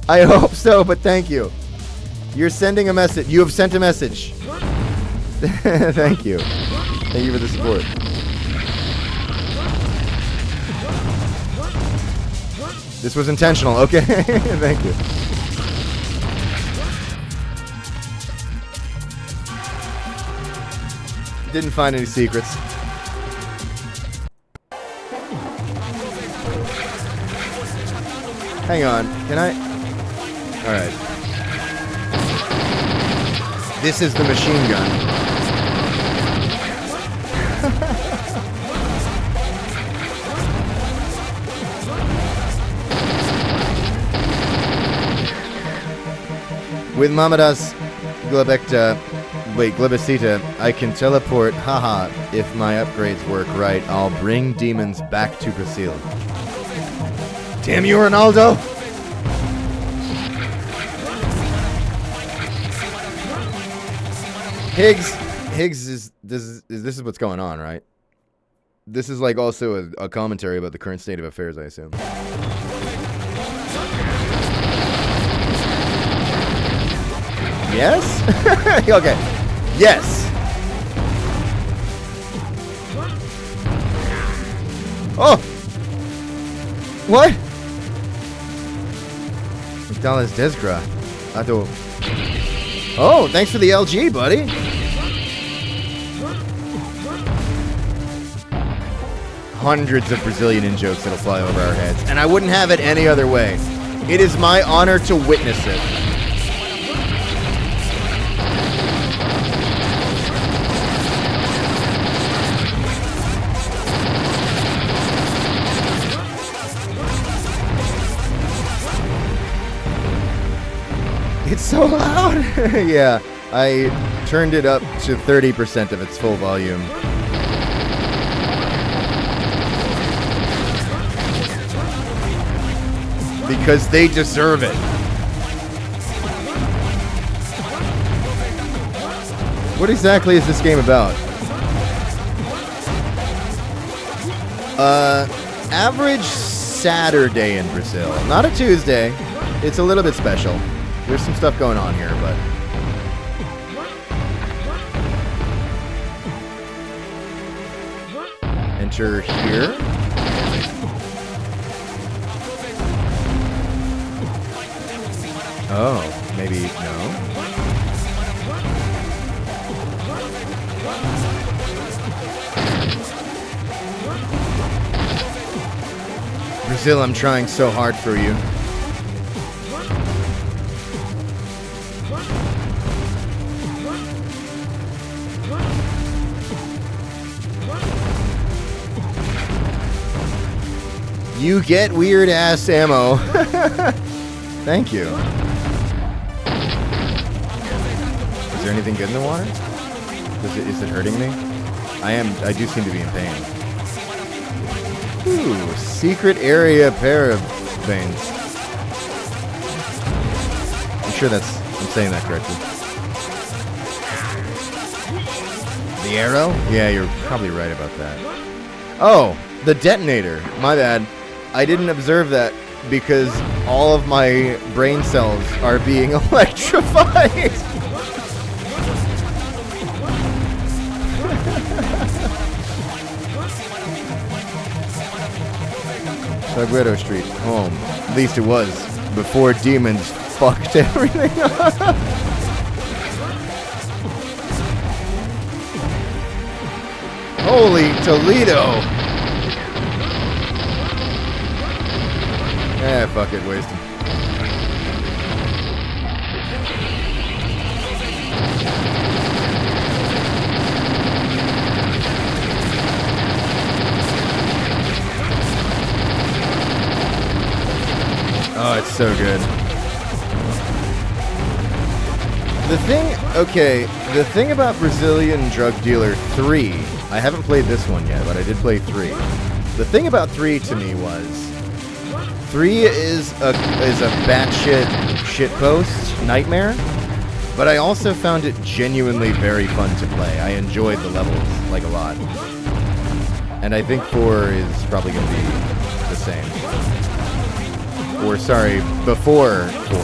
S1: I hope so, but thank you. You're sending a message. You have sent a message. Thank you. Thank you for the support. This was intentional. Okay. Thank you. Didn't find any secrets. Hang on. Can I? All right. This is the machine gun. With Mamadas Glebacita, I can teleport, haha, if my upgrades work right, I'll bring demons back to Brazil. Damn you, Ronaldo! Higgs is this is what's going on, right? This is like also a commentary about the current state of affairs, I assume. Yes? Okay. Yes. Oh! What? McDonald's Desgra. Oh, thanks for the LG, buddy. Hundreds of Brazilian in-jokes that'll fly over our heads, and I wouldn't have it any other way. It is my honor to witness it. It's so loud. Yeah, I turned it up to 30% of its full volume. Because they deserve it. What exactly is this game about? Average Saturday in Brazil. Not a Tuesday. It's a little bit special. There's some stuff going on here, but... Enter here. Oh, maybe no. Brazil, I'm trying so hard for you. You get weird ass ammo. Thank you. Is there anything good in the water? Is it hurting me? I do seem to be in pain. Ooh, secret area paraplanes. I'm sure I'm saying that correctly. The arrow? Yeah, you're probably right about that. Oh, the detonator. My bad. I didn't observe that because all of my brain cells are being electrified. Sagredo Street, home. At least it was before demons fucked everything up. Holy Toledo! Eh, fuck it, waste him. Oh, it's so good. The thing about Brazilian Drug Dealer 3, I haven't played this one yet, but I did play 3. The thing about 3 to me was 3 is a batshit shitpost nightmare, but I also found it genuinely very fun to play. I enjoyed the levels like a lot, and I think 4 is probably going to be the same. Or sorry, before 4,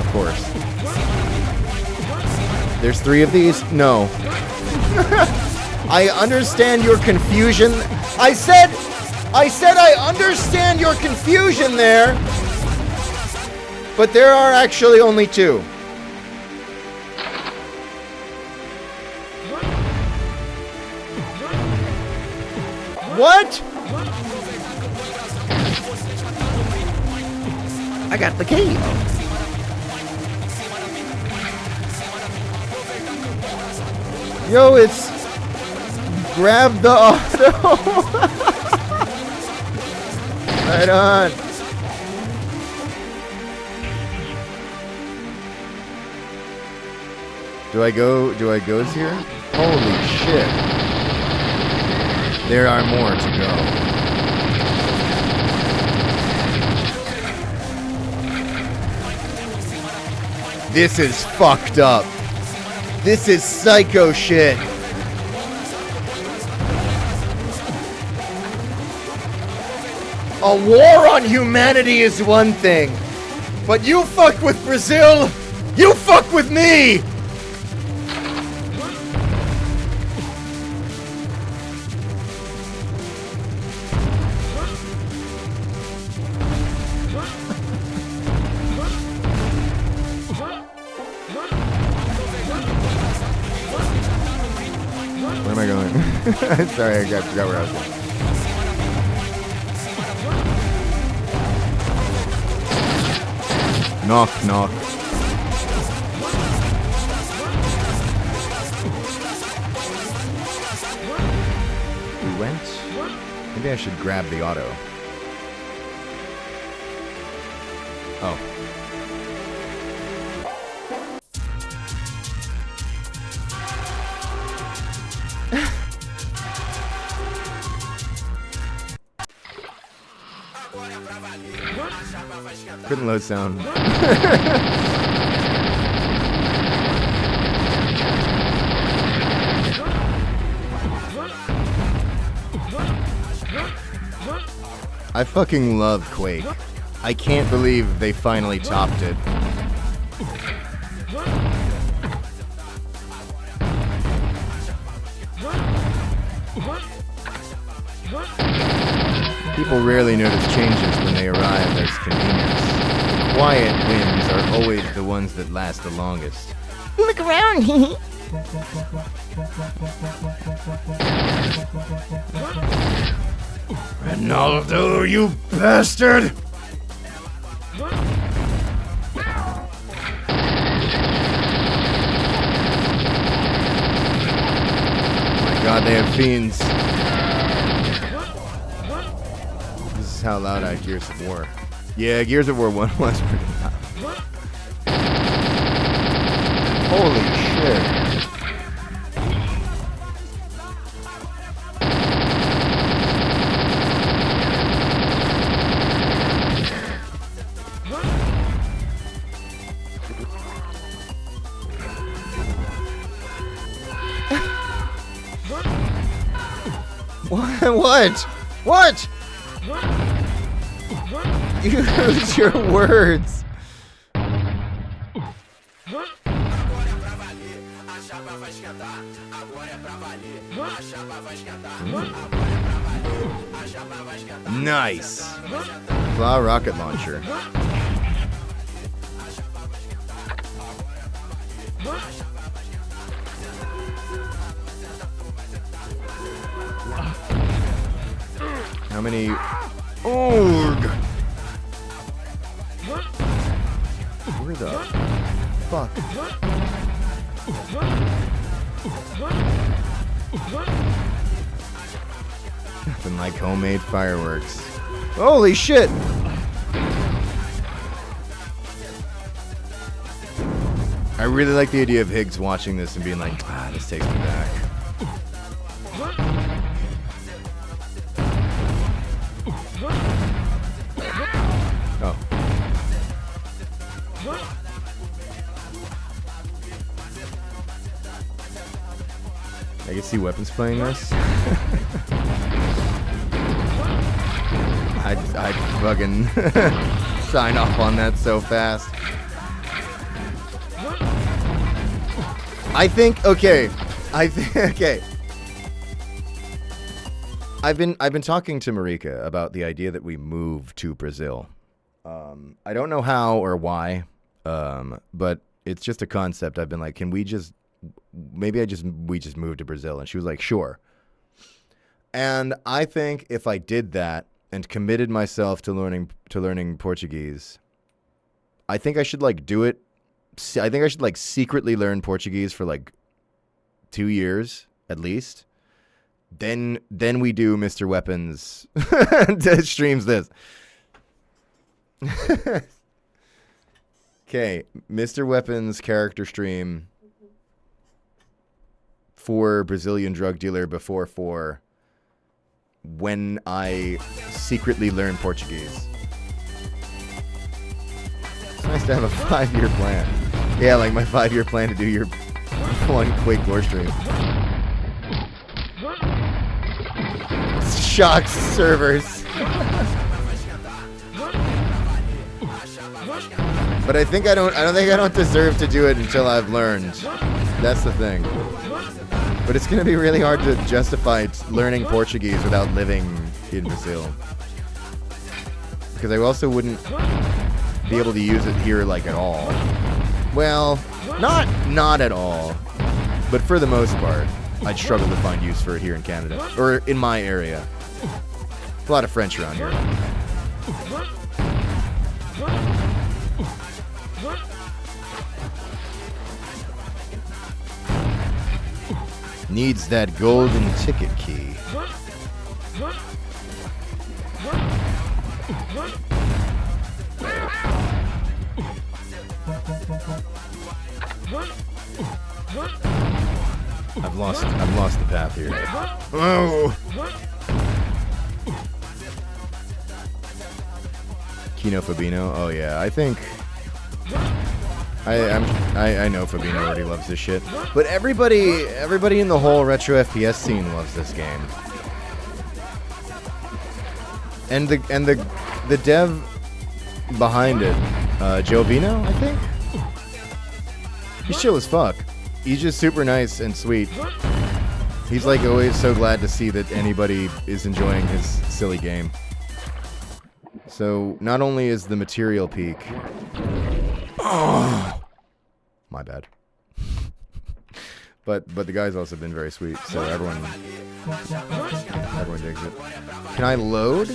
S1: of course. There's 3 of these? No. I understand your confusion. I said I understand your confusion there. But there are actually only 2. What? I got the key. Yo, it's grab the auto. Right on. Do I go here? Holy shit. There are more to go. This is fucked up. This is psycho shit. A war on humanity is one thing, but you fuck with Brazil, you fuck with me! Where am I going? Sorry, I forgot where I was going. Knock, knock. We went? Maybe I should grab the auto. Oh. Couldn't load sound. I fucking love Quake. I can't believe they finally topped it. People rarely notice changes when they arrive as convenience. The quiet wins are always the ones that last the longest. Look around! Ronaldo, you bastard! Oh my god, they have fiends. How loud I Gears of War. Yeah, Gears of War 1 was pretty loud. Holy shit. What? What? Use your words. Nice. Flaw rocket launcher. How many? Org. Where the fuck? Nothing like homemade fireworks. Holy shit! I really like the idea of Higgs watching this and being like, ah, this takes me back. I can see Weapons playing this. I'd fucking sign off on that so fast. I think okay. Okay. I've been talking to Marika about the idea that we move to Brazil. I don't know how or why, but it's just a concept. I've been like, can we just we just move to Brazil? And she was like, sure. And I think if I did that and committed myself to learning Portuguese, I think I should like do it. I think I should like secretly learn Portuguese for like 2 years at least. Then we do Mr. Weapons streams this. Okay, Mr. Weapons character stream for Brazilian drug dealer before 4 when I secretly learn Portuguese. It's nice to have a 5-year plan. Yeah, like my 5-year plan to do your one Quake lore stream. Shocks servers. But I think I don't deserve to do it until I've learned. That's the thing. But it's gonna be really hard to justify learning Portuguese without living in Brazil. Because I also wouldn't be able to use it here like at all. Well, not at all. But for the most part, I'd struggle to find use for it here in Canada. Or in my area. A lot of French around here. Needs that golden ticket key. I've lost the path here. Oh! Kino Fabino. Oh yeah, I think I know Fabino already loves this shit. But everybody in the whole retro FPS scene loves this game. And the dev behind it, Jovino, I think? He's chill as fuck. He's just super nice and sweet. He's like always so glad to see that anybody is enjoying his silly game. So not only is the material peak... Oh, my bad. but the guy's also been very sweet, so everyone digs it. Can I load?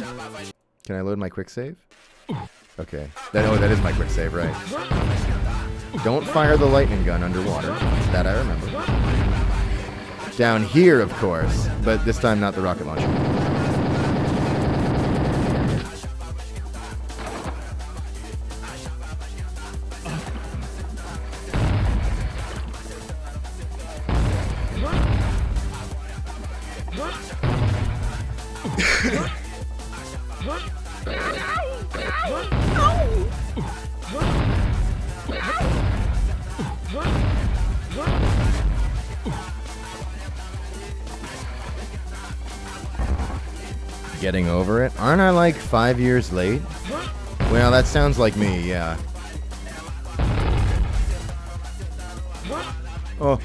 S1: Can I load my quick save? Okay. That is my quick save, right? Don't fire the lightning gun underwater. That I remember. Down here, of course, but this time not the rocket launcher. Getting over it? Aren't I like 5 years late? Well, that sounds like me, yeah. Oh.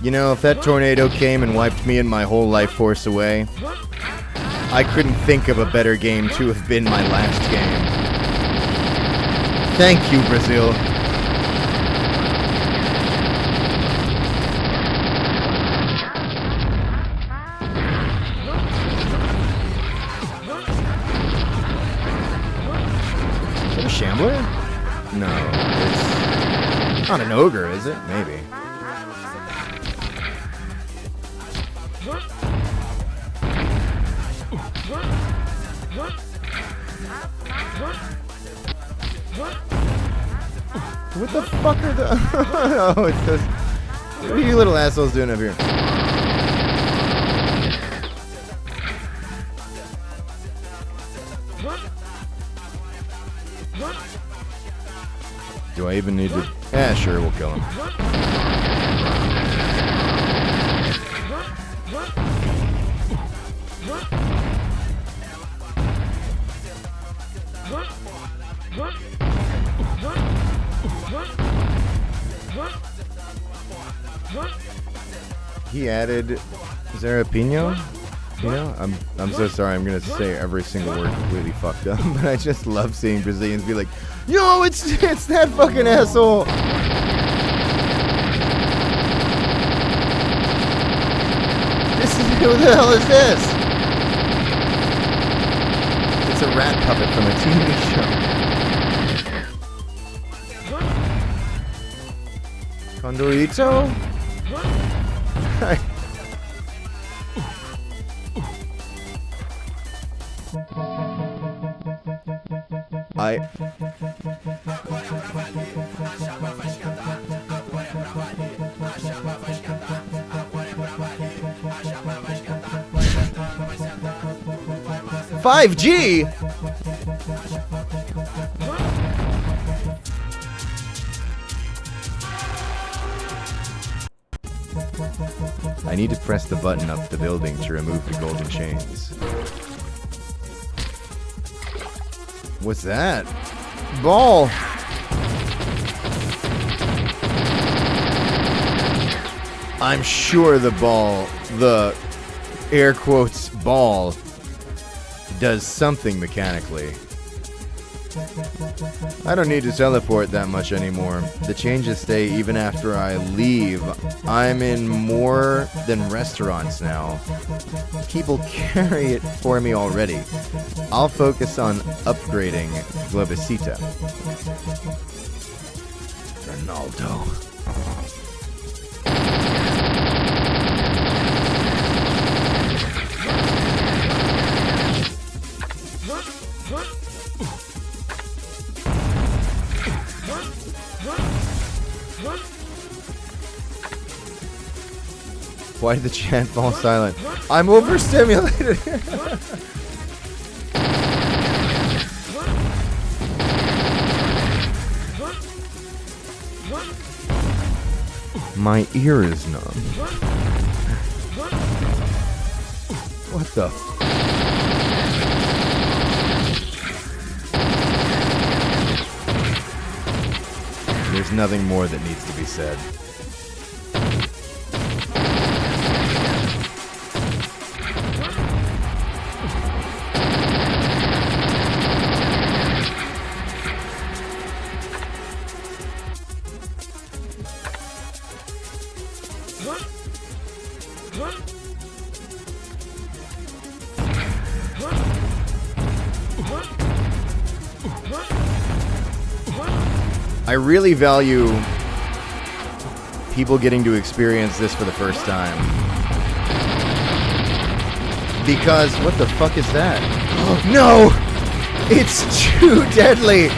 S1: You know, if that tornado came and wiped me and my whole life force away, I couldn't think of a better game to have been my last game. Thank you, Brazil. Is that a shambler? No, it's not an ogre, is it? Maybe. What the fuck are the... Oh, it's those... What are you little assholes doing up here? Do I even need to... Sure, we'll kill him. He added... Is there a Pino? You know, I'm so sorry. I'm gonna say every single word completely fucked up, but I just love seeing Brazilians be like, "Yo, it's that fucking asshole." Who the hell is this? It's a rat puppet from a TV show. Condorito? $5G? I need to press the button up the building to remove the golden chains. What's that? Ball! I'm sure the ball, the air quotes ball, does something mechanically. I don't need to teleport that much anymore. The changes stay even after I leave. I'm in more than restaurants now. People carry it for me already. I'll focus on upgrading Globicita. Ronaldo. Why did the chat fall silent? I'm overstimulated. My ear is numb. What the? There's nothing more that needs to be said. I really value people getting to experience this for the first time. Because, what the fuck is that? Oh, no! It's too deadly!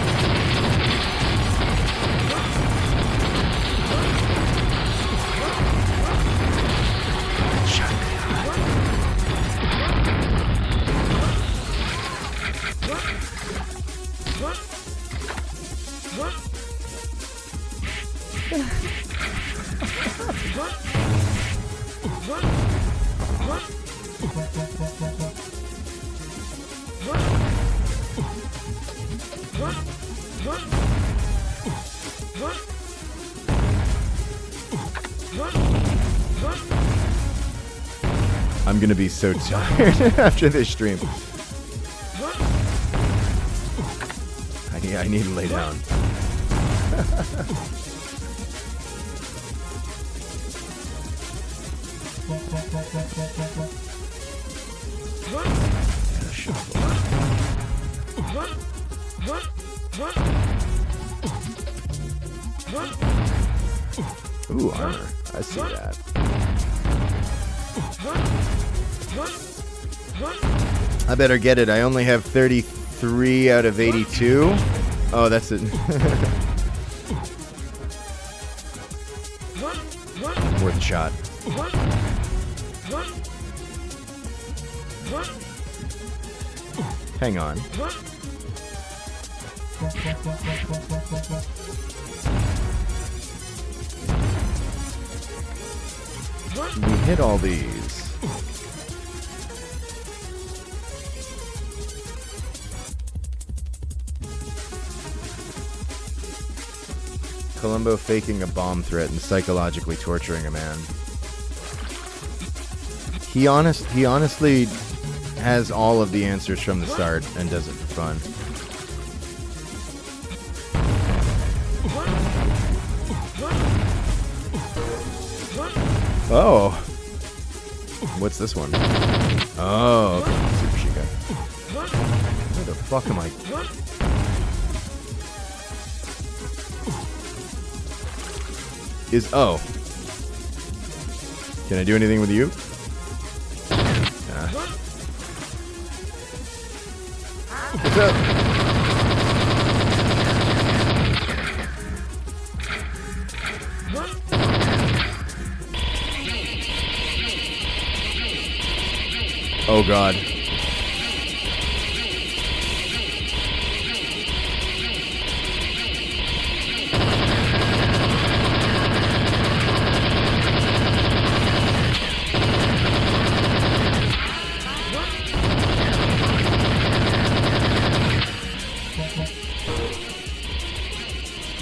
S1: I'm gonna be so tired after this stream. I need to lay down. Ooh, armor. I see that. I better get it. I only have 33 out of 82. Oh, that's it. Worth a shot. Hang on. We hit all these. Columbo faking a bomb threat and psychologically torturing a man. He honestly has all of the answers from the start and does it for fun. Oh. What's this one? Oh, okay. Super Chica. Where the fuck am I? Oh. Can I do anything with you? What's up? Oh god.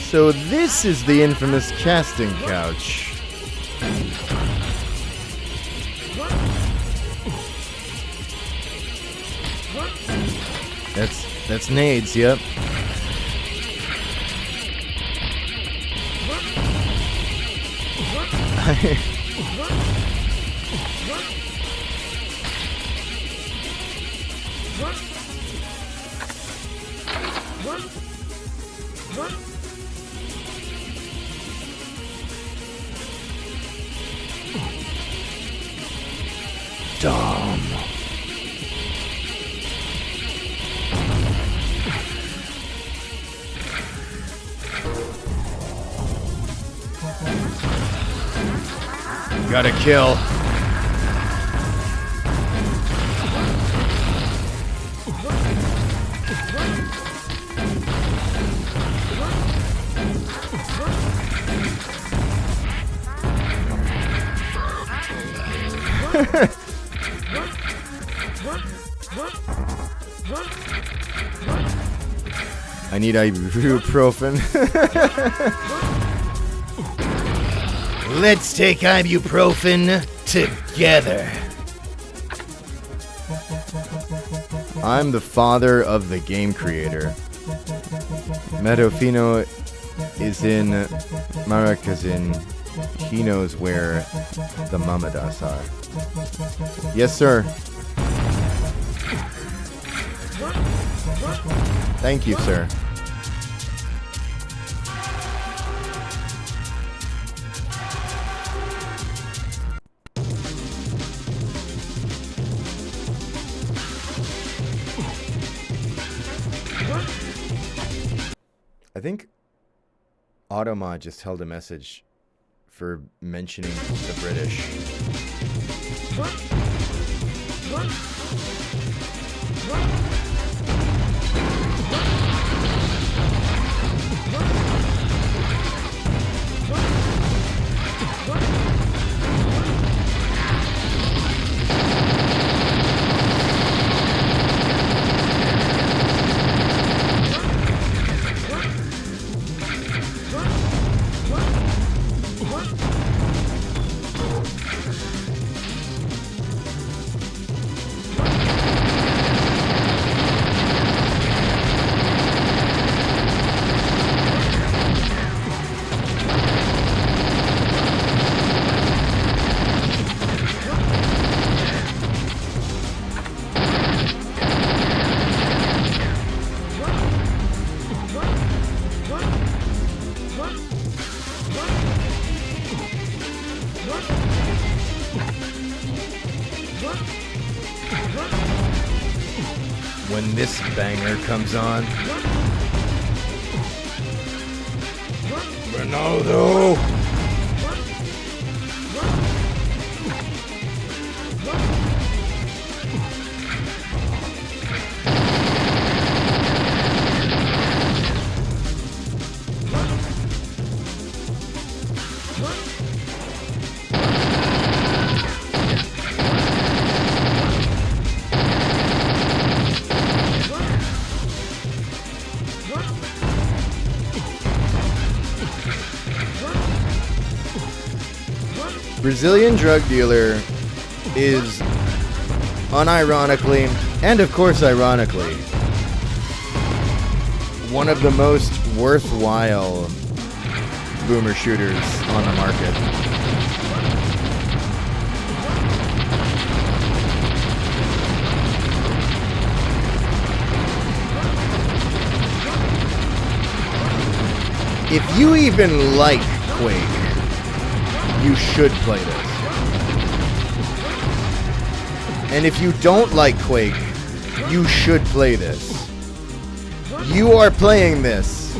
S1: So this is the infamous casting couch. That's nades, yep. Dumb. Gotta kill. I need ibuprofen. Let's take ibuprofen together. I'm the father of the game creator. Medofino is in Maracazin. He knows where the Mamadas are. Yes, sir. Thank you, sir. I think Automod just held a message for mentioning the British. When this banger comes on. Ronaldo! Brazilian drug dealer is unironically, and of course ironically, one of the most worthwhile boomer shooters on the market. If you even like Quake, you should play this. And if you don't like Quake, you should play this. You are playing this.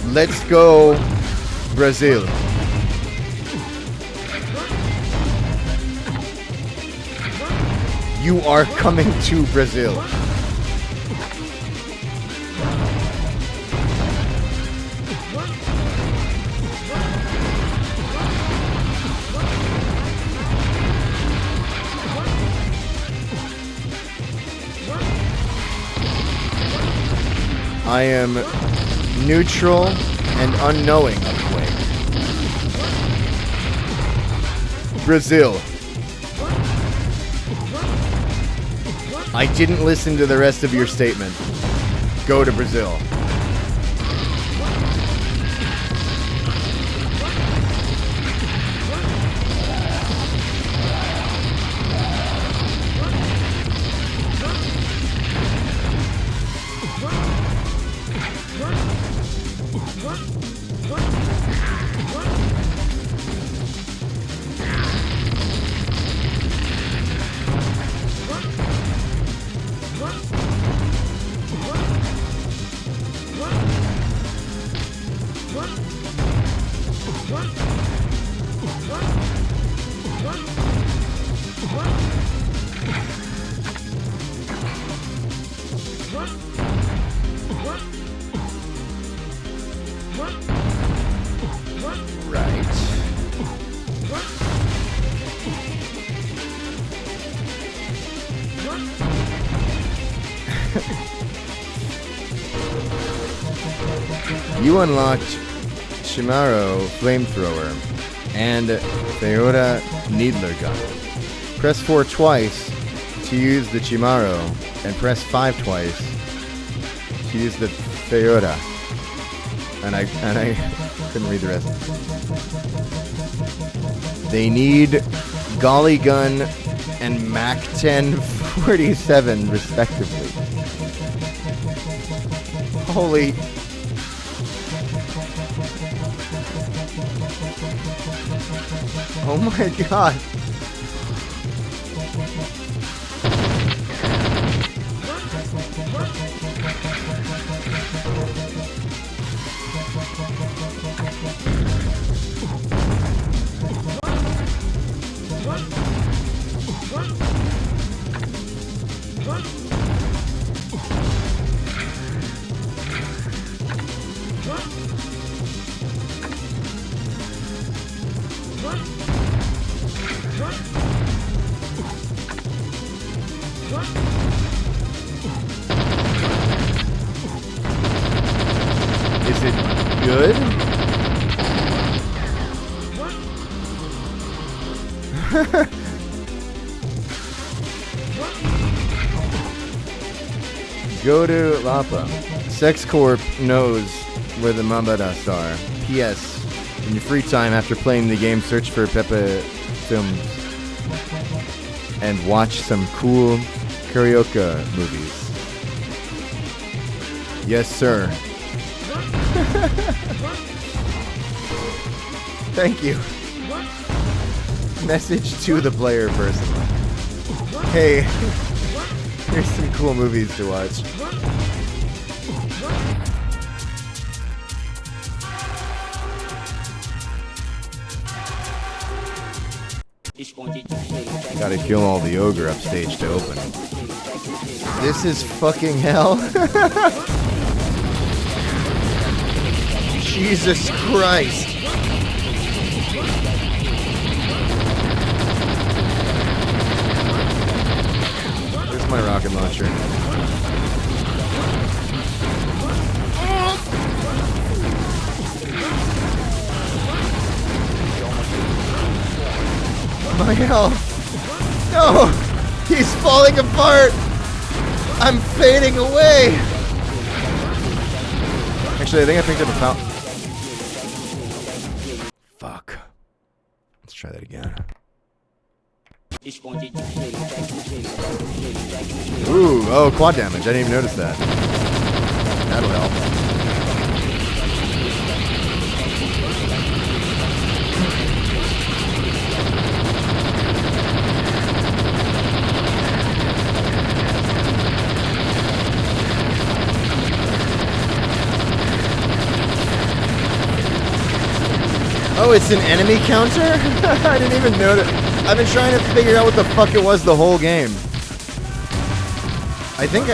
S1: Let's go, Brazil. You are coming to Brazil. I am neutral and unknowing of Quake. Brazil. I didn't listen to the rest of your statement. Go to Brazil. You unlocked Shimaro Flamethrower and Feora Needler Gun. Press 4 twice to use the Chimaro and press 5 twice to use the Feora. And I couldn't read the rest. They need Golly Gun and Mac 1047 respectively. Holy. Oh my god. Is it good? Go to Lapa. Sex Corp knows where the Mambadas are. P.S. In your free time after playing the game, search for Pepe Films and watch some cool karaoke movies. Yes, sir. Thank you. Message to the player person. Hey, here's some cool movies to watch. Gotta kill all the ogre upstage to open. This is fucking hell. Jesus Christ. There's my rocket launcher. my health. No! He's falling apart! I'm fading away! Actually, I think I picked up a power. Fuck. Let's try that again. Ooh, oh, quad damage. I didn't even notice that. That'll help. Oh, it's an enemy counter? I didn't even notice. I've been trying to figure out what the fuck it was the whole game. I think,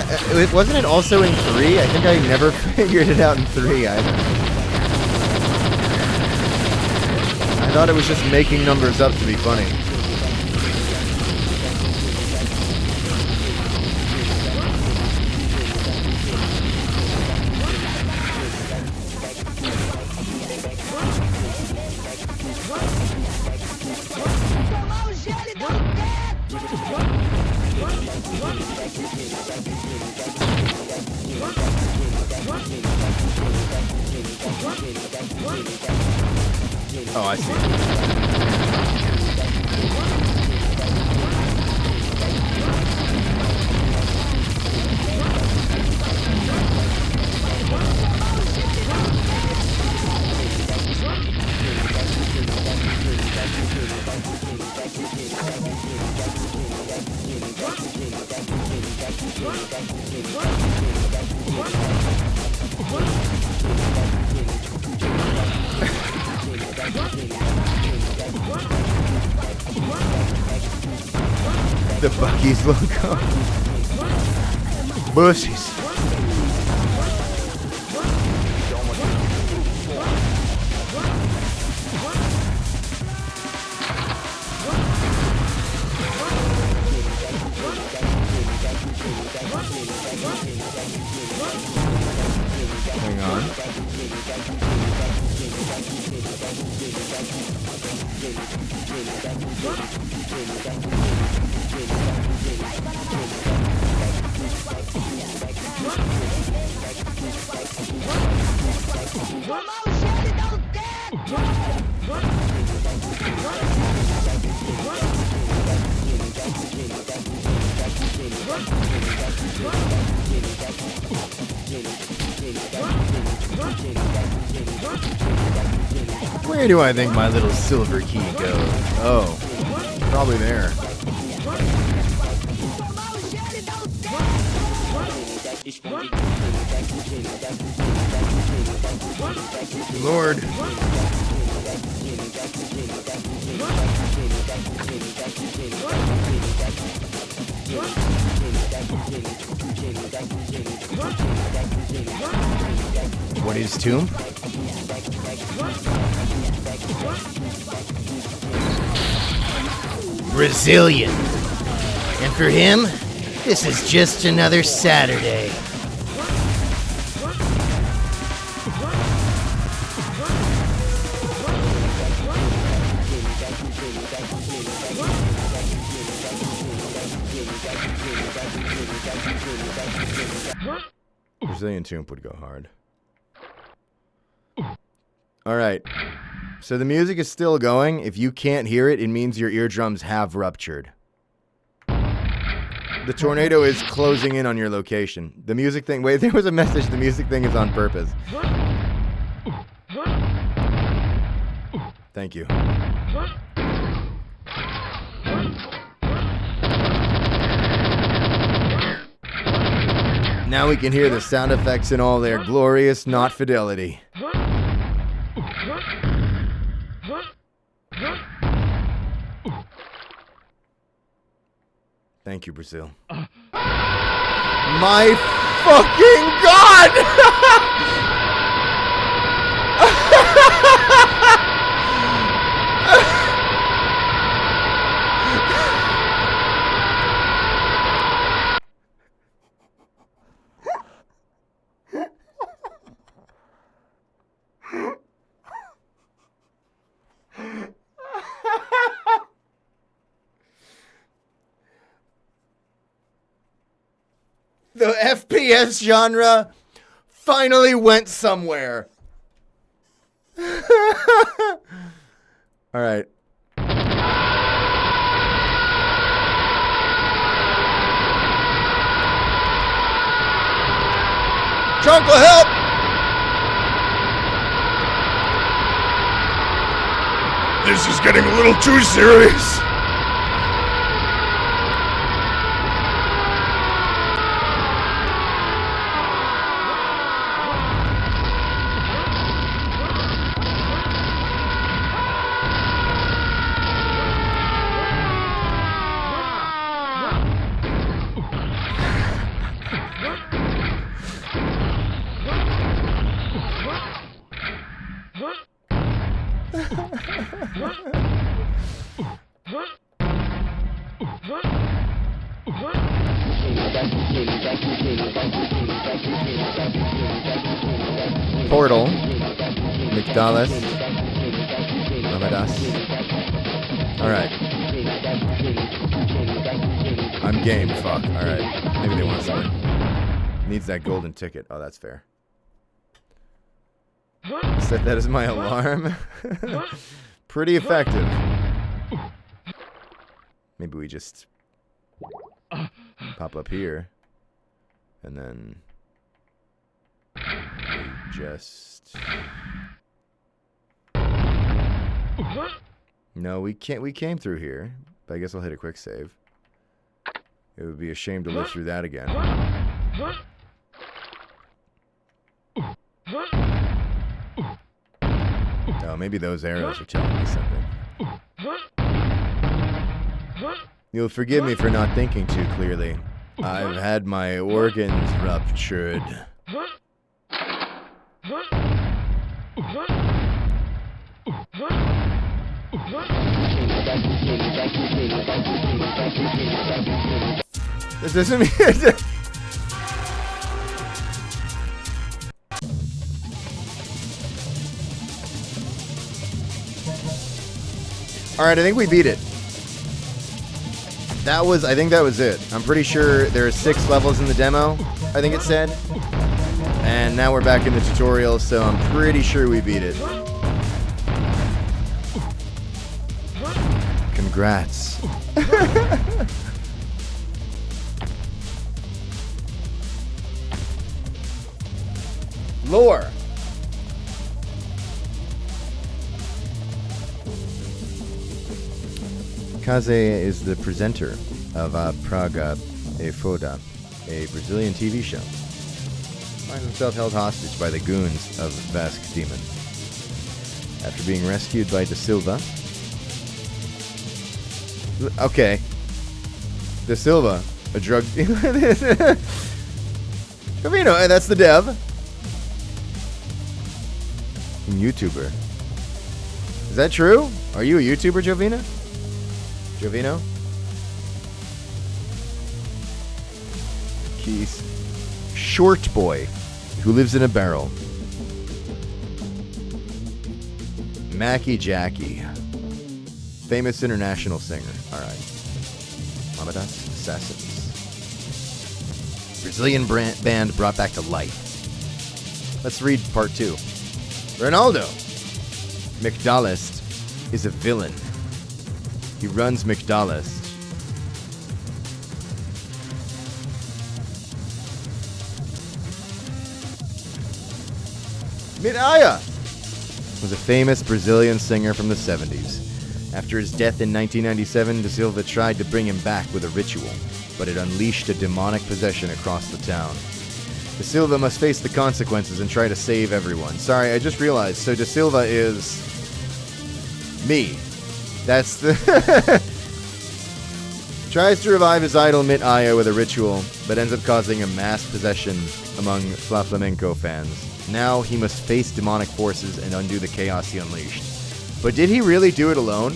S1: wasn't it also in 3? I think I never figured it out in 3 either. I thought it was just making numbers up to be funny. Oh, I see. The Bucky's logo. Bushies. Hang on. Where do I think my little silver key goes? Oh, probably there. Lord. What is tomb? Brazilian. And for him, this is just another Saturday. Brazilian tomb would go hard. All right. So the music is still going. If you can't hear it, it means your eardrums have ruptured. The tornado is closing in on your location. The music thing... Wait, there was a message. The music thing is on purpose. Thank you. Now we can hear the sound effects in all their glorious not fidelity. Thank you, Brazil. My fucking God! The FPS genre finally went somewhere. All right. Chunkle, help!
S4: This is getting a little too serious.
S1: Portal. McDallas. Ramadas. Alright. I'm game, fuck. Alright. Maybe they want something. Needs that golden ticket. Oh, that's fair. Set that as my alarm. Pretty effective. Maybe we just pop up here. And then we just... No, we can't. We came through here. But I guess I'll hit a quick save. It would be a shame to live through that again. Oh, maybe those arrows are telling me something. You'll forgive me for not thinking too clearly. I've had my organs ruptured. That doesn't mean... Alright, I think we beat it. I think that was it. I'm pretty sure there are 6 levels in the demo, I think it said. And now we're back in the tutorial, so I'm pretty sure we beat it. Congrats. Lore. Kaze is the presenter of Praga e Foda, a Brazilian TV show. Finds himself held hostage by the goons of Vasque Demon. After being rescued by De Silva... Okay. De Silva, a drug... Jovino, that's the dev. YouTuber. Is that true? Are you a YouTuber, Jovino? Jovino? Keys. Short boy who lives in a barrel. Mackie Jackie. Famous international singer. Alright. Mamadas Assassins. Brazilian band brought back to life. Let's read part 2. Ronaldo. McDallas is a villain. He runs McDallas. Midaya was a famous Brazilian singer from the 70s. After his death in 1997, De Silva tried to bring him back with a ritual, but it unleashed a demonic possession across the town. De Silva must face the consequences and try to save everyone. Sorry, I just realized. So De Silva is... me. That's the... Tries to revive his idol Mit-Aya with a ritual, but ends up causing a mass possession among Flamenco fans. Now he must face demonic forces and undo the chaos he unleashed. But did he really do it alone?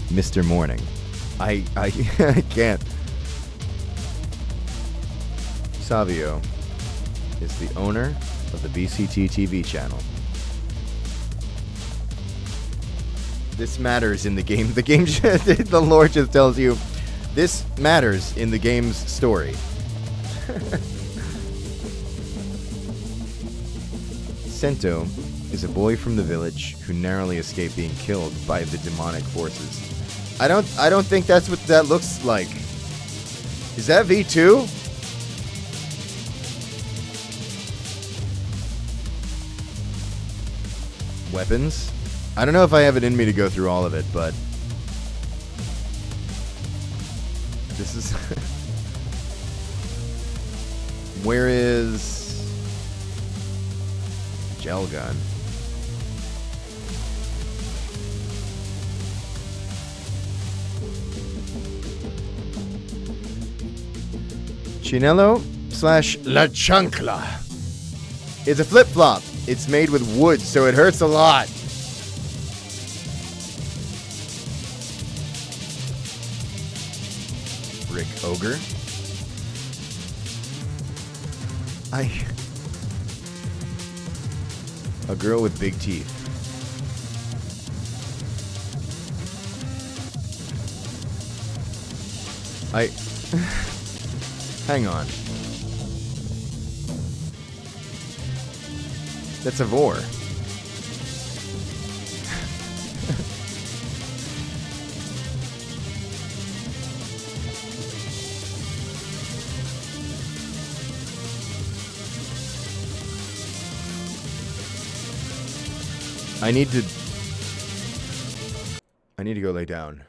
S1: Mr. Morning. I can't. Savio is the owner of the BCT TV channel. This matters in the game. The game, the lore just tells you this matters in the game's story. Sento is a boy from the village who narrowly escaped being killed by the demonic forces. I don't think that's what that looks like. Is that V2? Weapons? I don't know if I have it in me to go through all of it, but this is where is gel gun? Chinello / La Chancla. It's a flip-flop. It's made with wood, so it hurts a lot. Brick ogre. A girl with big teeth. Hang on. That's a vor. I need to go lay down.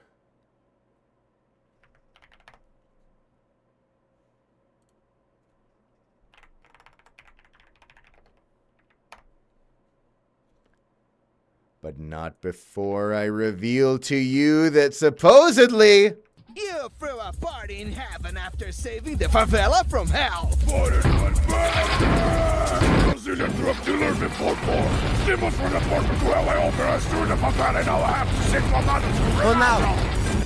S1: But not before I reveal to you that supposedly
S7: You threw a party in heaven after saving the favela from hell.
S4: The drug dealer before four. Demons from the portal to hell. I authorized through the favela. Now I have to save my mother to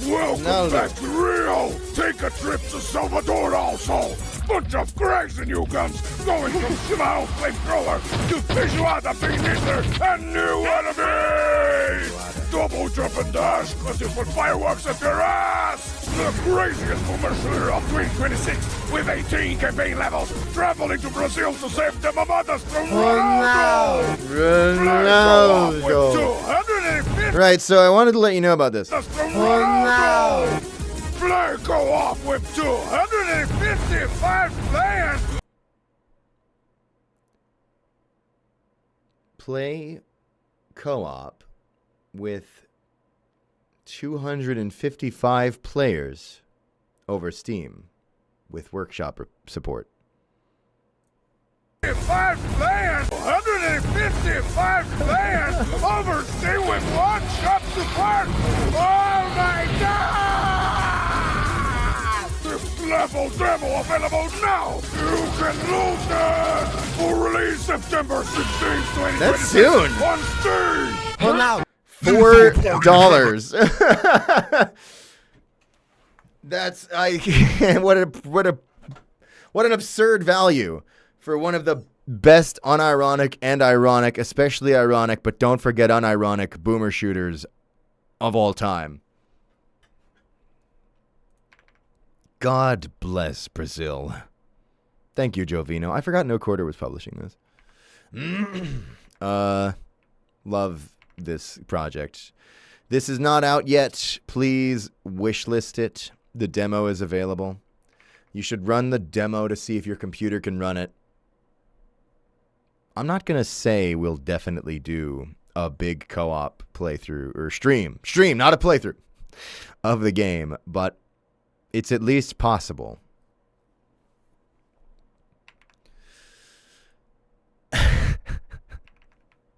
S4: Welcome back to Rio. Take a trip to Salvador also. Bunch of crazy new guns going from Shimao flamethrower to Feijoada bean eater and new enemy. Double jump and dash cause you put fireworks at their ass. The craziest commercial of 2026 with 18 campaign levels traveling to Brazil to save the mamadas from Ronaldo.
S1: Ronaldo.
S4: 250
S1: Right, so I wanted to let you know about this.
S4: Ronaldo. Play co-op with 255 players.
S1: Play co-op with 255 players over Steam with workshop support.
S4: 5 players, 155 players, overstay with one shop support. Oh my God! This level demo available now. You can lose it for release September 16th, 2026.
S1: That's soon.
S4: On Steam.
S7: Well, now.
S1: $4. That's what an absurd value for one of the best unironic and ironic, especially ironic, but don't forget unironic boomer shooters of all time. God bless Brazil. Thank you, Jovino. I forgot No Quarter was publishing this. Love this project. This is not out yet. Please wishlist it. The demo is available. You should run the demo to see if your computer can run it. I'm not going to say we'll definitely do a big co-op playthrough or stream, not a playthrough of the game, but it's at least possible.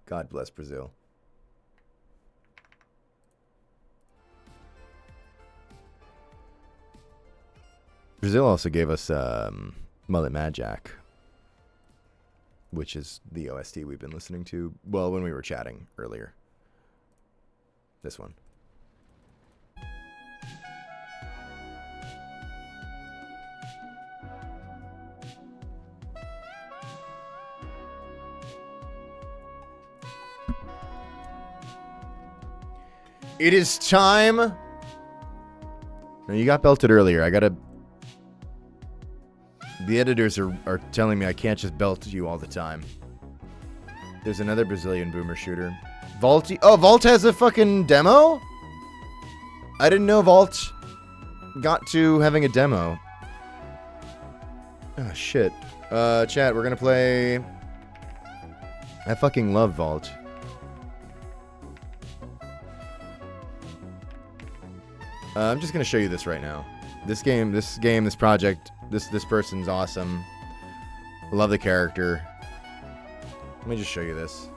S1: God bless Brazil. Brazil also gave us Mullet Mad Jack, which is the OST we've been listening to, well, when we were chatting earlier. This one. It is time. No, you got belted earlier. I gotta. The editors are telling me I can't just belt you all the time. There's another Brazilian boomer shooter. Vaulty. Oh, Vault has a fucking demo? I didn't know Vault got to having a demo. Oh, shit. Chat, we're gonna play... I fucking love Vault. I'm just gonna show you this right now. This project, this person's awesome. Love the character. Let me just show you this.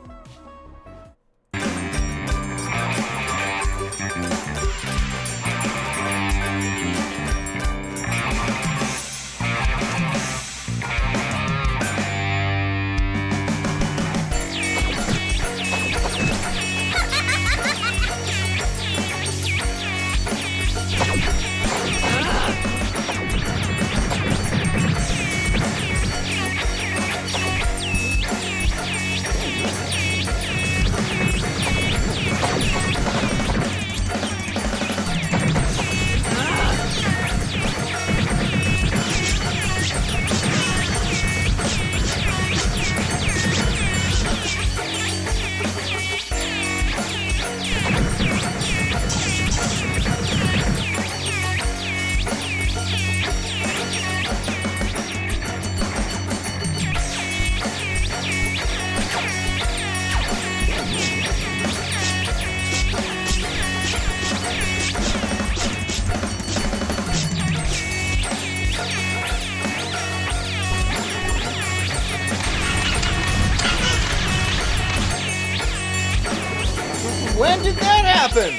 S1: When did that happen?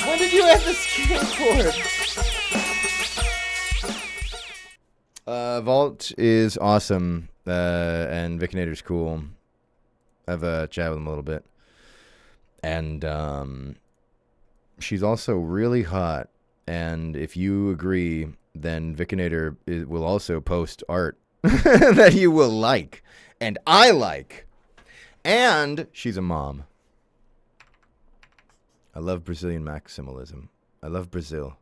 S1: When did you have the skateboard? Vault is awesome, and Vicinator's cool. I've chatted with him a little bit. And she's also really hot. And if you agree, then Vicinator will also post art that you will like. And I like. And she's a mom. I love Brazilian maximalism. I love Brazil.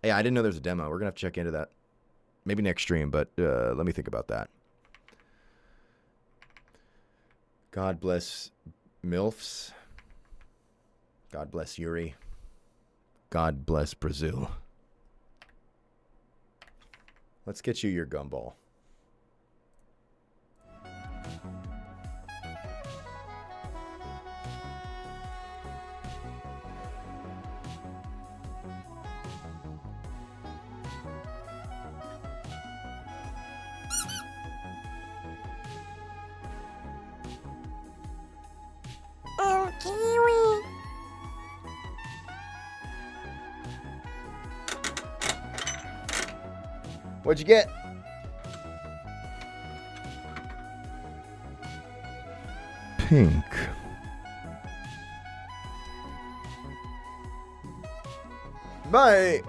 S1: Hey, I didn't know there was a demo. We're going to have to check into that. Maybe next stream, but let me think about that. God bless MILFs. God bless Yuri. God bless Brazil. Let's get you your gumball.
S8: Oh, Kiwi.
S1: What'd you get? Pink. Bye.